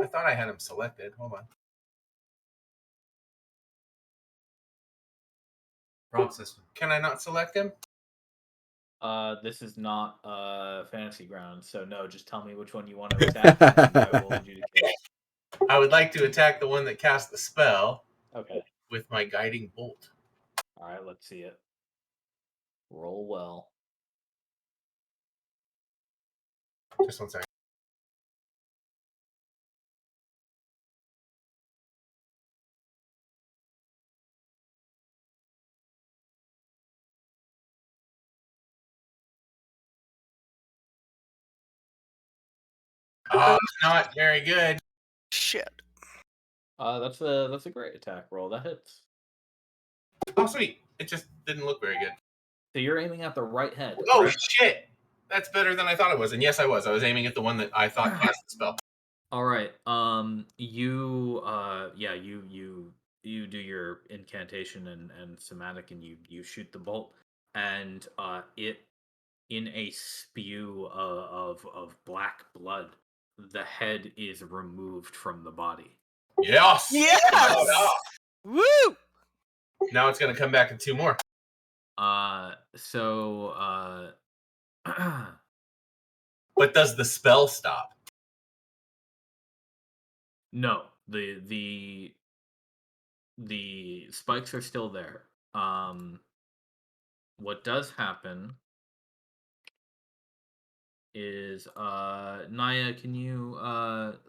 Speaker 5: I thought I had him selected. Hold on. Wrong system. Can I not select him?
Speaker 3: This is not Fantasy Ground, so no. Just tell me which one you want to attack, and I will adjudicate.
Speaker 5: I would like to attack the one that cast the spell.
Speaker 3: Okay.
Speaker 5: With my guiding bolt.
Speaker 3: All right. Let's see it. Roll well.
Speaker 5: Just 1 second. Not very good.
Speaker 4: Shit.
Speaker 3: That's a great attack roll. That hits.
Speaker 5: Oh, sweet. It just didn't look very good.
Speaker 3: So you're aiming at the right head.
Speaker 5: Oh,
Speaker 3: correct?
Speaker 5: shit. That's better than I thought it was. And yes, I was. I was aiming at the one that I thought cast the spell.
Speaker 3: All right. You you do your incantation and somatic, and you shoot the bolt, and it in a spew of black blood, the head is removed from the body.
Speaker 5: Yes.
Speaker 4: Yes! Woo!
Speaker 5: Now it's gonna come back in 2 more.
Speaker 3: So
Speaker 5: But does the spell stop?
Speaker 3: no, the spikes are still there. What does happen is Naya, can you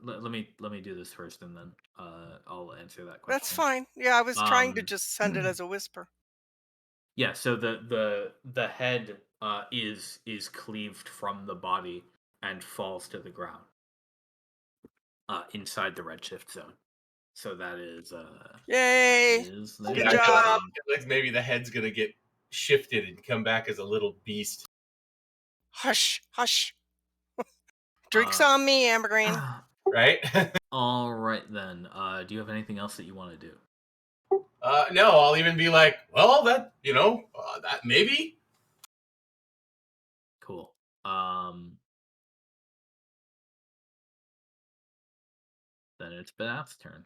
Speaker 3: let me do this first, and then I'll answer that question.
Speaker 4: That's fine. Yeah, I was trying to
Speaker 3: Um,
Speaker 4: just send it as a whisper.
Speaker 3: Yeah, so the head is cleaved from the body and falls to the ground inside the redshift zone. So that is
Speaker 4: Yay!
Speaker 3: there.
Speaker 4: Good
Speaker 5: I feel
Speaker 4: job.
Speaker 5: like maybe the head's gonna get shifted and come back as a little beast.
Speaker 4: Hush, hush. Drinks on me, Ambergreen.
Speaker 5: Right?
Speaker 3: All right then. Do you have anything else that you want to do?
Speaker 5: No, I'll even be like, well, that that maybe.
Speaker 3: Cool. Then it's Badath's turn.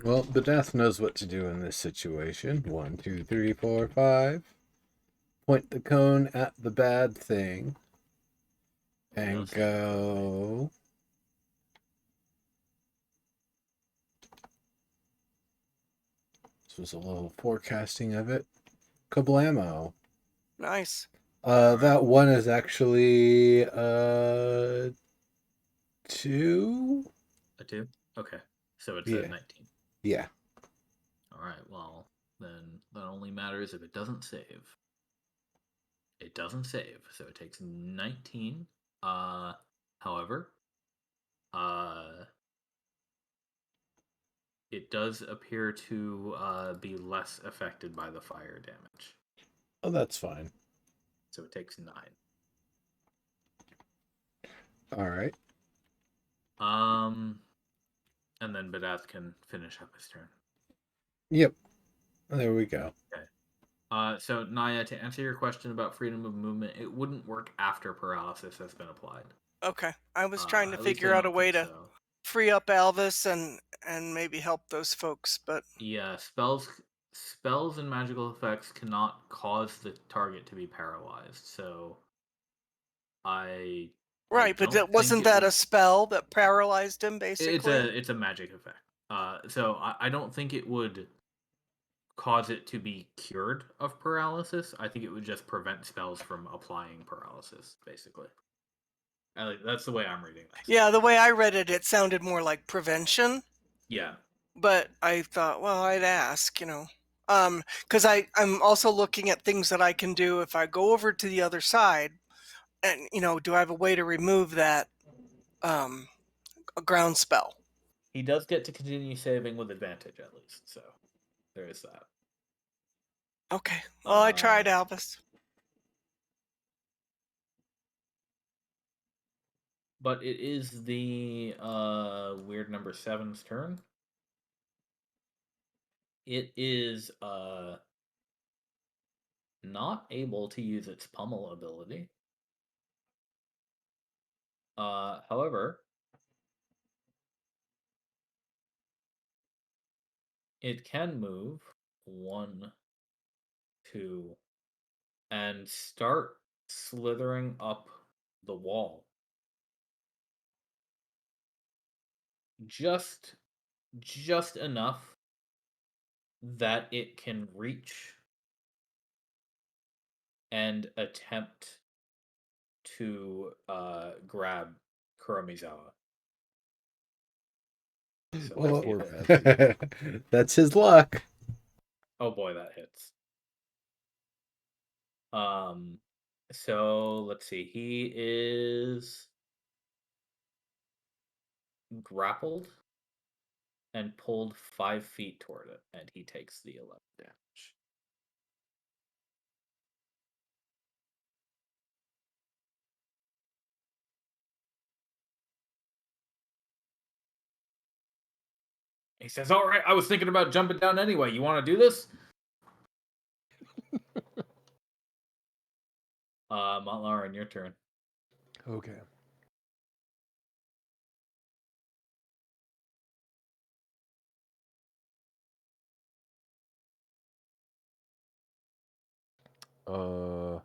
Speaker 1: Well, Badath knows what to do in this situation. 1, 2, 3, 4, 5. Point the cone at the bad thing. And
Speaker 3: Yes.
Speaker 1: go. This was a little forecasting of it. Kablamo.
Speaker 4: Nice.
Speaker 1: That one is actually 2.
Speaker 3: A 2? Okay. So it's
Speaker 1: Yeah.
Speaker 3: at 19.
Speaker 1: Yeah.
Speaker 3: All right. Well, then that only matters if it doesn't save. It doesn't save, so it takes 19. However, it does appear to be less affected by the fire damage.
Speaker 1: Oh, that's fine.
Speaker 3: So it takes 9.
Speaker 1: All right.
Speaker 3: And then Badath can finish up his turn.
Speaker 1: Yep. There we go.
Speaker 3: Okay. So Naya, to answer your question about freedom of movement, it wouldn't work after paralysis has been applied.
Speaker 4: Okay. I was trying to
Speaker 3: At least
Speaker 4: figure
Speaker 3: I
Speaker 4: out a
Speaker 3: don't
Speaker 4: way
Speaker 3: think
Speaker 4: to
Speaker 3: so.
Speaker 4: free up Elvis and maybe help those folks, but
Speaker 3: Yeah, spells and magical effects cannot cause the target to be paralyzed. So I
Speaker 4: right, but
Speaker 3: don't
Speaker 4: wasn't
Speaker 3: think
Speaker 4: that
Speaker 3: it
Speaker 4: a spell that paralyzed him basically?
Speaker 3: it's a magic effect. So I don't think it would cause it to be cured of paralysis. I think it would just prevent spells from applying paralysis, basically. That's the way I'm reading this.
Speaker 4: Yeah, the way I read it, it sounded more like prevention.
Speaker 3: Yeah.
Speaker 4: But I thought, well, I'd ask, because I'm also looking at things that I can do if I go over to the other side, and do I have a way to remove that a ground spell?
Speaker 3: He does get to continue saving with advantage, at least. So there is that.
Speaker 4: Okay, well, I tried,
Speaker 3: Uh,
Speaker 4: Albus.
Speaker 3: But it is the weird number 7's turn. It is not able to use its pummel ability. However, it can move 1, 2, and start slithering up the wall. Just enough that it can reach and attempt to grab Kuromizawa. So
Speaker 1: Well,
Speaker 7: Poor
Speaker 3: hit.
Speaker 7: bastard.
Speaker 1: that's his luck.
Speaker 3: Oh boy, that hits. So let's see. He is grappled and pulled 5 feet toward it, and he takes the 11 damage. He says, "All right, I was thinking about jumping down anyway. You want to do this?" Montlarin, your turn.
Speaker 7: Okay. I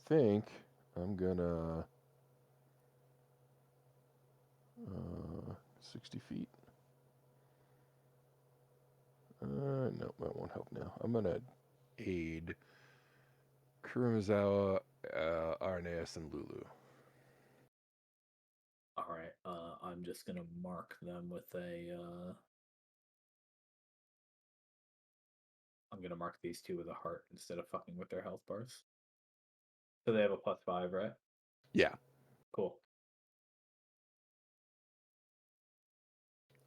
Speaker 7: think I'm gonna 60 feet. No, that won't help now. I'm gonna aid Kurumizawa, Arneas, and Lulu.
Speaker 3: All right. I'm just gonna mark them with a. I'm gonna mark these two with a heart instead of fucking with their health bars. So they have a +5, right?
Speaker 7: Yeah.
Speaker 3: Cool.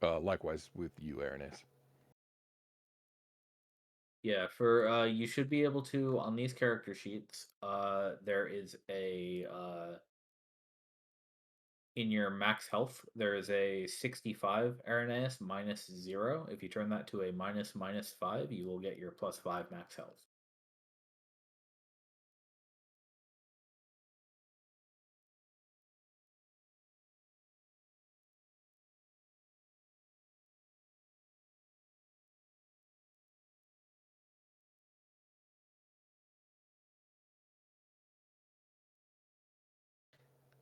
Speaker 7: Likewise with you, Arneas.
Speaker 3: Yeah, for you should be able to on these character sheets. There is a in your max health, there is a 65 Arrhenius -0. If you turn that to a -5, you will get your +5 max health.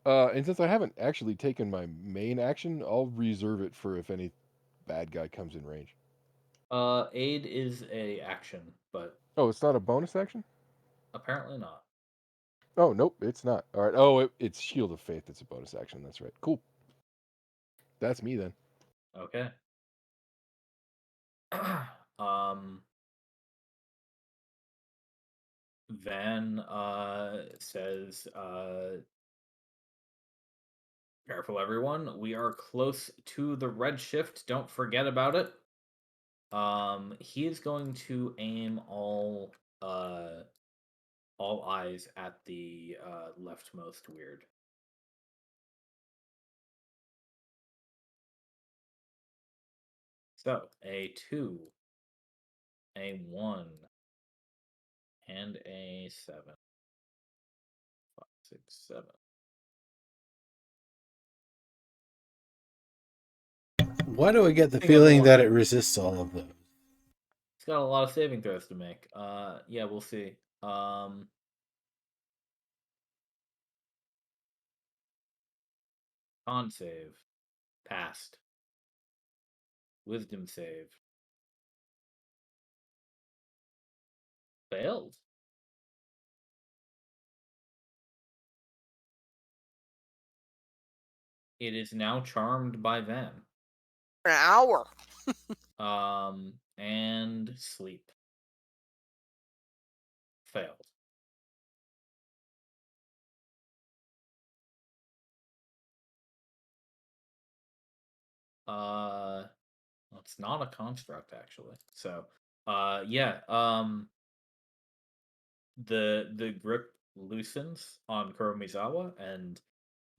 Speaker 7: And since I haven't actually taken my main action, I'll reserve it for if any bad guy comes in range.
Speaker 3: Aid is a action, but
Speaker 7: Oh, it's not a bonus action?
Speaker 3: apparently not.
Speaker 7: Oh, nope, it's not. All right. Oh, it's Shield of Faith. It's a bonus action. That's right. Cool. That's me then.
Speaker 3: Okay. um Van says careful everyone, we are close to the Redshift. Don't forget about it. He is going to aim all eyes at the leftmost weird. So a 2, a 1, and a 7. 5, 6, 7.
Speaker 1: Why do I get the
Speaker 3: Thing of
Speaker 1: feeling
Speaker 3: one.
Speaker 1: that it resists all of those?
Speaker 3: It's got a lot of saving throws to make. Yeah, we'll see. Con save. Passed. Wisdom save. Failed. It is now charmed by Van.
Speaker 4: An hour.
Speaker 3: And sleep. Failed. It's not a construct actually. So, yeah. The grip loosens on Kuromizawa, and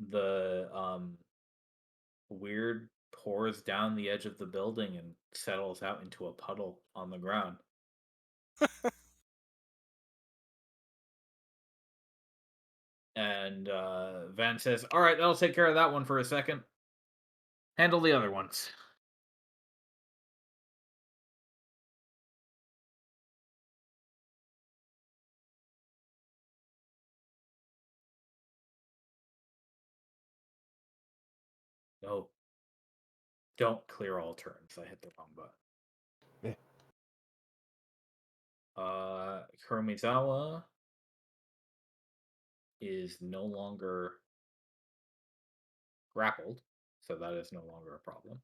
Speaker 3: the weird pours down the edge of the building and settles out into a puddle on the ground. And Van says, "All right, that'll take care of that one for a second. Handle the other ones." No, don't clear all turns. I hit the wrong button. Kuromizawa is no longer grappled, so that is no longer a problem.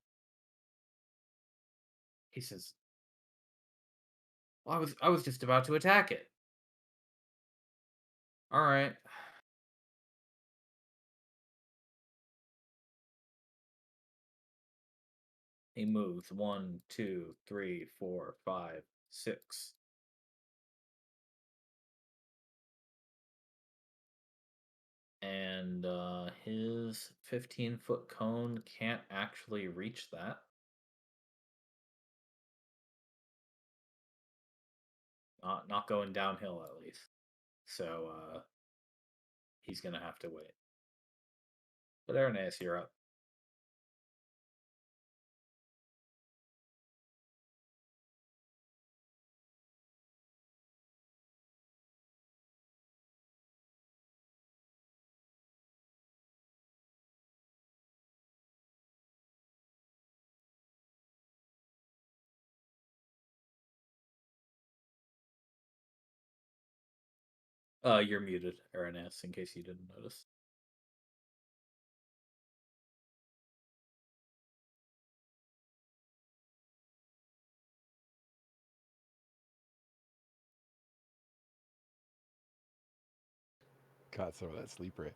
Speaker 3: He says, well, I was just about to attack it. All right. He moves 1, 2, 3, 4, 5, 6. And his 15-foot cone can't actually reach that. Not going downhill, at least. So he's going to have to wait. But Irenaeus, you're up. You're muted, Irenaeus, in case you didn't notice.
Speaker 7: Got some of that sleep rate.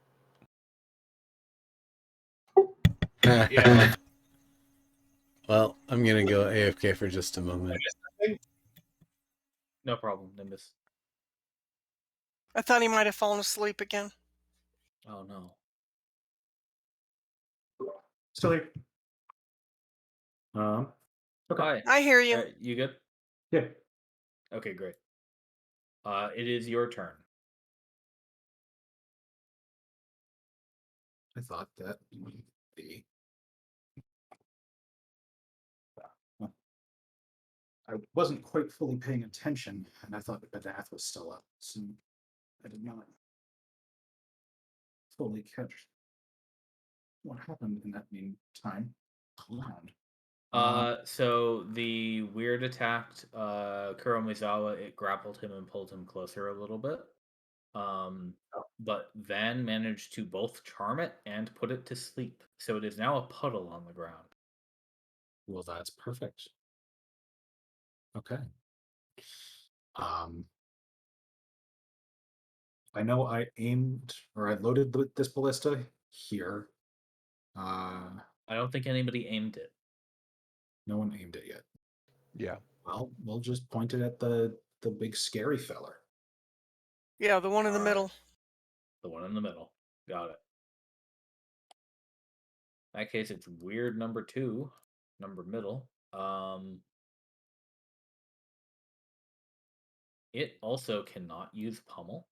Speaker 5: Yeah.
Speaker 1: Well, I'm gonna go AFK for just a moment.
Speaker 3: No problem, Nimbus.
Speaker 4: I thought he might have fallen asleep again.
Speaker 3: Oh no.
Speaker 6: Still here. Okay.
Speaker 3: Hi.
Speaker 4: I hear you.
Speaker 3: You good?
Speaker 6: Yeah.
Speaker 3: Okay, great. It is your turn.
Speaker 6: I thought that would be. I wasn't quite fully paying attention, and I thought that Badath was still up, so I did not fully catch what happened in that meantime.
Speaker 3: So the weird attacked Kuromizawa. It grappled him and pulled him closer a little bit. But Van managed to both charm it and put it to sleep. So it is now a puddle on the ground.
Speaker 6: Well, that's perfect. Okay. I know I aimed or I loaded this ballista here.
Speaker 3: I don't think anybody aimed it.
Speaker 6: No one aimed it yet.
Speaker 7: Yeah.
Speaker 6: Well, we'll just point it at the big scary feller.
Speaker 4: Yeah, the one in the
Speaker 3: All right.
Speaker 4: middle.
Speaker 3: The one in the middle. Got it. In that case, it's weird number 2, number middle. It also cannot use pummel.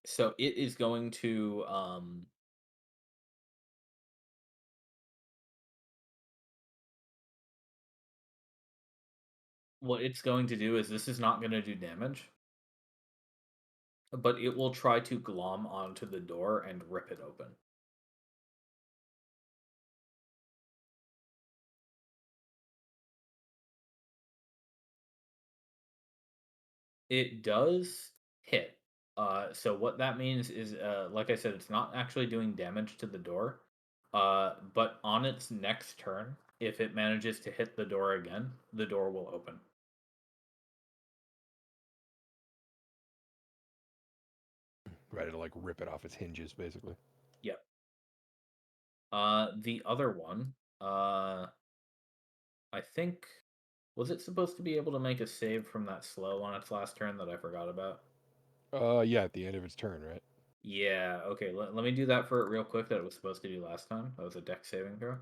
Speaker 3: So it is going to what it's going to do is this is not going to do damage, but it will try to glom onto the door and rip it open. It does hit. So what that means is, like I said, it's not actually doing damage to the door. But on its next turn, if it manages to hit the door again, the door will open.
Speaker 7: Ready to like rip it off its hinges, basically.
Speaker 3: Yep. The other one, I think, was it supposed to be able to make a save from that slow on its last turn that I forgot about?
Speaker 7: Yeah, at the end of its turn, right?
Speaker 3: Yeah, okay, let me do that for it real quick that it was supposed to do last time. That was a dex saving throw.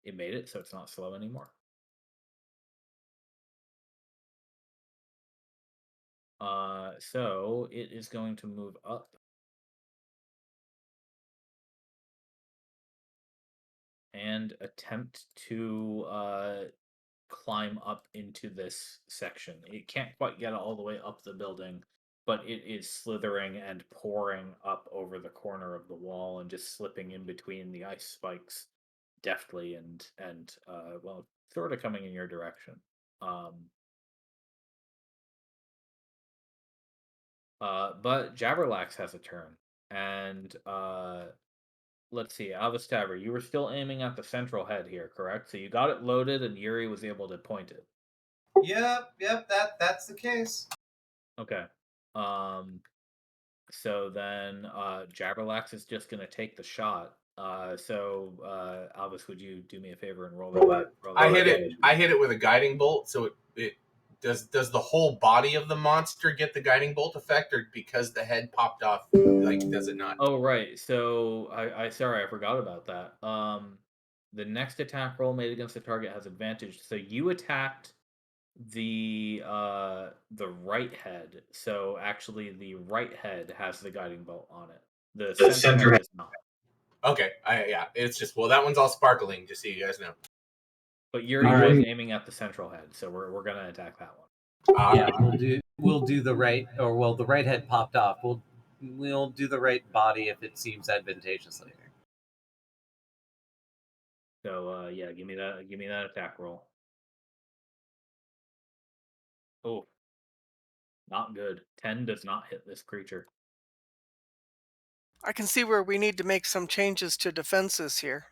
Speaker 3: It made it, so it's not slow anymore. So it is going to move up. And attempt to climb up into this section. It can't quite get all the way up the building, but it is slithering and pouring up over the corner of the wall and just slipping in between the ice spikes deftly and well, sort of coming in your direction. But Jabberlax has a turn, and let's see, Avastaver, you were still aiming at the central head here, correct? So you got it loaded, and Yuri was able to point it.
Speaker 2: Yep, that's the case.
Speaker 3: Okay. So then Jabberlax is just gonna take the shot. Alvis, would you do me a favor and roll that?
Speaker 5: I hit it with a guiding bolt, so it does the whole body of the monster get the guiding bolt effect, or because the head popped off, like does it not?
Speaker 3: Oh right. So I sorry, I forgot about that. The next attack roll made against the target has advantage. So you attacked the right head. So actually the right head has the guiding bolt on it. The center head does not.
Speaker 5: Okay, yeah, it's just that one's all sparkling, just so you guys know.
Speaker 3: But Yuri
Speaker 2: All
Speaker 3: was
Speaker 2: right.
Speaker 3: aiming at the central head, so we're gonna attack that one.
Speaker 2: Yeah, we'll do the right, or well, the right head popped off. We'll do the right body if it seems advantageous later.
Speaker 3: So yeah, give me that attack roll. Oh, not good. 10 does not hit this creature.
Speaker 4: I can see where we need to make some changes to defenses here.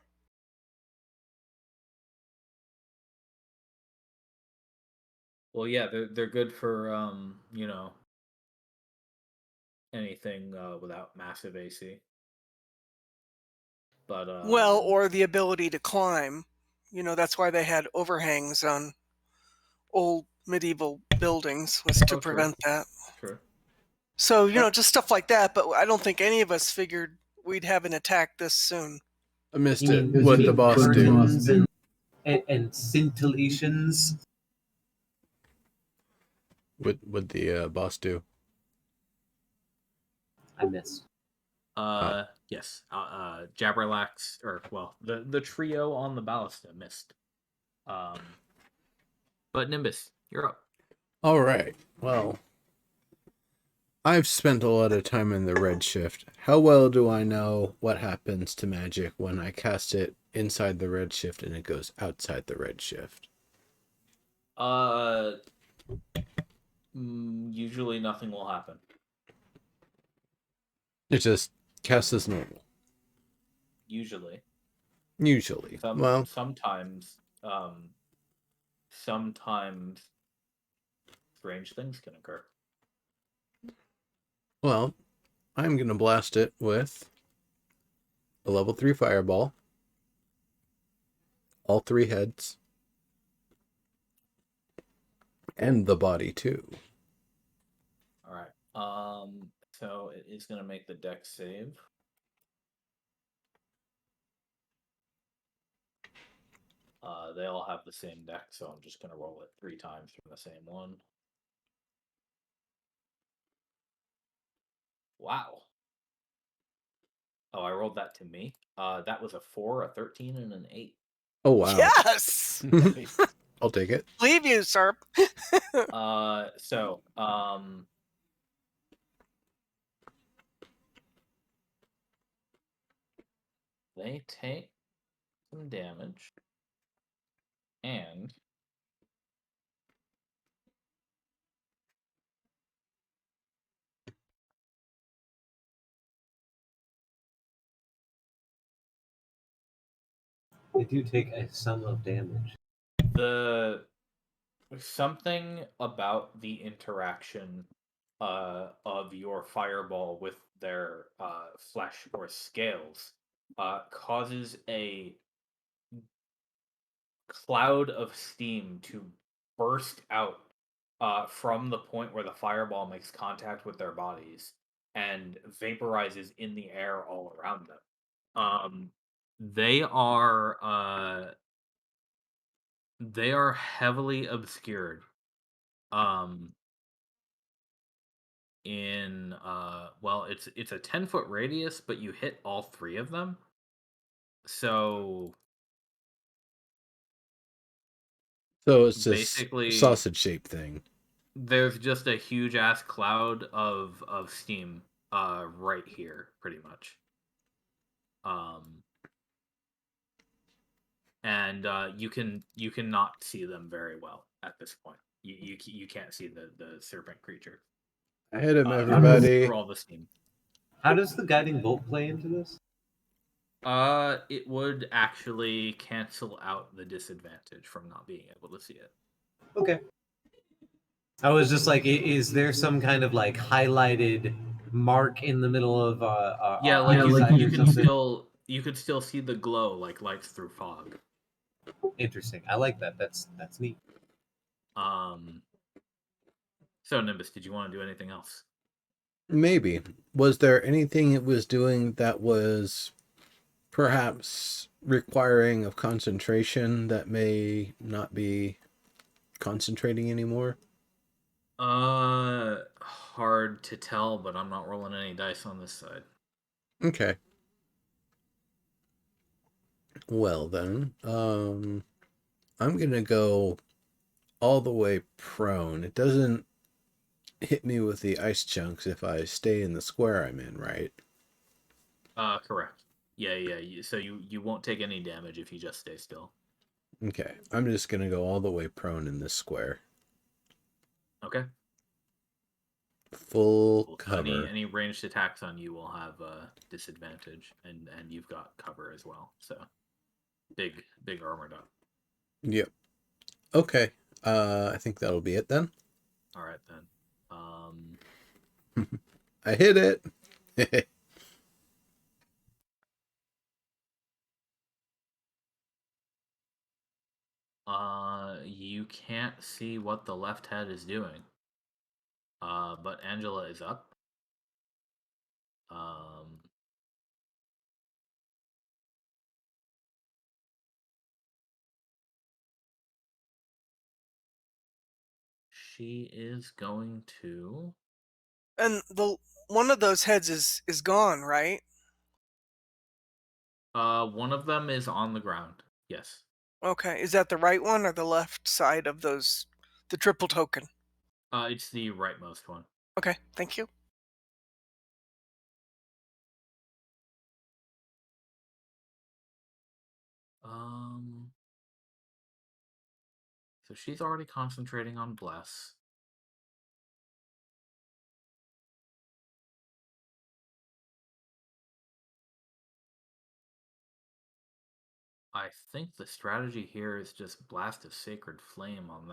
Speaker 3: Well, yeah, they're good for anything without massive AC. But
Speaker 4: Well, or the ability to climb. That's why they had overhangs on old medieval buildings, was to prevent that.
Speaker 3: True.
Speaker 4: So, just stuff like that, but I don't think any of us figured we'd have an attack this soon.
Speaker 1: I missed it. What the boss do?
Speaker 2: And scintillations.
Speaker 1: What the boss do?
Speaker 2: I missed.
Speaker 3: Yes. Jabberlax, or well, the trio on the ballista missed. But Nimbus, you're up.
Speaker 1: All right. Well, I've spent a lot of time in the Redshift. How well do I know what happens to magic when I cast it inside the Redshift and it goes outside the Redshift?
Speaker 3: Usually nothing will happen.
Speaker 1: It just casts as normal.
Speaker 3: Usually.
Speaker 1: Well,
Speaker 3: sometimes strange things can occur.
Speaker 1: Well, I'm going to blast it with a level 3 fireball. All 3 heads. And the body, too.
Speaker 3: Alright. So it is going to make the dex save. They all have the same deck, so I'm just going to roll it 3 times from the same one. Wow. Oh, I rolled that to me. That was a 4, a 13, and an 8.
Speaker 1: Oh, wow.
Speaker 4: Yes!
Speaker 1: I'll take it.
Speaker 4: Leave you, sir.
Speaker 3: They take some damage. And
Speaker 2: They do take a sum of damage.
Speaker 3: Something about the interaction of your fireball with their flesh or scales causes a cloud of steam to burst out from the point where the fireball makes contact with their bodies and vaporizes in the air all around them. They are heavily obscured in well, it's a 10-foot radius, but you hit all 3 of them. So
Speaker 1: it's
Speaker 3: basically
Speaker 1: a sausage-shaped thing.
Speaker 3: There's just a huge ass cloud of steam right here, pretty much. And you cannot see them very well at this point. You can't see the serpent creature.
Speaker 1: I hit him, everybody.
Speaker 3: Through all the steam.
Speaker 2: How does the guiding bolt play into this?
Speaker 3: It would actually cancel out the disadvantage from not being able to see it.
Speaker 2: Okay. I was just like, is there some kind of like highlighted mark in the middle of
Speaker 3: you could still see the glow like lights through fog.
Speaker 2: Interesting. I like that. That's neat.
Speaker 3: So, Nimbus, did you want to do anything else?
Speaker 1: Maybe. Was there anything it was doing that was perhaps requiring of concentration that may not be concentrating anymore?
Speaker 3: Hard to tell, but I'm not rolling any dice on this side.
Speaker 1: Okay. Well then, I'm gonna go all the way prone. It doesn't hit me with the ice chunks if I stay in the square I'm in, right?
Speaker 3: Correct. Yeah. So you won't take any damage if you just stay still.
Speaker 1: Okay. I'm just gonna go all the way prone in this square.
Speaker 3: Okay.
Speaker 1: Full
Speaker 3: Cool. So
Speaker 1: cover.
Speaker 3: any ranged attacks on you will have disadvantage, and you've got cover as well. So big armored up.
Speaker 1: Yep. Okay. I think that'll be it then.
Speaker 3: All right then.
Speaker 1: I hit it.
Speaker 3: You can't see what the left head is doing. But Angela is up. She is going to.
Speaker 4: And the one of those heads is gone, right?
Speaker 3: One of them is on the ground. Yes.
Speaker 4: Okay. Is that the right one or the left side of those, the triple token?
Speaker 3: It's the rightmost one.
Speaker 4: Okay, thank you.
Speaker 3: So she's already concentrating on Bless. I think the strategy here is just blast a sacred flame on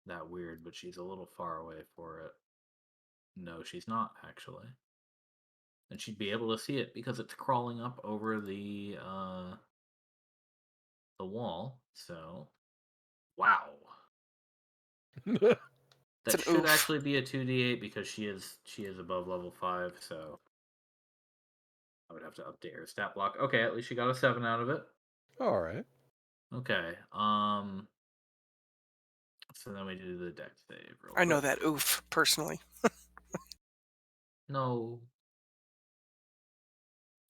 Speaker 3: that weird, but she's a little far away for it. No, she's not actually. And she'd be able to see it because it's crawling up over the wall. So, wow.
Speaker 4: It's
Speaker 3: That
Speaker 4: an
Speaker 3: should
Speaker 4: oof.
Speaker 3: actually be a 2d8 because she is above level 5, so I would have to update her stat block. Okay, at least she got a 7 out of it.
Speaker 7: All right.
Speaker 3: Okay. So then we do the dex save real
Speaker 4: I know
Speaker 3: quick.
Speaker 4: that oof personally.
Speaker 3: No.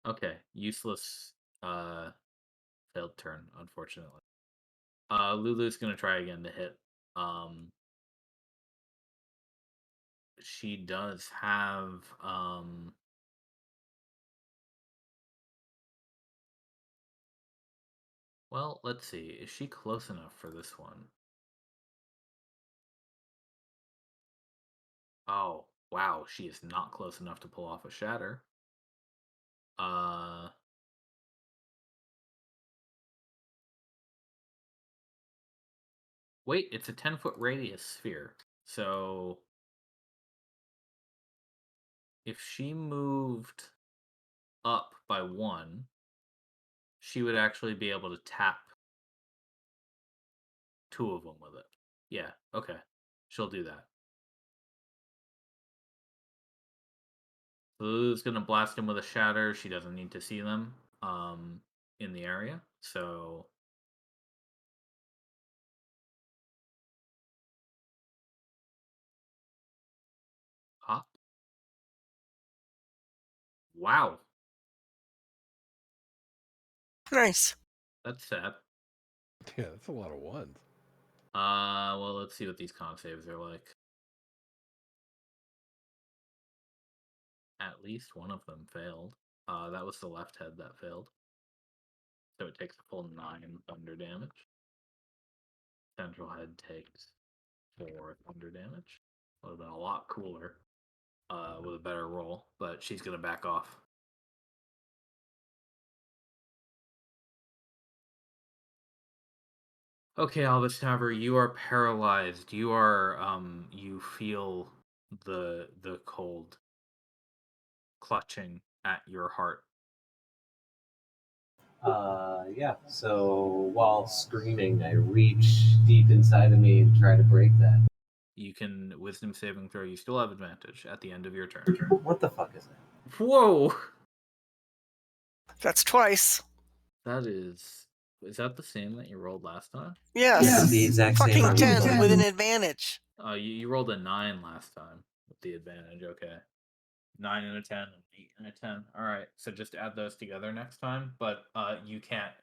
Speaker 3: Okay, useless failed turn, unfortunately. Lulu's gonna try again to hit. She does have well, let's see. Is she close enough for this one? Oh, wow, she is not close enough to pull off a shatter. Wait, it's a 10-foot radius sphere. So if she moved up by 1, she would actually be able to tap 2 of them with it. Yeah, okay. She'll do that. Lulu's gonna blast him with a shatter. She doesn't need to see them in the area. So hop. Wow.
Speaker 4: Nice.
Speaker 3: That's sad.
Speaker 7: Yeah, that's a lot of ones.
Speaker 3: Well, let's see what these con saves are like. At least one of them failed. That was the left head that failed. So it takes a full 9 thunder damage. Central head takes 4 thunder damage. Would have been a lot cooler with a better roll, but she's gonna back off. Okay, Albus Taver, you are paralyzed. You are you feel the cold clutching at your heart.
Speaker 2: Yeah. So while screaming, I reach deep inside of me and try to break that.
Speaker 3: You can wisdom saving throw. You still have advantage at the end of your turn.
Speaker 2: What the fuck is that?
Speaker 3: Whoa!
Speaker 4: That's twice.
Speaker 3: That is that the same that you rolled last time?
Speaker 4: Yes.
Speaker 2: This is the exact same.
Speaker 4: Fucking
Speaker 2: on
Speaker 4: 10 with an advantage.
Speaker 3: You rolled a 9 last time with the advantage. Okay, 9 and a 10, and 8 and a 10. All right, so just add those together next time. But you can't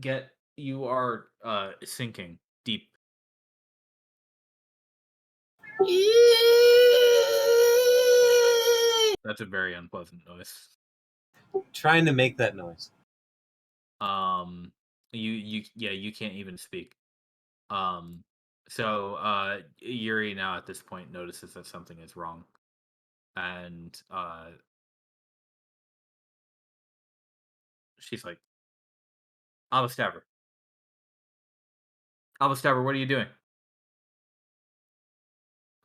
Speaker 3: get. You are sinking deep. That's a very unpleasant noise.
Speaker 2: Trying to make that noise.
Speaker 3: You can't even speak. So Yuri now at this point notices that something is wrong, and she's like, Alastabber, what are you doing?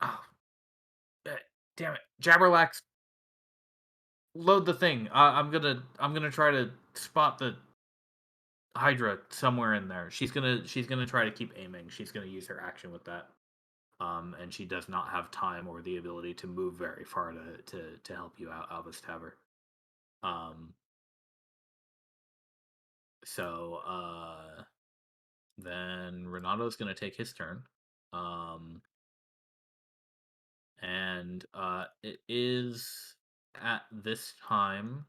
Speaker 3: Oh, damn it, Jabberlax, load the thing. I'm gonna try to spot the Hydra somewhere in there. She's gonna try to keep aiming. She's gonna use her action with that. And she does not have time or the ability to move very far to help you out, Alastabber. So then Renato's gonna take his turn. And it is at this time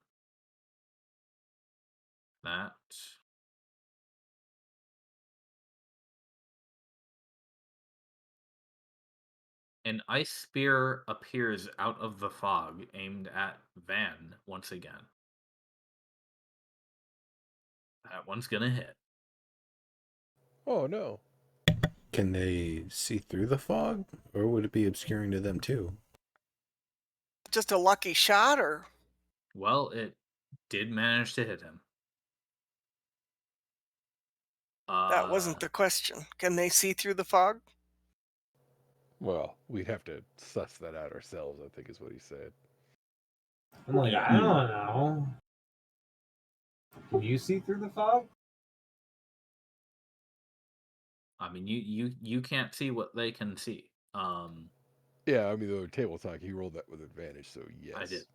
Speaker 3: that an ice spear appears out of the fog, aimed at Van once again. That one's gonna hit.
Speaker 7: Oh no.
Speaker 1: Can they see through the fog, or would it be obscuring to them too?
Speaker 4: Just a lucky shot, or
Speaker 3: Well, it did manage to hit him.
Speaker 4: that wasn't the question. Can they see through the fog?
Speaker 7: Well, we'd have to suss that out ourselves, I think is what he said.
Speaker 2: I'm like, I don't know. Can you see through the fog?
Speaker 3: I mean, you can't see what they can see.
Speaker 7: Yeah, I mean, the table talk, he rolled that with advantage, so yes.
Speaker 3: I did.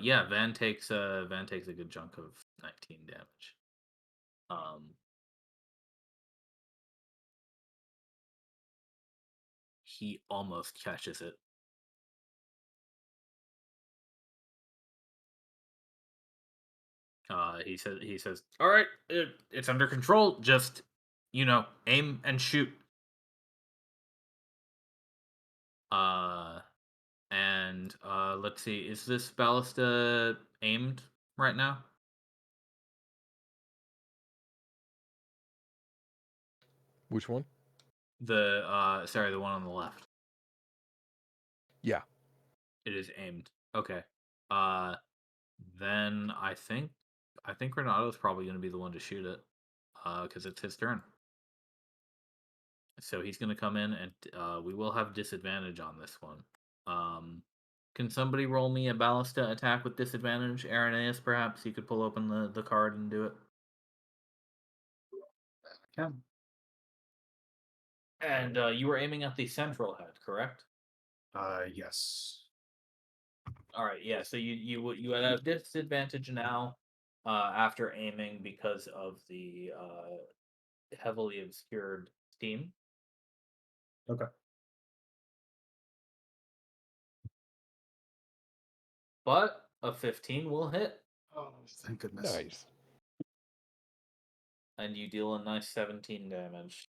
Speaker 3: Yeah, Van takes a good chunk of 19 damage. He almost catches it. He says, "All right, it's under control. Just, aim and shoot." And let's see, is this ballista aimed right now?
Speaker 7: Which one?
Speaker 3: The one on the left.
Speaker 7: Yeah.
Speaker 3: It is aimed. Okay. Then I think Renato's probably going to be the one to shoot it, because it's his turn. So he's going to come in, and we will have disadvantage on this one. Can somebody roll me a ballista attack with disadvantage? Irenaeus, perhaps you could pull open the card and do it.
Speaker 6: Yeah.
Speaker 3: And you were aiming at the central head, correct?
Speaker 6: Yes.
Speaker 3: All right, yeah. So you had a disadvantage now after aiming because of the heavily obscured steam.
Speaker 6: Okay.
Speaker 3: But a 15 will hit.
Speaker 6: Oh, thank goodness.
Speaker 7: Nice.
Speaker 3: And you deal a nice 17 damage.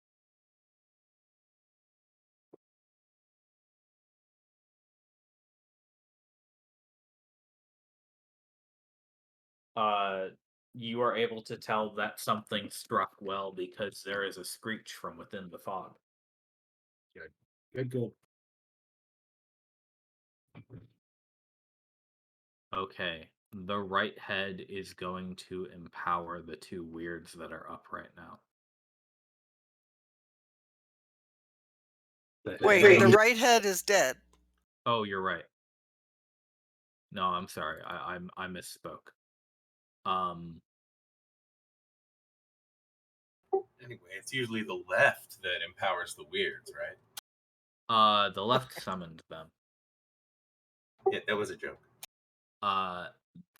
Speaker 3: You are able to tell that something struck well because there is a screech from within the fog.
Speaker 6: Good.
Speaker 3: Okay, the right head is going to empower the two weirds that are up right now.
Speaker 4: Wait, the right head is dead.
Speaker 3: Oh, you're right. No, I'm sorry. I misspoke.
Speaker 5: Anyway, it's usually the left that empowers the weirds, right?
Speaker 3: The left summoned them.
Speaker 5: Yeah, that was a joke.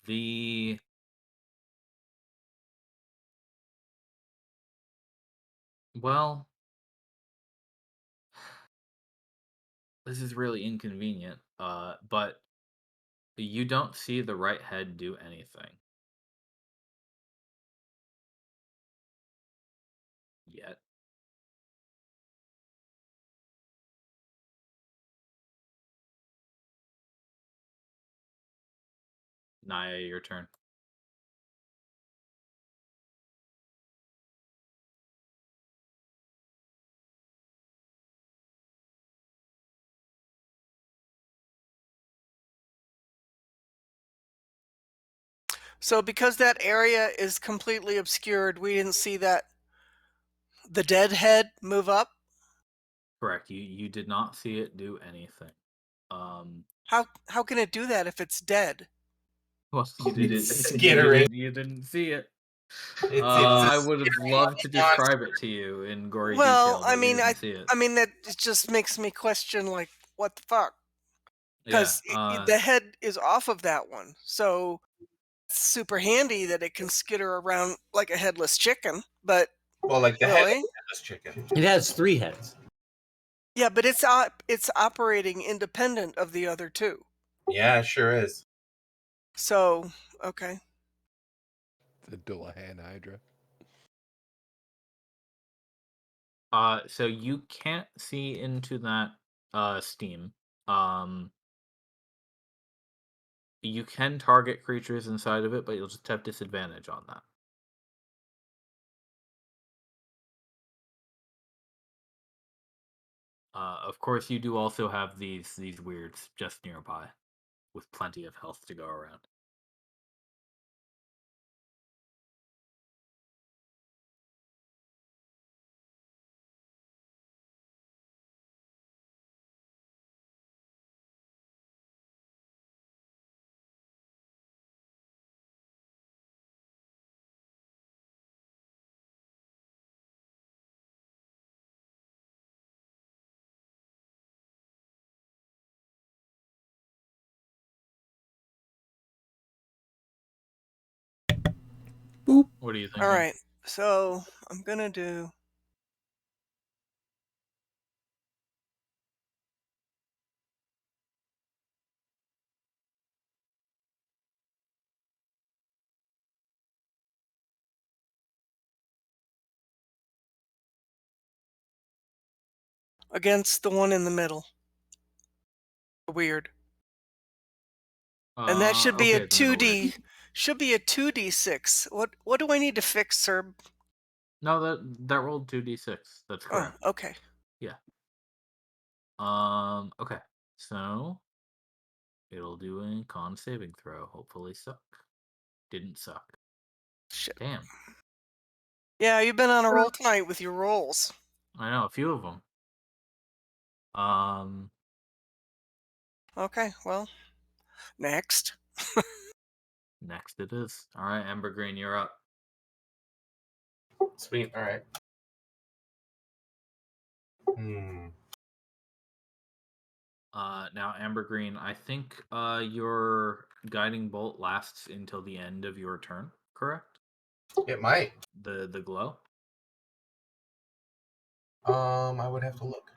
Speaker 3: The well, this is really inconvenient. But you don't see the right head do anything yet. Naya, your turn.
Speaker 4: So because that area is completely obscured, we didn't see that the dead head move up.
Speaker 3: Correct. You did not see it do anything.
Speaker 4: How can it do that if it's dead?
Speaker 3: Well, you
Speaker 5: It's
Speaker 3: didn't.
Speaker 5: skittering.
Speaker 3: You didn't see it.
Speaker 5: It's
Speaker 3: I would have loved to
Speaker 5: monster.
Speaker 3: describe it to you in gory
Speaker 4: Well,
Speaker 3: detail, but you didn't see it.
Speaker 4: I mean that it just makes me question, like, what the fuck?
Speaker 3: Yeah.
Speaker 4: Because the head is off of that one, so it's super handy that it can skitter around like a headless chicken. But
Speaker 5: Well, like the
Speaker 4: really,
Speaker 5: headless chicken.
Speaker 8: It has 3 heads.
Speaker 4: yeah, but it's operating independent of the other two.
Speaker 5: Yeah, it sure is.
Speaker 4: So okay,
Speaker 7: The Dullahan Hydra.
Speaker 3: So you can't see into that steam. You can target creatures inside of it, but you'll just have disadvantage on that. Of course, you do also have these weirds just nearby, with plenty of health to go around.
Speaker 1: Boop.
Speaker 3: What are you thinking?
Speaker 4: all right. So I'm gonna do. Against the one in the middle. Weird. And that should be
Speaker 3: Okay,
Speaker 4: a
Speaker 3: the middle weird.
Speaker 4: 2D. Should be a 2d6. What do I need to fix, sir?
Speaker 3: No, that rolled 2d6. That's correct.
Speaker 4: Oh, okay.
Speaker 3: Yeah. Okay. So it'll do a con saving throw. Hopefully suck. Didn't suck.
Speaker 4: Shit.
Speaker 3: Damn.
Speaker 4: Yeah, you've been on a roll tonight with your rolls.
Speaker 3: I know a few of them.
Speaker 4: Okay, well, next.
Speaker 3: Next it is. All right, Amber Green, you're up.
Speaker 5: Sweet. All right.
Speaker 3: Now Amber Green, I think your guiding bolt lasts until the end of your turn, correct?
Speaker 5: It might.
Speaker 3: The glow.
Speaker 5: I would have to look.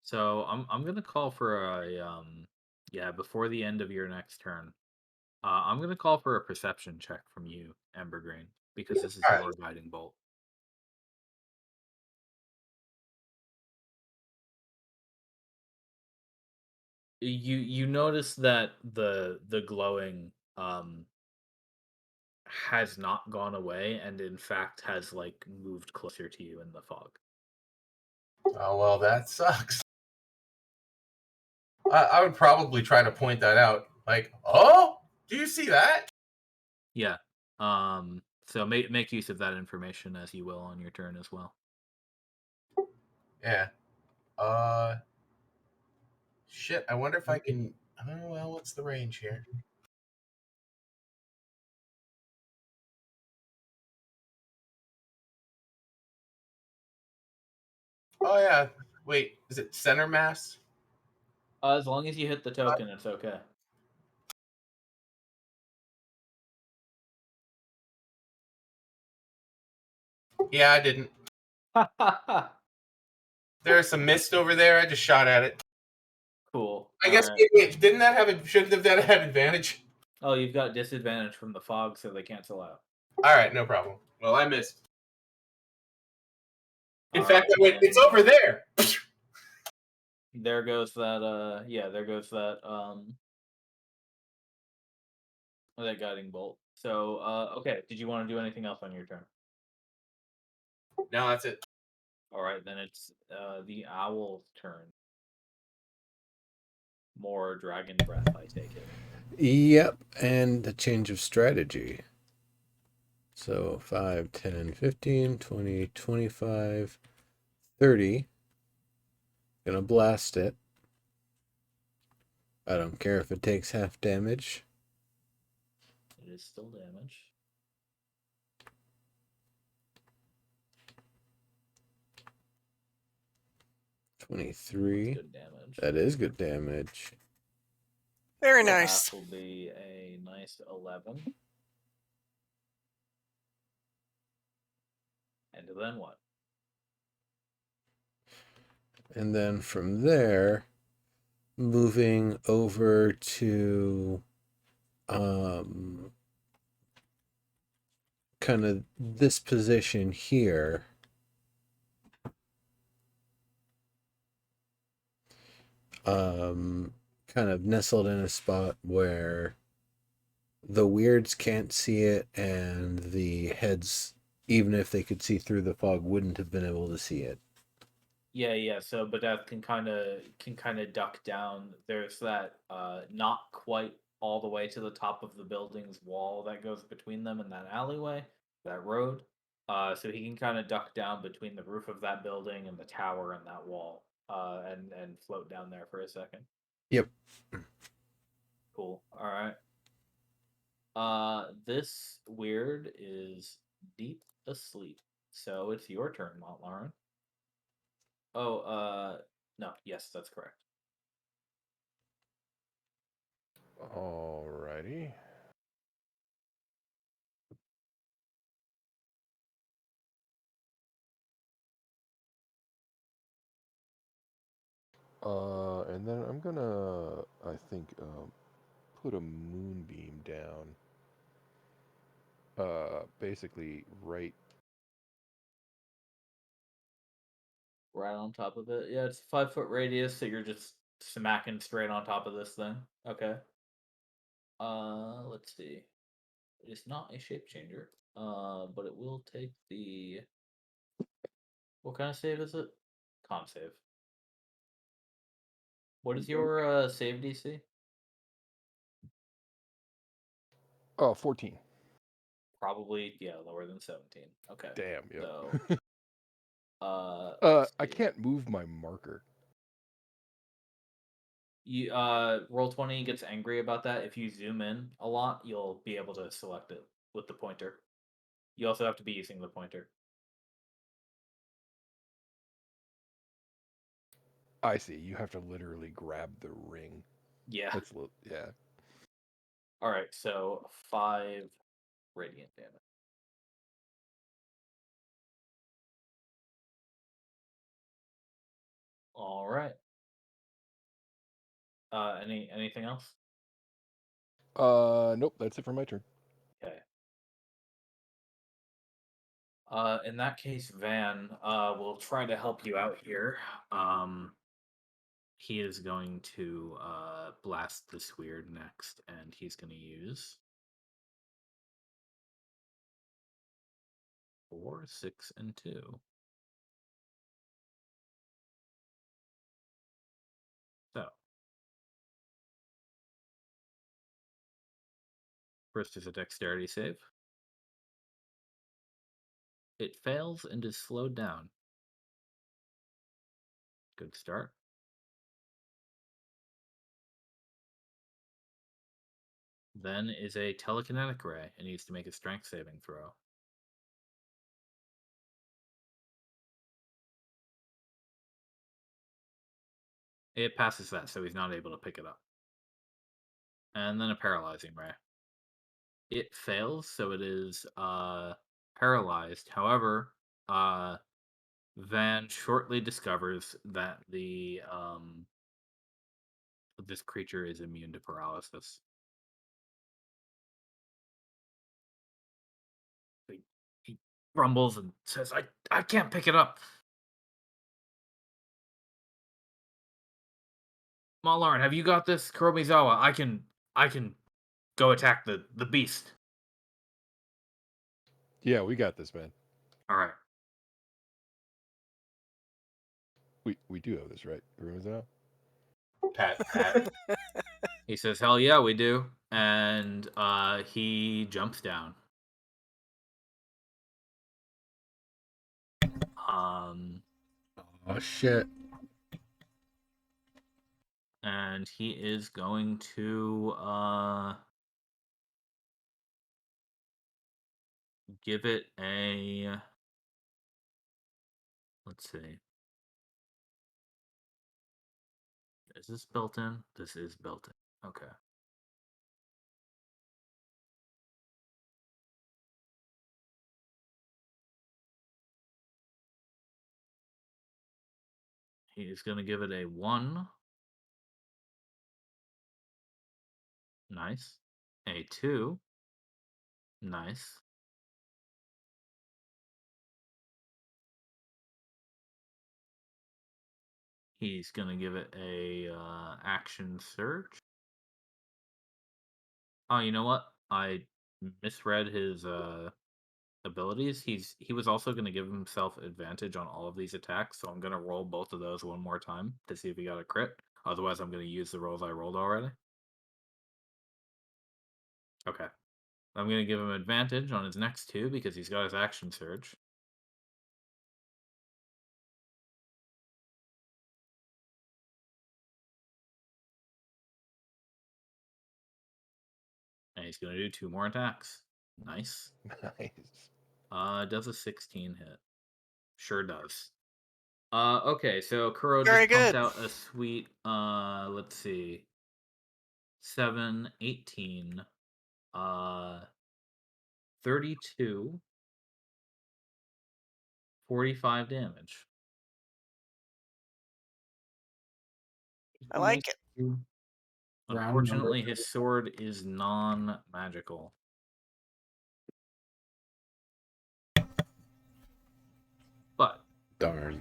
Speaker 3: So I'm gonna call for a before the end of your next turn. I'm gonna call for a perception check from you, Amber Green, because this is
Speaker 5: All right.
Speaker 3: your guiding bolt. You notice that the glowing has not gone away, and in fact has like moved closer to you in the fog.
Speaker 5: Oh well, that sucks. I would probably try to point that out. Like, oh, do you see that?
Speaker 3: Yeah. So make use of that information as you will on your turn as well.
Speaker 5: Yeah. Shit. I wonder if I can. Oh well, what's the range here? Oh yeah. Wait, is it center mass?
Speaker 3: As long as you hit the token, it's okay.
Speaker 5: Yeah, I didn't. There's some mist over there. I just shot at it.
Speaker 3: Cool.
Speaker 5: I guess
Speaker 3: Alright.
Speaker 5: maybe, didn't that have shouldn't that have advantage?
Speaker 3: Oh, you've got disadvantage from the fog, so they cancel out.
Speaker 5: All right, no problem. Well, I missed. In
Speaker 3: All
Speaker 5: fact,
Speaker 3: right,
Speaker 5: I went. It's
Speaker 3: and
Speaker 5: over there.
Speaker 3: there goes that. Yeah, there goes that. That guiding bolt. So, okay. Did you want to do anything else on your turn?
Speaker 5: No, that's it.
Speaker 3: All right, then it's the owl's turn. More dragon breath, I take it.
Speaker 1: Yep, and a change of strategy. So 5, 10, 15, 20, 25, 30. Gonna blast it. I don't care if it takes half damage.
Speaker 3: It is still damage. That's
Speaker 1: 23.
Speaker 3: good damage.
Speaker 1: That is good damage.
Speaker 4: Very
Speaker 3: So
Speaker 4: nice.
Speaker 3: half will be a nice 11. And then what?
Speaker 1: And then from there, moving over to kind of this position here. Kind of nestled in a spot where the weirds can't see it, and the heads, even if they could see through the fog, wouldn't have been able to see it.
Speaker 3: Yeah. So Badath can kind of duck down. There's that not quite all the way to the top of the building's wall that goes between them and that alleyway, that road. So he can kind of duck down between the roof of that building and the tower and that wall, and float down there for a second.
Speaker 1: Yep.
Speaker 3: Cool. All right. This weird is deep asleep, so it's your turn, Montlarin. Oh, no, yes, that's correct.
Speaker 7: Alrighty. And then I'm gonna, I think, put a moonbeam down. Basically right.
Speaker 3: Right on top of it. Yeah, it's a 5 foot radius, so you're just smacking straight on top of this thing. Okay. Let's see. It is not a shape changer. But it will take the. What kind of save is it? Con save. What is your save DC?
Speaker 7: Oh, 14.
Speaker 3: Probably, yeah, lower than 17. Okay.
Speaker 7: Damn. Yep.
Speaker 3: So, let's
Speaker 7: I
Speaker 3: see.
Speaker 7: can't move my marker.
Speaker 3: You roll 20 gets angry about that. If you zoom in a lot, you'll be able to select it with the pointer. You also have to be using the pointer.
Speaker 7: I see. You have to literally grab the ring.
Speaker 3: Yeah.
Speaker 7: That's yeah.
Speaker 3: All right. So 5 radiant damage. All right. Anything else?
Speaker 7: Nope. That's it for my turn.
Speaker 3: Okay. In that case, Van will try to help you out here. He is going to blast this weird next, and he's going to use 4, 6, and 2. So first is a dexterity save. It fails and is slowed down. Good start. Then is a telekinetic ray. It needs to make a strength saving throw. It passes that, so he's not able to pick it up. And then a paralyzing ray. It fails, so it is paralyzed. However, Van shortly discovers that this creature is immune to paralysis. He grumbles and says, I can't pick it up. Malaran, have you got this? Kuromizawa, I can go attack the beast.
Speaker 7: Yeah, we got this, man.
Speaker 3: All right.
Speaker 7: We do have this, right? Everyone's out.
Speaker 5: Pat.
Speaker 3: He says, "Hell yeah, we do." And he jumps down.
Speaker 1: Oh shit.
Speaker 3: And he is going to give it a, let's see. Is this built in? This is built in. Okay. He is going to give it a 1. Nice. A 2. Nice. He's going to give it a action surge. Oh, you know what? I misread his abilities. He was also going to give himself advantage on all of these attacks, so I'm going to roll both of those one more time to see if he got a crit. Otherwise, I'm going to use the rolls I rolled already. Okay. I'm going to give him advantage on his next 2 because he's got his action surge. And he's going to do 2 more attacks. Nice.
Speaker 7: Nice.
Speaker 3: Does a 16 hit? Sure does. Okay, so Kuro
Speaker 4: Very
Speaker 3: just pumped
Speaker 4: good.
Speaker 3: out a sweet, let's see, 7, 18, 32, 45 damage.
Speaker 4: I like it.
Speaker 6: Round
Speaker 3: Unfortunately,
Speaker 6: number.
Speaker 3: his sword is non-magical. But
Speaker 1: Darn.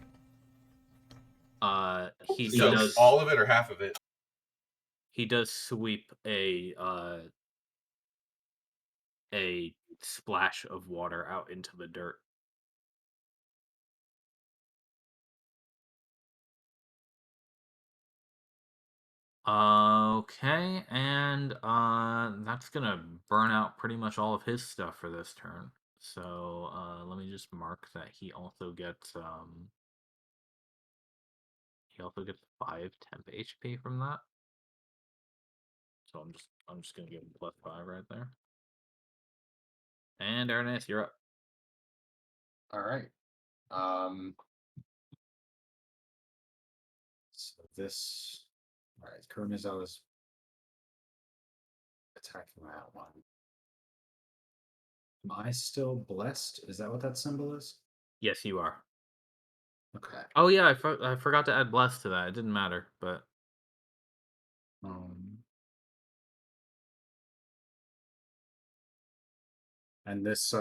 Speaker 3: he
Speaker 5: So
Speaker 3: does
Speaker 5: all of it or half of it?
Speaker 3: he does sweep a splash of water out into the dirt. Okay, and that's gonna burn out pretty much all of his stuff for this turn. So let me just mark that he also gets 5 temp HP from that. So I'm just gonna give him +5 right there. And Ernest, you're up.
Speaker 6: All right. So this. All right. Kuromizawa's attacking that one. Am I still blessed? Is that what that symbol is?
Speaker 3: Yes, you are.
Speaker 6: Okay.
Speaker 3: Oh yeah, I forgot to add bless to that. It didn't matter, but
Speaker 6: Um, and this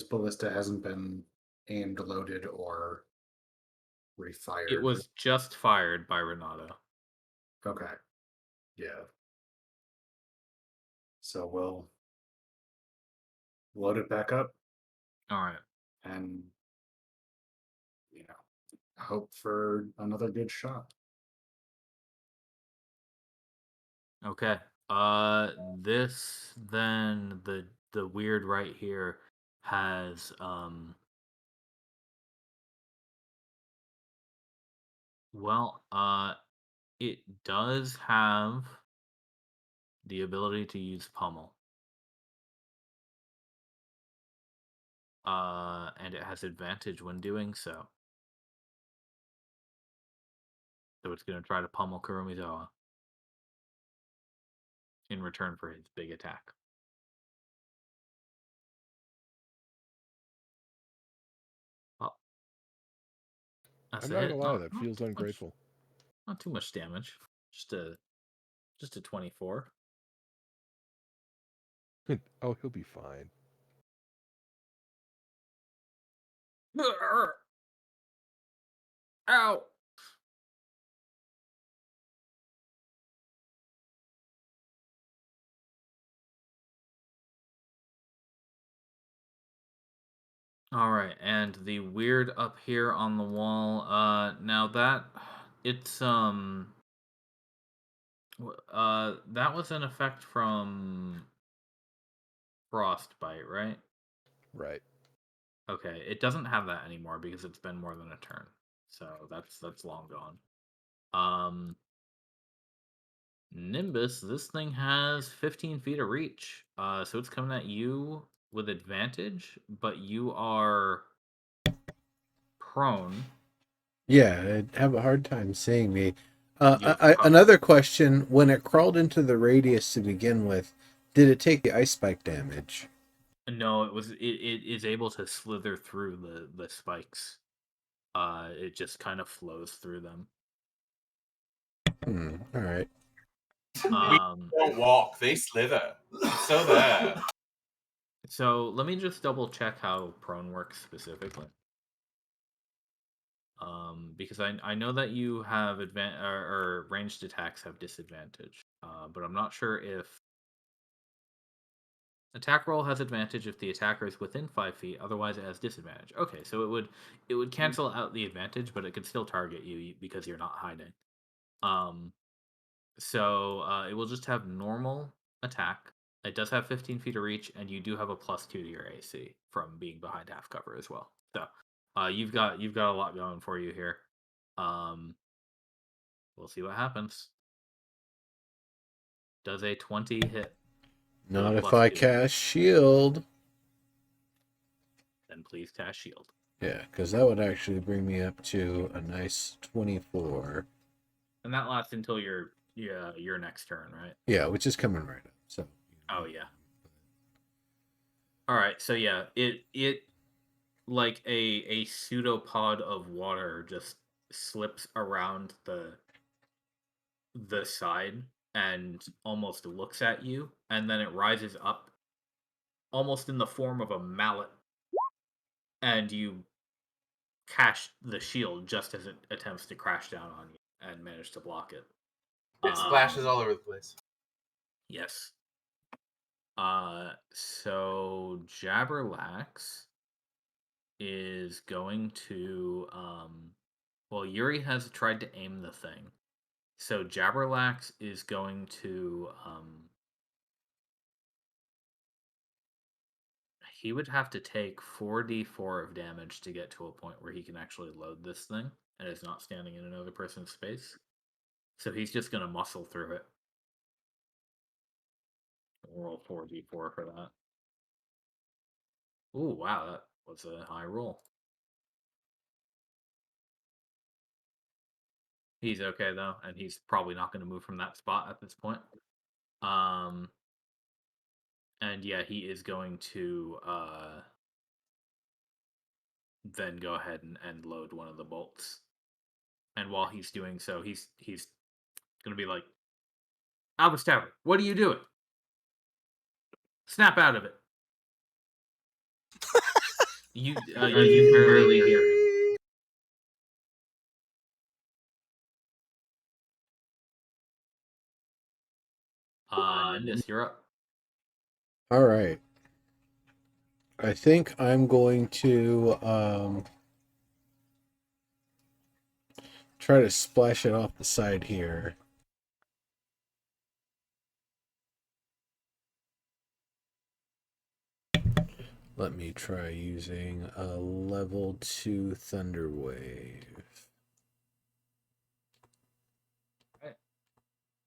Speaker 6: ballista hasn't been aimed, loaded, or refired.
Speaker 3: it was just fired by Renato.
Speaker 6: Okay. Yeah. So we'll load it back up
Speaker 3: All right.
Speaker 6: and hope for another good shot.
Speaker 3: Okay. This then the weird right here has well, it does have the ability to use pummel. And it has advantage when doing so. So it's going to try to pummel Kuromizawa in return for his big attack. Oh. That's
Speaker 7: I'm
Speaker 3: a
Speaker 7: not
Speaker 3: hit.
Speaker 7: gonna lie, that feels
Speaker 3: too much-
Speaker 7: ungrateful.
Speaker 3: not too much damage. Just a 24.
Speaker 7: Oh, he'll be fine.
Speaker 3: Ow! All right, and the weird up here on the wall. Now that it's that was an effect from Frostbite, right?
Speaker 7: Right.
Speaker 3: Okay, it doesn't have that anymore because it's been more than a turn, so that's long gone. Nimbus, this thing has 15 feet of reach, so it's coming at you with advantage, but you are prone.
Speaker 1: Yeah, I'd have a hard time seeing me.
Speaker 3: You have
Speaker 1: Another question: when it crawled into the radius to begin with, did it take the ice spike damage?
Speaker 3: No, it is able to slither through the spikes. It just kind of flows through them.
Speaker 1: All right.
Speaker 5: Don't walk, they slither. So there.
Speaker 3: So let me just double check how prone works specifically. Because I know that you have or ranged attacks have disadvantage. But I'm not sure if attack roll has advantage if the attacker is within 5 feet. Otherwise, it has disadvantage. Okay, so it would cancel out the advantage, but it could still target you because you're not hiding. So it will just have normal attack. It does have 15 feet of reach, and you do have a +2 to your AC from being behind half cover as well. So you've got a lot going for you here. We'll see what happens. Does a 20 hit?
Speaker 1: Not if I cast shield.
Speaker 3: Then please cast shield.
Speaker 1: Yeah, because that would actually bring me up to a nice 24.
Speaker 3: And that lasts until your next turn, right?
Speaker 1: Yeah, which is coming right up. So.
Speaker 3: Oh yeah. All right, so yeah, it like a pseudopod of water just slips around the side and almost looks at you, and then it rises up almost in the form of a mallet, and you catch the shield just as it attempts to crash down on you and manage to block it.
Speaker 5: It splashes all over the place.
Speaker 3: Yes. So Jabberlax is going to well, Yuri has tried to aim the thing. So Jabberlax is going to he would have to take 4d4 of damage to get to a point where he can actually load this thing and is not standing in another person's space. So he's just going to muscle through it. Roll 4d4 for that. Ooh, wow, that was a high roll. He's okay though, and he's probably not going to move from that spot at this point. And yeah, he is going to then go ahead and load one of the bolts. And while he's doing so, he's going to be like, Albus Tavern, what are you doing? Snap out of it. You barely hear him. Nimbus, you're up.
Speaker 1: All right. I think I'm going to try to splash it off the side here. Let me try using a level 2 Thunder Wave.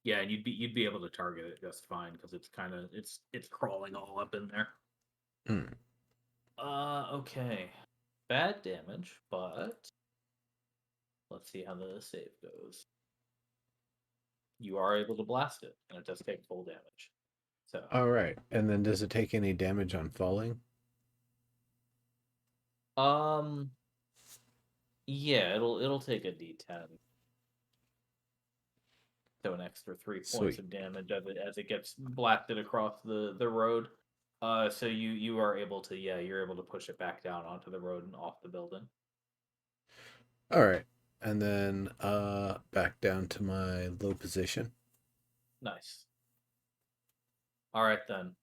Speaker 3: Yeah, and you'd be able to target it just fine because it's kind of it's crawling all up in there. Okay. Bad damage, but let's see how the save goes. you are able to blast it, and it does take full damage. So,
Speaker 1: All right. And then does it take any damage on falling?
Speaker 3: yeah, it'll take a D10. So an extra 3 points
Speaker 1: Sweet.
Speaker 3: of damage as it gets blasted across the road. So you are able to you're able to push it back down onto the road and off the building.
Speaker 1: All right. And then back down to my low position.
Speaker 3: Nice. All right then.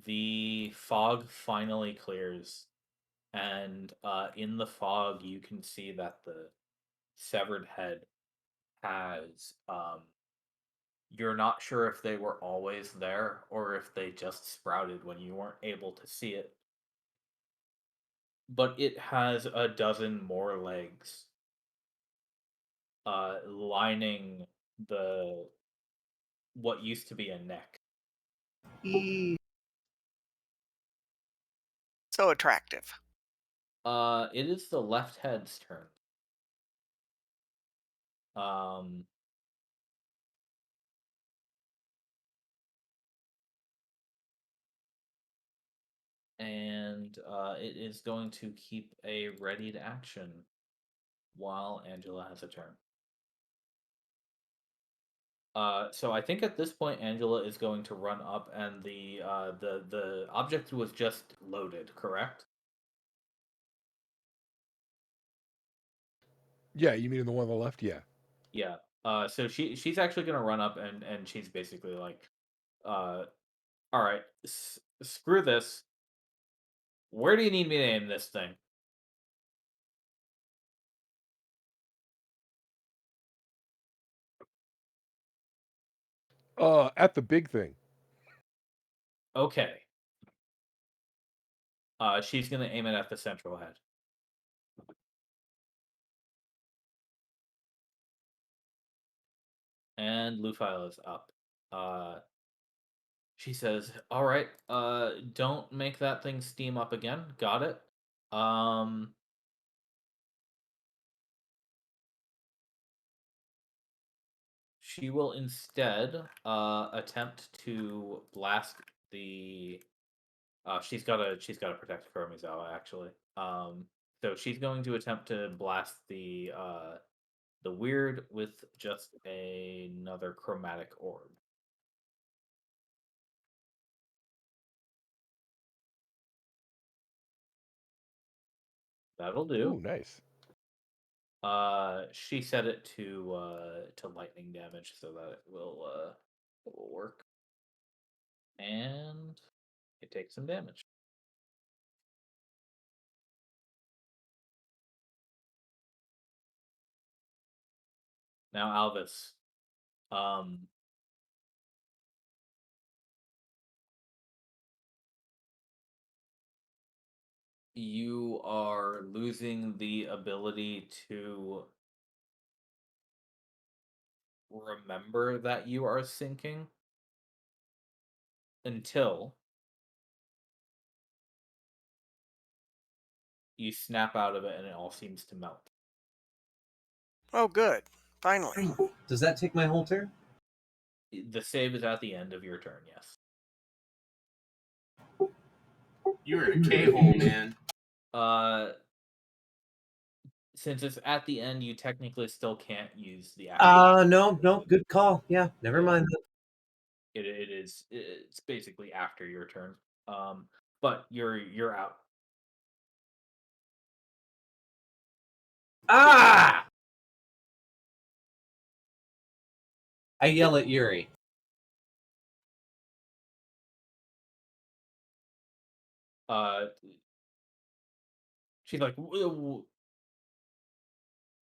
Speaker 3: The fog finally clears, and in the fog you can see that the severed head has you're not sure if they were always there or if they just sprouted when you weren't able to see it. But it has a dozen more legs lining the what used to be a neck.
Speaker 4: So attractive.
Speaker 3: It is the left head's turn. Um, and it is going to keep a readied action while Angela has a turn. So I think at this point Angela is going to run up, and the object was just loaded, correct?
Speaker 7: Yeah, you mean the one on the left? Yeah.
Speaker 3: Yeah. So she's actually gonna run up, and she's basically like, all right, screw this. Where do you need me to aim this thing?
Speaker 7: At the big thing.
Speaker 3: Okay. She's gonna aim it at the central head. And Lufile is up. She says, "All right, don't make that thing steam up again. Got it. Um, she will instead attempt to blast the. She's got to protect Kuromizawa actually. So she's going to attempt to blast the weird with just another chromatic orb. That'll do.
Speaker 7: Ooh, nice.
Speaker 3: She set it to lightning damage so that it will work. And it takes some damage. Now Alvis. Um you are losing the ability to remember that you are sinking until you snap out of it and it all seems to melt.
Speaker 4: Oh, good. Finally.
Speaker 2: Does that take my whole turn?
Speaker 3: The save is at the end of your turn, yes.
Speaker 5: You're in a K-hole, man.
Speaker 3: Since it's at the end, you technically still can't use the action.
Speaker 2: No, good call. Yeah, never mind.
Speaker 3: It's basically after your turn. But you're out.
Speaker 2: Ah! I yell at Yuri.
Speaker 3: She's like,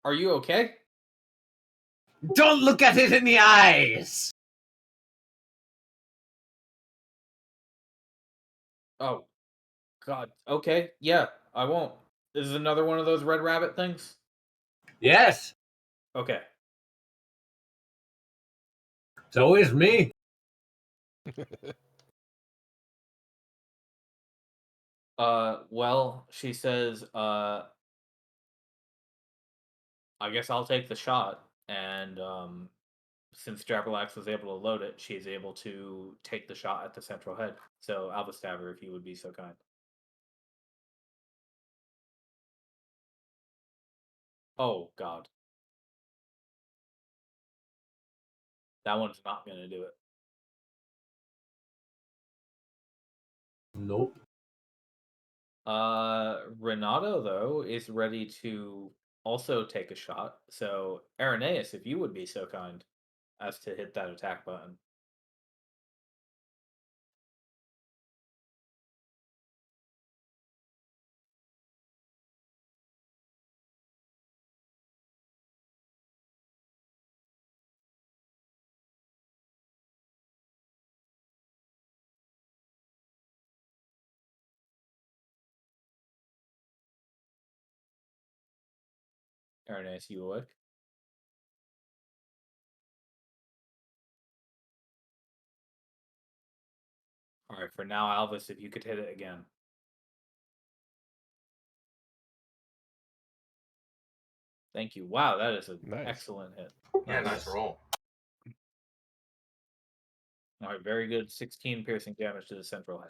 Speaker 3: "Are you okay?"
Speaker 2: Don't look at it in the eyes!
Speaker 3: Oh, God. Okay, yeah, I won't. This is another one of those red rabbit things.
Speaker 2: Yes,
Speaker 3: Okay.
Speaker 2: it's always me.
Speaker 3: Well, she says, I guess I'll take the shot, and since Jabralax was able to load it, she's able to take the shot at the central head. So Alvastaver, if you would be so kind. Oh God, that one's not going to do it.
Speaker 5: Nope.
Speaker 3: Renato though is ready to also take a shot. So Irenaeus, if you would be so kind as to hit that attack button. Irenaeus, you awake? All right, for now, Alvis, if you could hit it again. Thank you. Wow, that is an
Speaker 7: Nice.
Speaker 3: excellent hit.
Speaker 5: Yeah, nice roll.
Speaker 3: All right, very good. 16 piercing damage to the central head.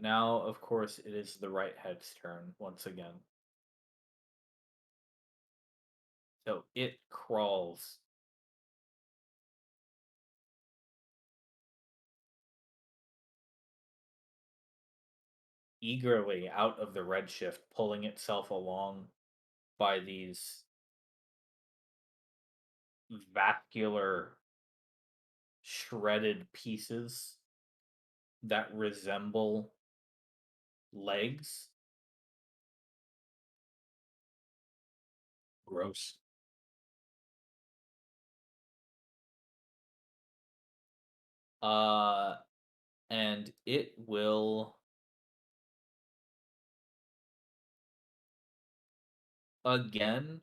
Speaker 3: Now, of course, it is the right head's turn once again. So it crawls eagerly out of the redshift, pulling itself along by these vascular shredded pieces that resemble legs.
Speaker 6: Gross.
Speaker 3: And it will again,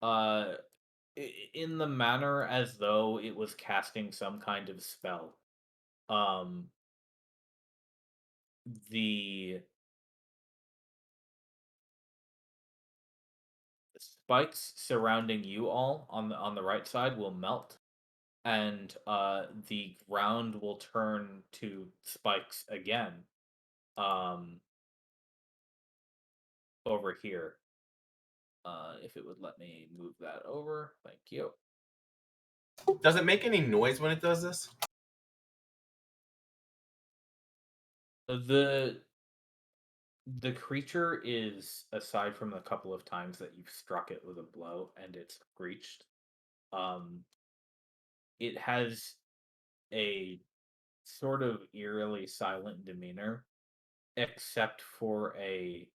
Speaker 3: uh, in the manner as though it was casting some kind of spell. The spikes surrounding you all on the right side will melt, and the ground will turn to spikes again. Over here. If it would let me move that over, thank you.
Speaker 5: Does it make any noise when it does this?
Speaker 3: The creature is, aside from the couple of times that you've struck it with a blow and it's screeched, it has a sort of eerily silent demeanor, except for a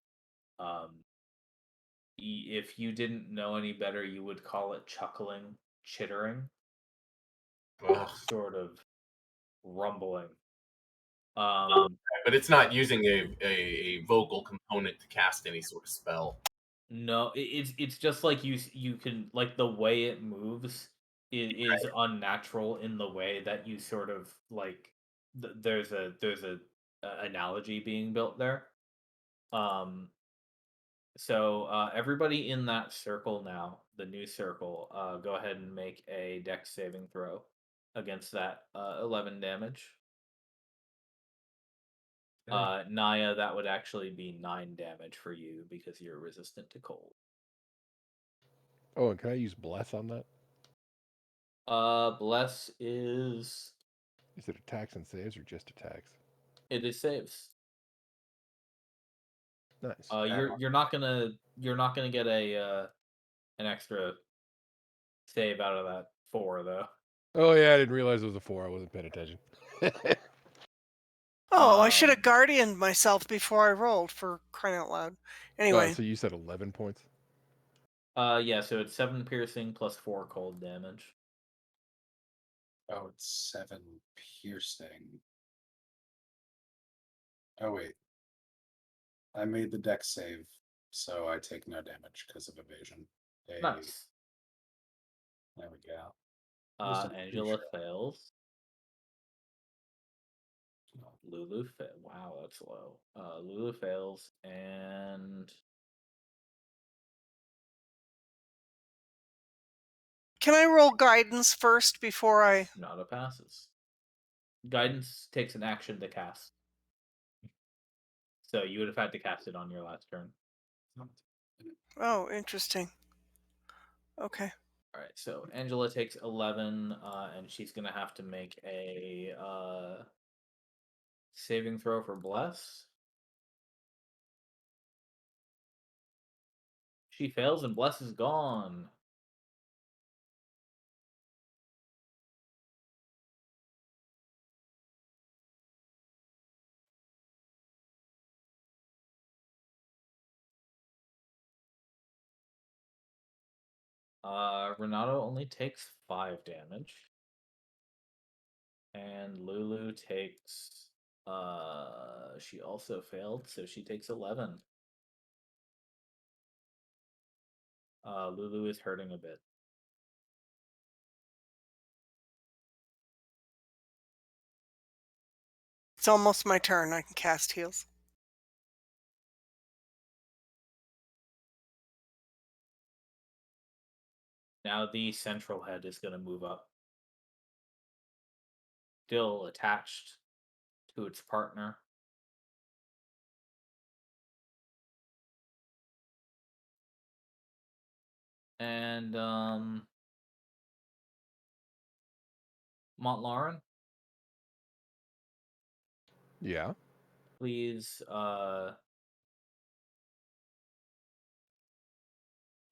Speaker 3: if you didn't know any better, you would call it chuckling, chittering,
Speaker 5: Ugh.
Speaker 3: sort of rumbling.
Speaker 5: But it's not using a vocal component to cast any sort of spell.
Speaker 3: No, it's just like you can, like, the way it moves is unnatural in the way that you sort of like there's a analogy being built there. So everybody in that circle now, the new circle, go ahead and make a dex saving throw against that 11 damage. Naya, that would actually be 9 damage for you because you're resistant to cold.
Speaker 7: Oh, and can I use bless on that?
Speaker 3: Bless is
Speaker 7: Is it attacks and saves or just attacks?
Speaker 3: it is saves.
Speaker 7: Nice.
Speaker 3: You're not gonna get a an extra save out of that 4 though.
Speaker 7: Oh yeah, I didn't realize it was a 4. I wasn't paying attention.
Speaker 4: Oh, I should have guardianed myself before I rolled, for crying out loud. Anyway,
Speaker 7: So you said 11 points?
Speaker 3: Yeah, so it's 7 piercing plus 4 cold damage.
Speaker 6: Oh, it's 7 piercing. Oh wait. I made the dex save, so I take no damage because of evasion.
Speaker 3: Nice.
Speaker 6: There we go. Wisdom
Speaker 3: Angela
Speaker 6: crucial.
Speaker 3: fails. Lulu Wow, that's low. Lulu fails, and
Speaker 4: Can I roll guidance first before I?
Speaker 3: Nada passes. Guidance takes an action to cast. So you would have had to cast it on your last turn.
Speaker 4: Oh, interesting. Okay.
Speaker 3: All right, so Angela takes 11, and she's gonna have to make a saving throw for Bless. She fails, and Bless is gone. Renato only takes 5 damage. And Lulu takes she also failed, so she takes 11. Lulu is hurting a bit.
Speaker 4: It's almost my turn. I can cast heals.
Speaker 3: Now the central head is going to move up. Still attached to its partner. And Montlaurent,
Speaker 7: Yeah.
Speaker 3: please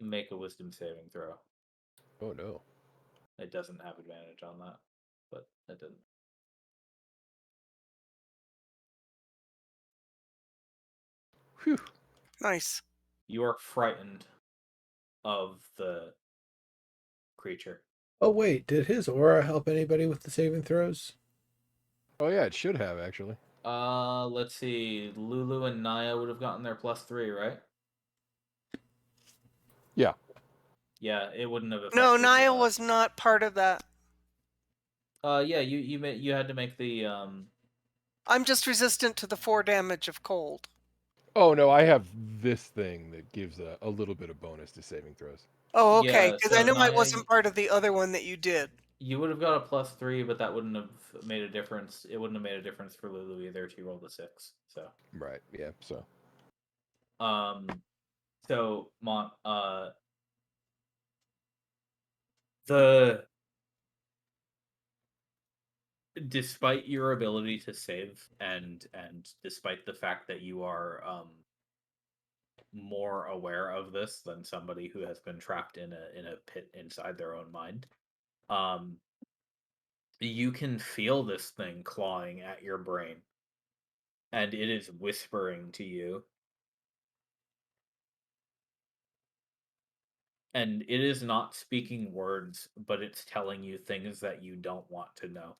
Speaker 3: make a wisdom saving throw.
Speaker 7: Oh no.
Speaker 3: It doesn't have advantage on that, but it didn't.
Speaker 7: Whew.
Speaker 4: Nice.
Speaker 3: You are frightened of the creature.
Speaker 1: Oh wait, did his aura help anybody with the saving throws?
Speaker 7: Oh yeah, it should have actually.
Speaker 3: Let's see. Lulu and Naya would have gotten their +3, right?
Speaker 7: Yeah.
Speaker 3: Yeah, it wouldn't have affected.
Speaker 4: No, Naya was not part of that.
Speaker 3: Yeah, you had to make the
Speaker 4: I'm just resistant to the 4 damage of cold.
Speaker 7: Oh no, I have this thing that gives a little bit of bonus to saving throws.
Speaker 4: Oh, okay.
Speaker 3: Yeah,
Speaker 4: Because
Speaker 3: so
Speaker 4: I know I
Speaker 3: Naya,
Speaker 4: wasn't part of the other one that you did.
Speaker 3: you would have got a +3, but that wouldn't have made a difference. It wouldn't have made a difference for Lulu either. She rolled a 6, so.
Speaker 7: Right. Yeah. So.
Speaker 3: So Mont, the despite your ability to save and despite the fact that you are more aware of this than somebody who has been trapped in a pit inside their own mind, you can feel this thing clawing at your brain, and it is whispering to you, and it is not speaking words, but it's telling you things that you don't want to know.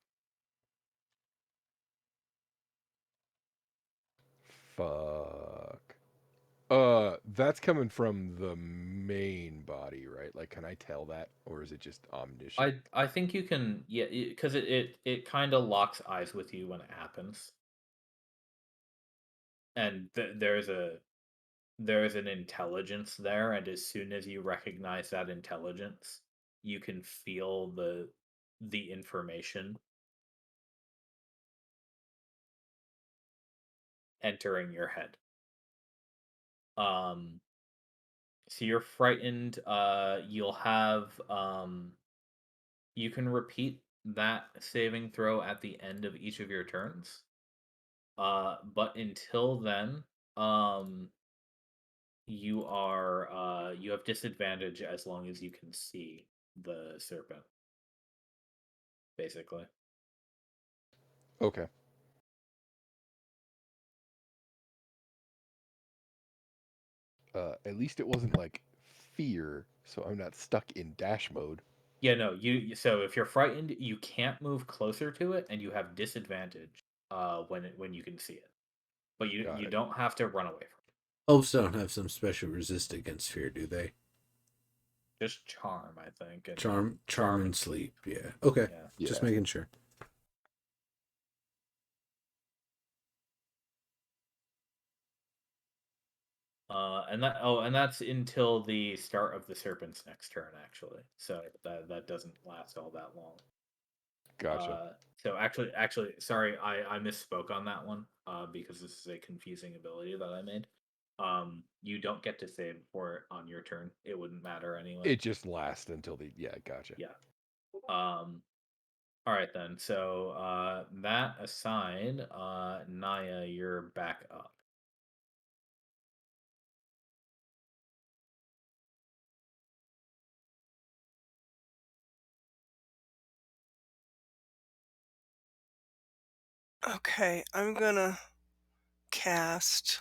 Speaker 7: Fuck. That's coming from the main body, right? Like, can I tell that, or is it just omniscient?
Speaker 3: I think you can, yeah, because it kind of locks eyes with you when it happens, and there's an intelligence there, and as soon as you recognize that intelligence, you can feel the information entering your head. So you're frightened. You'll have you can repeat that saving throw at the end of each of your turns. But until then, you have disadvantage as long as you can see the serpent. Basically.
Speaker 7: Okay. At least it wasn't like fear, so I'm not stuck in dash mode.
Speaker 3: Yeah, no, so if you're frightened, you can't move closer to it, and you have disadvantage when you can see it. But you don't have to run away from it.
Speaker 1: Elves don't have some special resist against fear, do they?
Speaker 3: Just charm, I think. And
Speaker 1: Charm and sleep. Yeah. Okay.
Speaker 3: Yeah.
Speaker 1: Just making sure.
Speaker 3: And that's until the start of the serpent's next turn, actually. So that doesn't last all that long.
Speaker 7: Gotcha.
Speaker 3: So actually, sorry, I misspoke on that one. Because this is a confusing ability that I made. You don't get to save for it on your turn. It wouldn't matter anyway.
Speaker 7: It just lasts until the gotcha.
Speaker 3: Yeah. All right then. So that aside, Naya, you're back up.
Speaker 4: Okay, I'm gonna cast.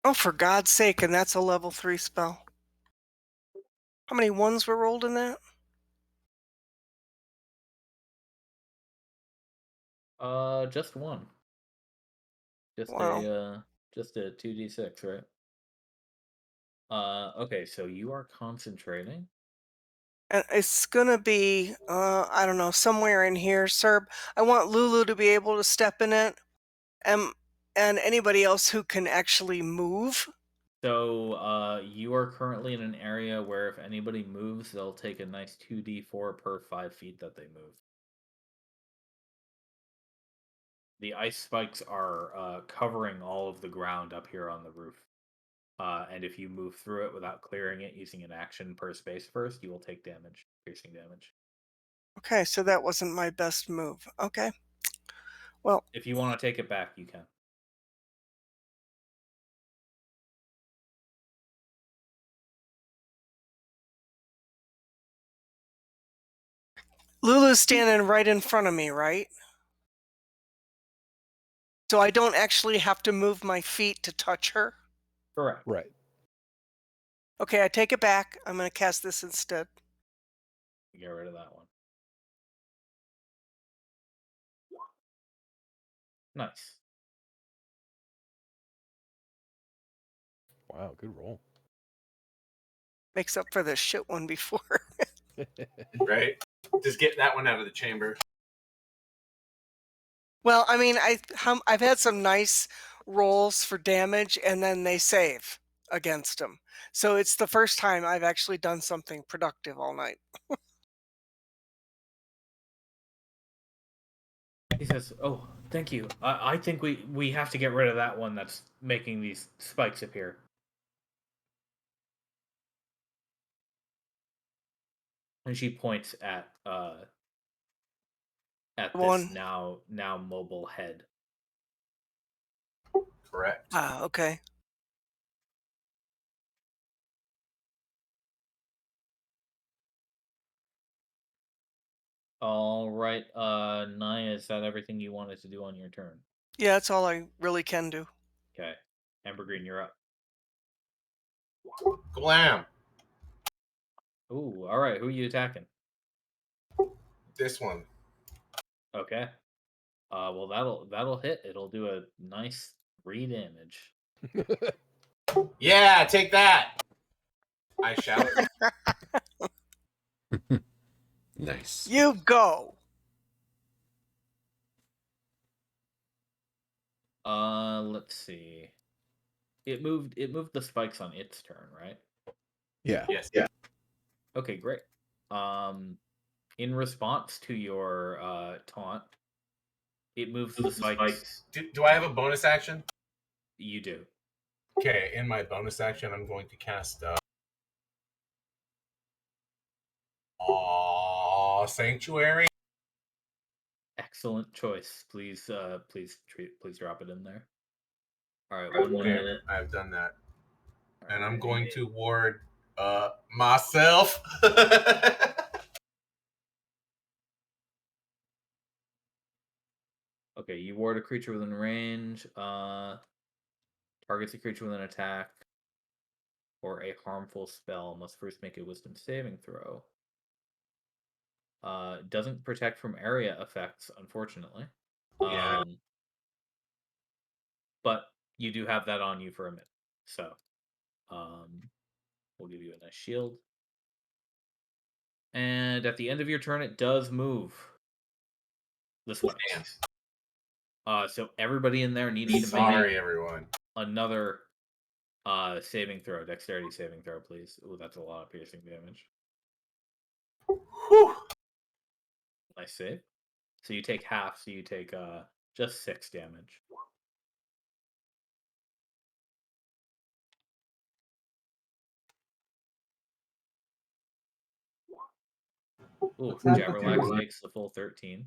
Speaker 4: Oh, for God's sake, and that's a level 3 spell. How many ones were rolled in that?
Speaker 3: Just one. Just
Speaker 4: Wow.
Speaker 3: just a 2d6, right? Okay, so you are concentrating.
Speaker 4: And it's gonna be, I don't know, somewhere in here, Serb. I want Lulu to be able to step in it, and and anybody else who can actually move.
Speaker 3: So you are currently in an area where if anybody moves, they'll take a nice 2d4 per 5 feet that they move. The ice spikes are covering all of the ground up here on the roof. And if you move through it without clearing it using an action per space first, you will take damage, piercing damage.
Speaker 4: Okay, so that wasn't my best move. Okay. Well,
Speaker 3: If you want to take it back, you can.
Speaker 4: Lulu's standing right in front of me, right? So I don't actually have to move my feet to touch her?
Speaker 3: Correct.
Speaker 7: Right.
Speaker 4: Okay, I take it back. I'm going to cast this instead.
Speaker 3: Get rid of that one. Nice.
Speaker 7: Wow, good roll.
Speaker 4: Makes up for the shit one before.
Speaker 5: Right? Just get that one out of the chamber.
Speaker 4: Well, I mean, I've had some nice rolls for damage, and then they save against them. So it's the first time I've actually done something productive all night.
Speaker 3: He says, "Oh, thank you. I think we have to get rid of that one that's making these spikes appear." And she points at this
Speaker 4: One.
Speaker 3: now mobile head.
Speaker 5: Correct.
Speaker 4: Ah, okay.
Speaker 3: All right, Naya, is that everything you wanted to do on your turn?
Speaker 4: Yeah, that's all I really can do.
Speaker 3: Okay, Amber Green, you're up.
Speaker 5: Glam.
Speaker 3: Ooh, all right. Who are you attacking?
Speaker 5: This one.
Speaker 3: Okay. Well, that'll hit. It'll do a nice 3 damage.
Speaker 5: Yeah, take that. I shout.
Speaker 1: Nice.
Speaker 4: You go.
Speaker 3: Let's see. It moved the spikes on its turn, right?
Speaker 1: Yeah.
Speaker 5: Yes.
Speaker 3: Okay, great. In response to your taunt, it moves the spikes.
Speaker 5: Do I have a bonus action?
Speaker 3: You do.
Speaker 5: Okay, in my bonus action, I'm going to cast Sanctuary.
Speaker 3: Excellent choice. Please drop it in there. All right, 1
Speaker 5: Okay,
Speaker 3: minute.
Speaker 5: I've done that. And I'm
Speaker 3: Alright.
Speaker 5: going to ward myself.
Speaker 3: Okay, you ward a creature within range. Targets a creature with an attack or a harmful spell must first make a wisdom saving throw. Doesn't protect from area effects, unfortunately.
Speaker 5: Yeah.
Speaker 3: But you do have that on you for a minute. So we'll give you a nice shield. And at the end of your turn, it does move. This one.
Speaker 5: Damn.
Speaker 3: So everybody in there needs to
Speaker 5: Sorry,
Speaker 3: make
Speaker 5: everyone.
Speaker 3: another saving throw, dexterity saving throw, please. Ooh, that's a lot of piercing damage.
Speaker 5: Whew.
Speaker 3: Nice save. So you take half, so you take just 6 damage. Ooh, Jabberlax takes the full 13.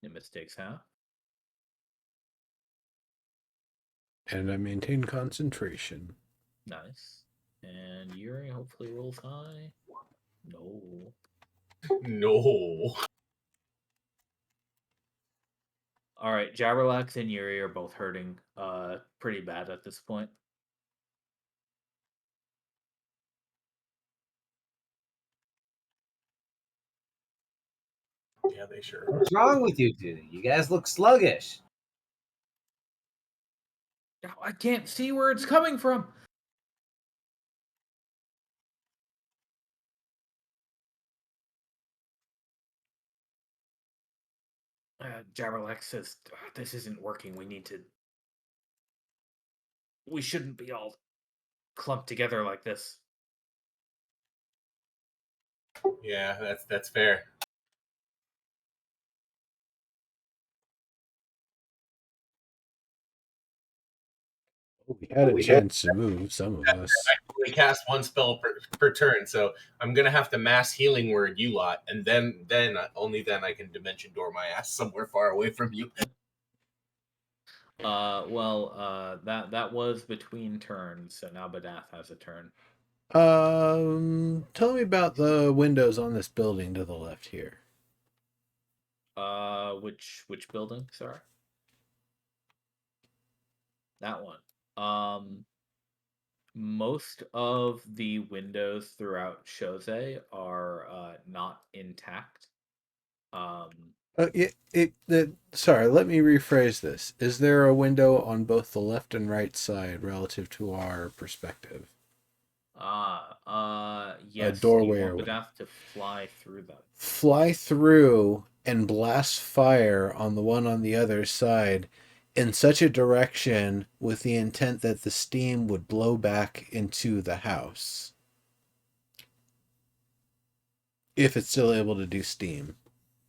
Speaker 3: Nimbus takes half.
Speaker 1: And I maintain concentration.
Speaker 3: Nice. And Yuri hopefully rolls high. No.
Speaker 5: No.
Speaker 3: Alright, Jabberlax and Yuri are both hurting pretty bad at this point.
Speaker 5: Yeah, they sure.
Speaker 2: What's wrong with you two? You guys look sluggish.
Speaker 3: I can't see where it's coming from. Jabberlax says, this isn't working. We shouldn't be all clumped together like this.
Speaker 5: Yeah, that's fair.
Speaker 1: We had a chance to move, some of us.
Speaker 5: I only cast one spell per turn, so I'm gonna have to mass healing word you lot, and then only then I can dimension door my ass somewhere far away from you.
Speaker 3: That was between turns, so now Badath has a turn.
Speaker 1: Tell me about the windows on this building to the left here.
Speaker 3: Which building? Sorry. That one. Most of the windows throughout Chose are not intact.
Speaker 1: Sorry, let me rephrase this. Is there a window on both the left and right side relative to our perspective?
Speaker 3: Yes.
Speaker 1: doorway
Speaker 3: You
Speaker 1: or
Speaker 3: want
Speaker 1: window.
Speaker 3: Badath to fly through them.
Speaker 1: Fly through and blast fire on the one on the other side in such a direction with the intent that the steam would blow back into the house. If it's still able to do steam.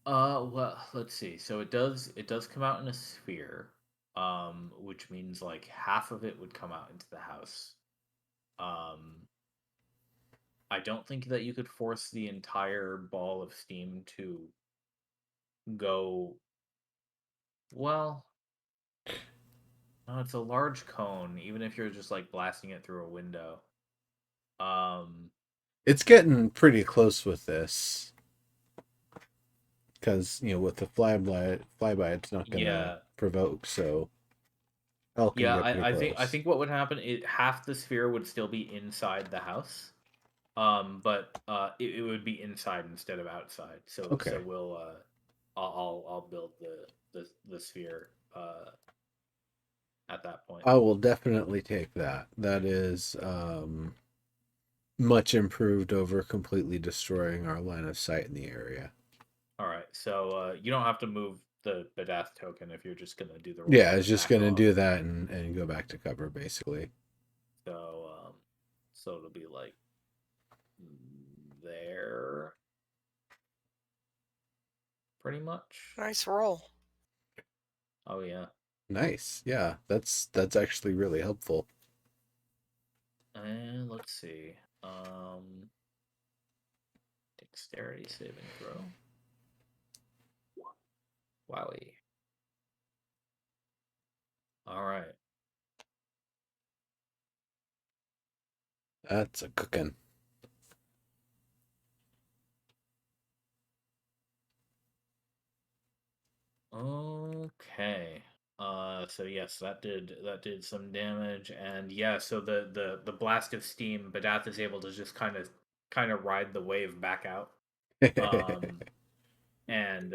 Speaker 3: Well, let's see. So it does come out in a sphere, which means like half of it would come out into the house. I don't think that you could force the entire ball of steam to go. Well, no, it's a large cone, even if you're just like blasting it through a window.
Speaker 1: It's getting pretty close with this. Because, with the flyby, it's not going to provoke, so Hell can
Speaker 3: Yeah,
Speaker 1: get pretty
Speaker 3: I
Speaker 1: close.
Speaker 3: think what would happen is half the sphere would still be inside the house. But it would be inside instead of outside. So
Speaker 1: Okay.
Speaker 3: so we'll I'll build the sphere at that point.
Speaker 1: I will definitely take that. That is much improved over completely destroying our line of sight in the area.
Speaker 3: All right. So you don't have to move the Badath token if you're just gonna do the roll.
Speaker 1: Yeah, I was just gonna do that and go back to cover basically.
Speaker 3: So it'll be like there, pretty much.
Speaker 4: Nice roll.
Speaker 3: Oh yeah.
Speaker 1: Nice. Yeah, that's actually really helpful.
Speaker 3: And let's see. Dexterity saving throw. Wowie. All right.
Speaker 1: That's a cooking.
Speaker 3: Okay. So yes, that did some damage, and yeah, so the blast of steam, Badath is able to just kind of ride the wave back out. And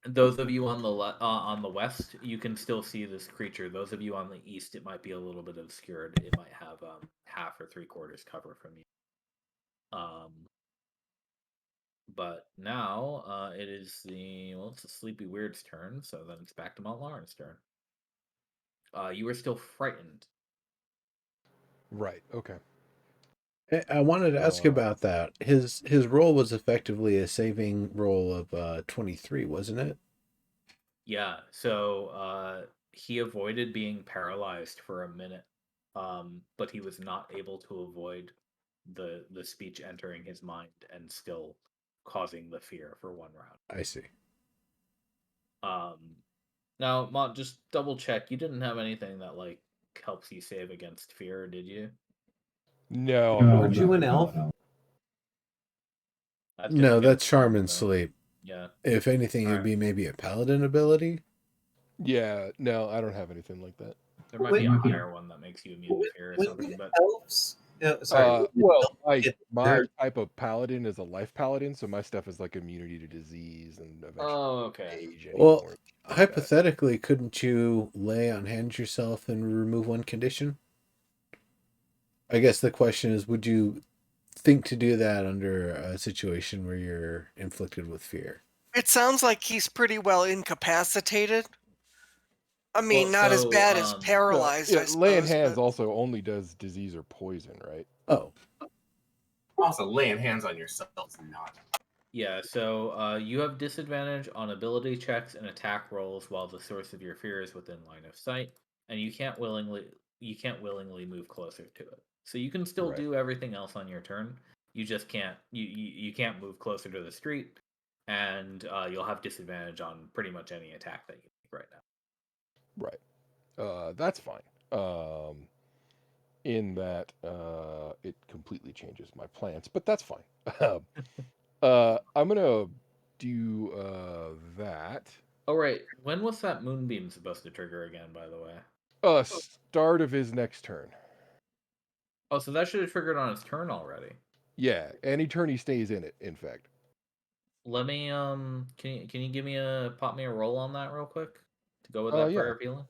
Speaker 3: Those of you on the west, you can still see this creature. Those of you on the east, it might be a little bit obscured. It might have half or 3/4 cover from you. But now it is it's the Sleepy Weird's turn, so then it's back to Montlaren's turn. You are still frightened.
Speaker 7: Right. Okay.
Speaker 1: I wanted to ask
Speaker 7: Uh,
Speaker 1: about that. His roll was effectively a saving roll of 23, wasn't it?
Speaker 3: Yeah, so he avoided being paralyzed for a minute, but he was not able to avoid the speech entering his mind and still causing the fear for one round.
Speaker 1: I see.
Speaker 3: Now, Mont, just double check. You didn't have anything that like helps you save against fear, did you?
Speaker 7: no.
Speaker 2: Aren't you an elf?
Speaker 3: That's gonna
Speaker 1: No,
Speaker 3: get
Speaker 1: that's Charm and
Speaker 3: though.
Speaker 1: Sleep.
Speaker 3: Yeah.
Speaker 1: If anything, it'd be maybe a paladin ability.
Speaker 7: Yeah. No, I don't have anything like that.
Speaker 3: There might be a higher one that makes you immune to fear or something, but
Speaker 2: Elves. Sorry.
Speaker 7: Well,
Speaker 2: It-
Speaker 7: my
Speaker 2: they're-
Speaker 7: type of paladin is a life paladin, so my stuff is like immunity to disease and eventually
Speaker 3: okay.
Speaker 7: age
Speaker 1: Well,
Speaker 7: anymore.
Speaker 1: hypothetically, couldn't you lay on hands yourself and remove one condition? I guess the question is, would you think to do that under a situation where you're inflicted with fear?
Speaker 4: It sounds like he's pretty well incapacitated. I mean,
Speaker 3: Well,
Speaker 4: not as
Speaker 3: so,
Speaker 4: bad as paralyzed, I
Speaker 7: laying
Speaker 4: suppose.
Speaker 7: hands
Speaker 4: but-
Speaker 7: also only does disease or poison, right?
Speaker 1: Oh,
Speaker 5: Also, laying hands on yourself is not.
Speaker 3: Yeah, so you have disadvantage on ability checks and attack rolls while the source of your fear is within line of sight, and you can't willingly move closer to it. So you can still
Speaker 7: Right.
Speaker 3: do everything else on your turn. You just can't you can't move closer to the street, and you'll have disadvantage on pretty much any attack that you make right now.
Speaker 7: Right. That's fine. In that it completely changes my plans, but that's fine. I'm gonna do that.
Speaker 3: Oh right, when was that moonbeam supposed to trigger again? By the way.
Speaker 7: Start of his next turn.
Speaker 3: Oh, so that should have triggered on his turn already.
Speaker 7: Yeah, any turn he stays in it. In fact.
Speaker 3: Let me can you give me pop me a roll on that real quick to go with that
Speaker 7: Yeah.
Speaker 3: prayer of healing?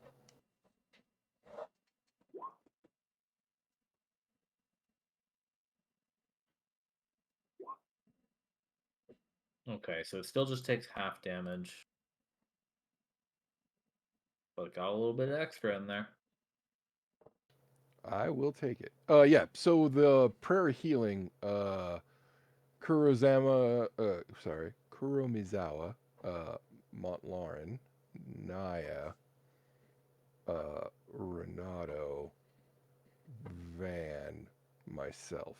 Speaker 3: Okay, so it still just takes half damage, but it got a little bit extra in there.
Speaker 7: I will take it. Yeah. So the prayer of healing, Kuromizawa, Montlarin, Naya, Renato, Van, myself.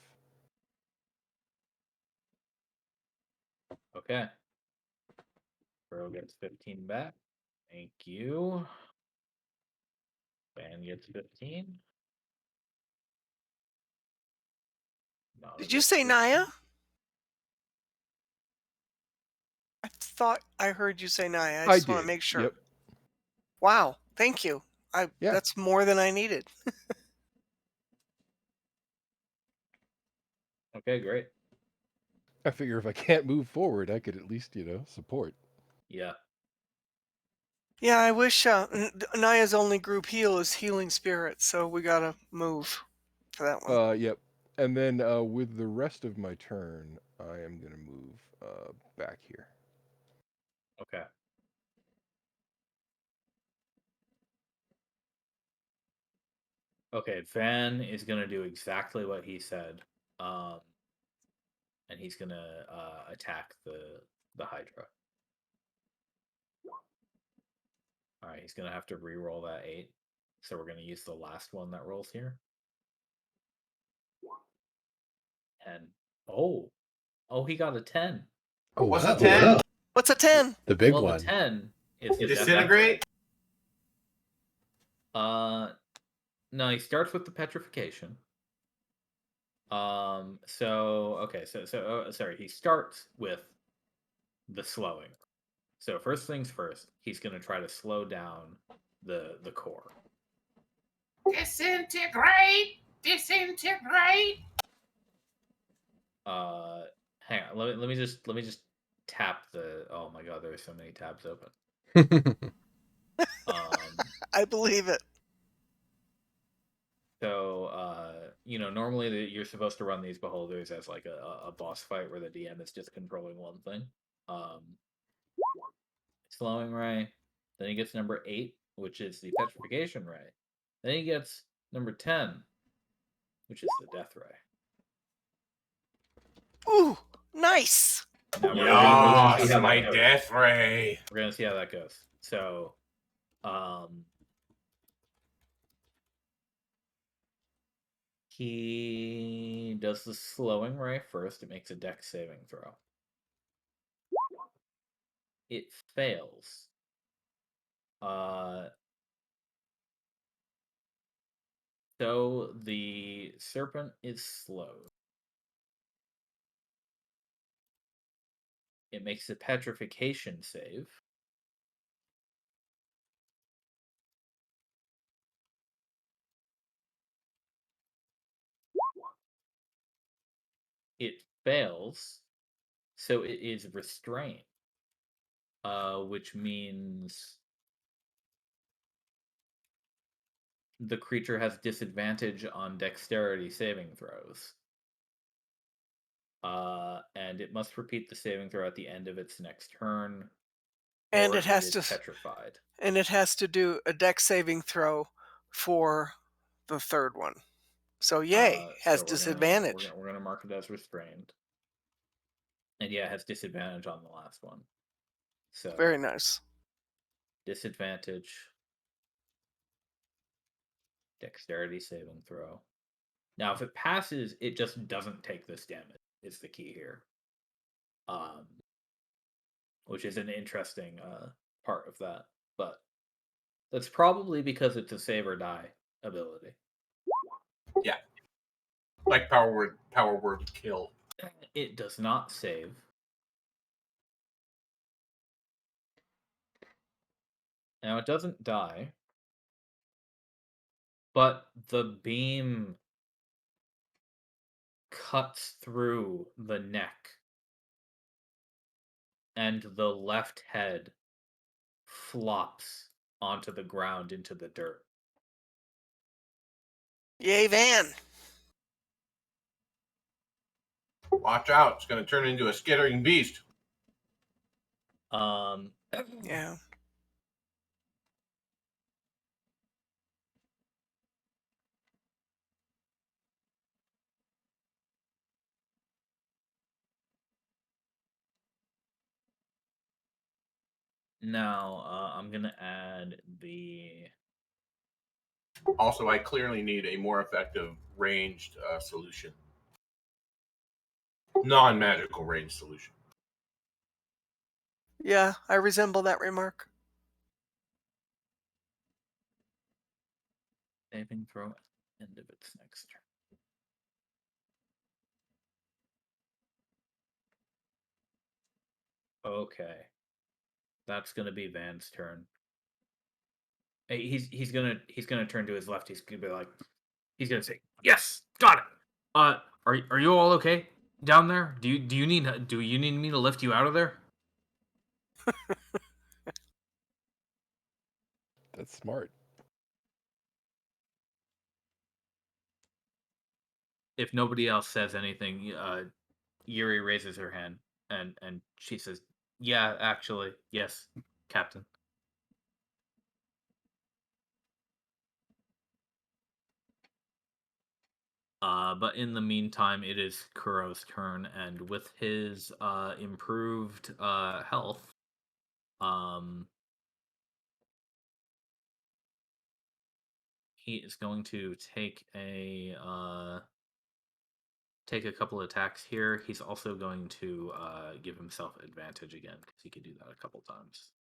Speaker 3: Okay. Bro gets 15 back. Thank you. Van gets 15.
Speaker 4: Did you say Naya? I thought I heard you say Naya. I just want to
Speaker 7: did.
Speaker 4: make sure.
Speaker 7: Yep.
Speaker 4: Wow, thank you.
Speaker 7: Yeah.
Speaker 4: That's more than I needed.
Speaker 3: Okay, great.
Speaker 7: I figure if I can't move forward, I could at least, support.
Speaker 3: Yeah.
Speaker 4: Yeah, I wish Naya's only group heal is healing spirit, so we gotta move for that one.
Speaker 7: Yep. And then with the rest of my turn, I am gonna move back here.
Speaker 3: Okay. Okay, Van is gonna do exactly what he said. And he's gonna attack the Hydra. Alright, he's gonna have to re-roll that 8. So we're gonna use the last one that rolls here. And oh, he got a 10.
Speaker 1: oh,
Speaker 5: What's
Speaker 1: wow.
Speaker 5: a 10?
Speaker 4: What's a 10?
Speaker 1: The big
Speaker 3: Well,
Speaker 1: one.
Speaker 3: the 10 is the
Speaker 5: Disintegrate?
Speaker 3: No, he starts with the petrification. Sorry, he starts with the slowing. So first things first, he's gonna try to slow down the core.
Speaker 5: Disintegrate!
Speaker 3: Hang on, let me just tap the. Oh my god, there's so many tabs open.
Speaker 4: I believe it.
Speaker 3: So, normally you're supposed to run these beholders as like a boss fight where the DM is just controlling one thing. Slowing ray. Then he gets number 8, which is the petrification ray. Then he gets number 10, which is the death ray.
Speaker 4: Ooh, nice.
Speaker 3: Now we're gonna see
Speaker 5: Yes,
Speaker 3: how
Speaker 5: my
Speaker 3: that goes.
Speaker 5: death ray.
Speaker 3: We're gonna see how that goes. So, he does the slowing ray first. It makes a dex saving throw. It fails. So the serpent is slowed. It makes a petrification save. It fails, so it is restrained, which means the creature has disadvantage on dexterity saving throws. And it must repeat the saving throw at the end of its next turn,
Speaker 4: And
Speaker 3: or
Speaker 4: it has
Speaker 3: is
Speaker 4: to
Speaker 3: petrified.
Speaker 4: And it has to do a dex saving throw for the third one. So yay, has
Speaker 3: So
Speaker 4: disadvantage.
Speaker 3: we're gonna mark it as restrained. And yeah, it has disadvantage on the last one. So
Speaker 4: Very nice.
Speaker 3: disadvantage. Dexterity saving throw. Now, if it passes, it just doesn't take this damage. Is the key here. Which is an interesting part of that, but that's probably because it's a save or die ability.
Speaker 5: Yeah. Like power word kill.
Speaker 3: It does not save. Now it doesn't die, but the beam cuts through the neck, and the left head flops onto the ground into the dirt.
Speaker 4: Yay, Van.
Speaker 5: Watch out, it's gonna turn into a skittering beast.
Speaker 4: Yeah.
Speaker 3: Now, I'm gonna add the.
Speaker 5: Also, I clearly need a more effective ranged solution. Non-magical ranged solution.
Speaker 4: Yeah, I resemble that remark.
Speaker 3: Saving throw at the end of its next turn. Okay. That's gonna be Van's turn. Hey, he's gonna turn to his left. He's gonna be like, he's gonna say, "Yes, got it." Are you all okay down there? Do you need me to lift you out of there?
Speaker 7: That's smart.
Speaker 3: If nobody else says anything, Yuri raises her hand and she says, "Yeah, actually, yes, Captain." But in the meantime, it is Kuro's turn, and with his improved health, he is going to take a couple attacks here. He's also going to give himself advantage again because he could do that a couple times,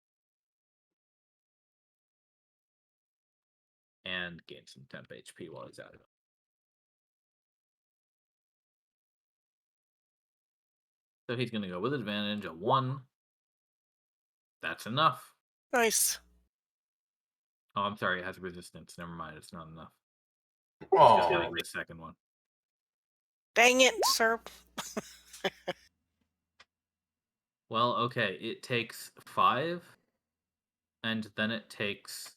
Speaker 3: and gain some temp HP while he's at it. So he's going to go with advantage, a 1. That's enough.
Speaker 4: Nice.
Speaker 3: Oh, I'm sorry, it has resistance. Never mind, it's not enough.
Speaker 5: Oh,
Speaker 3: Just like the second one.
Speaker 4: Dang it, sir.
Speaker 3: Well, okay, it takes 5, and then it takes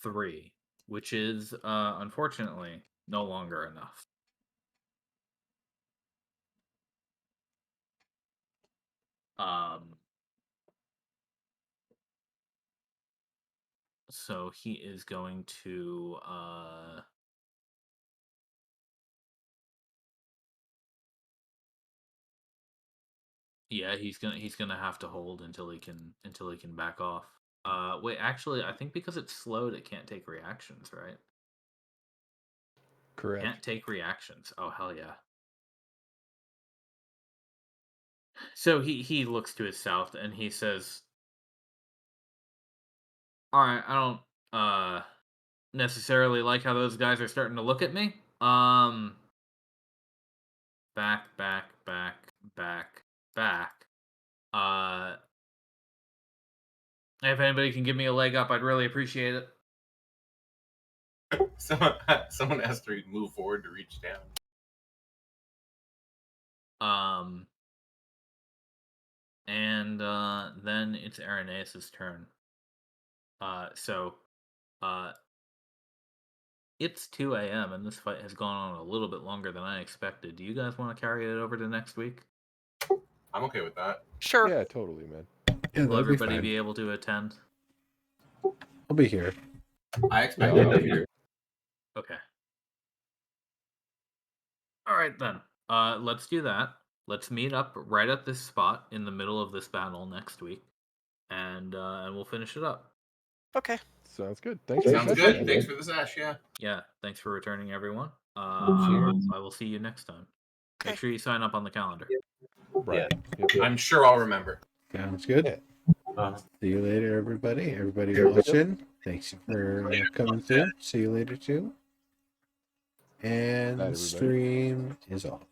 Speaker 3: 3, which is unfortunately no longer enough. So he is going to yeah, he's gonna have to hold until he can back off. Wait, actually, I think because it's slowed, it can't take reactions, right?
Speaker 7: Correct.
Speaker 3: Can't take reactions. Oh hell yeah. So he looks to his south and he says, "All right, I don't necessarily like how those guys are starting to look at me. Back, back, back, back, back. If anybody can give me a leg up, I'd really appreciate it."
Speaker 5: Someone has to move forward to reach down.
Speaker 3: And then it's Irenaeus' turn. So it's 2 a.m. and this fight has gone on a little bit longer than I expected. Do you guys want to carry it over to next week?
Speaker 5: I'm okay with that.
Speaker 4: Sure.
Speaker 7: Yeah, totally, man.
Speaker 1: Yeah,
Speaker 3: Will
Speaker 1: that'll be
Speaker 3: everybody
Speaker 1: fine.
Speaker 3: be able to attend?
Speaker 1: I'll be here.
Speaker 5: I expect
Speaker 7: Yeah,
Speaker 5: it.
Speaker 7: I'll be here.
Speaker 3: Okay. All right then. Let's do that. Let's meet up right at this spot in the middle of this battle next week, and we'll finish it up.
Speaker 4: Okay.
Speaker 7: Sounds good. Thanks for the
Speaker 5: Sounds
Speaker 7: session,
Speaker 5: good.
Speaker 7: man.
Speaker 5: Thanks for the sash. Yeah.
Speaker 3: Yeah. Thanks for returning, everyone.
Speaker 1: Sure.
Speaker 3: I will see you next time. Make
Speaker 4: Okay.
Speaker 3: sure you sign up on the calendar.
Speaker 7: Right. Yep.
Speaker 5: I'm sure I'll remember.
Speaker 1: Sounds good.
Speaker 7: Yeah.
Speaker 1: See you later, everybody. Everybody watching, thanks for coming through. See you later, too. And
Speaker 7: Night, everybody.
Speaker 1: stream is off.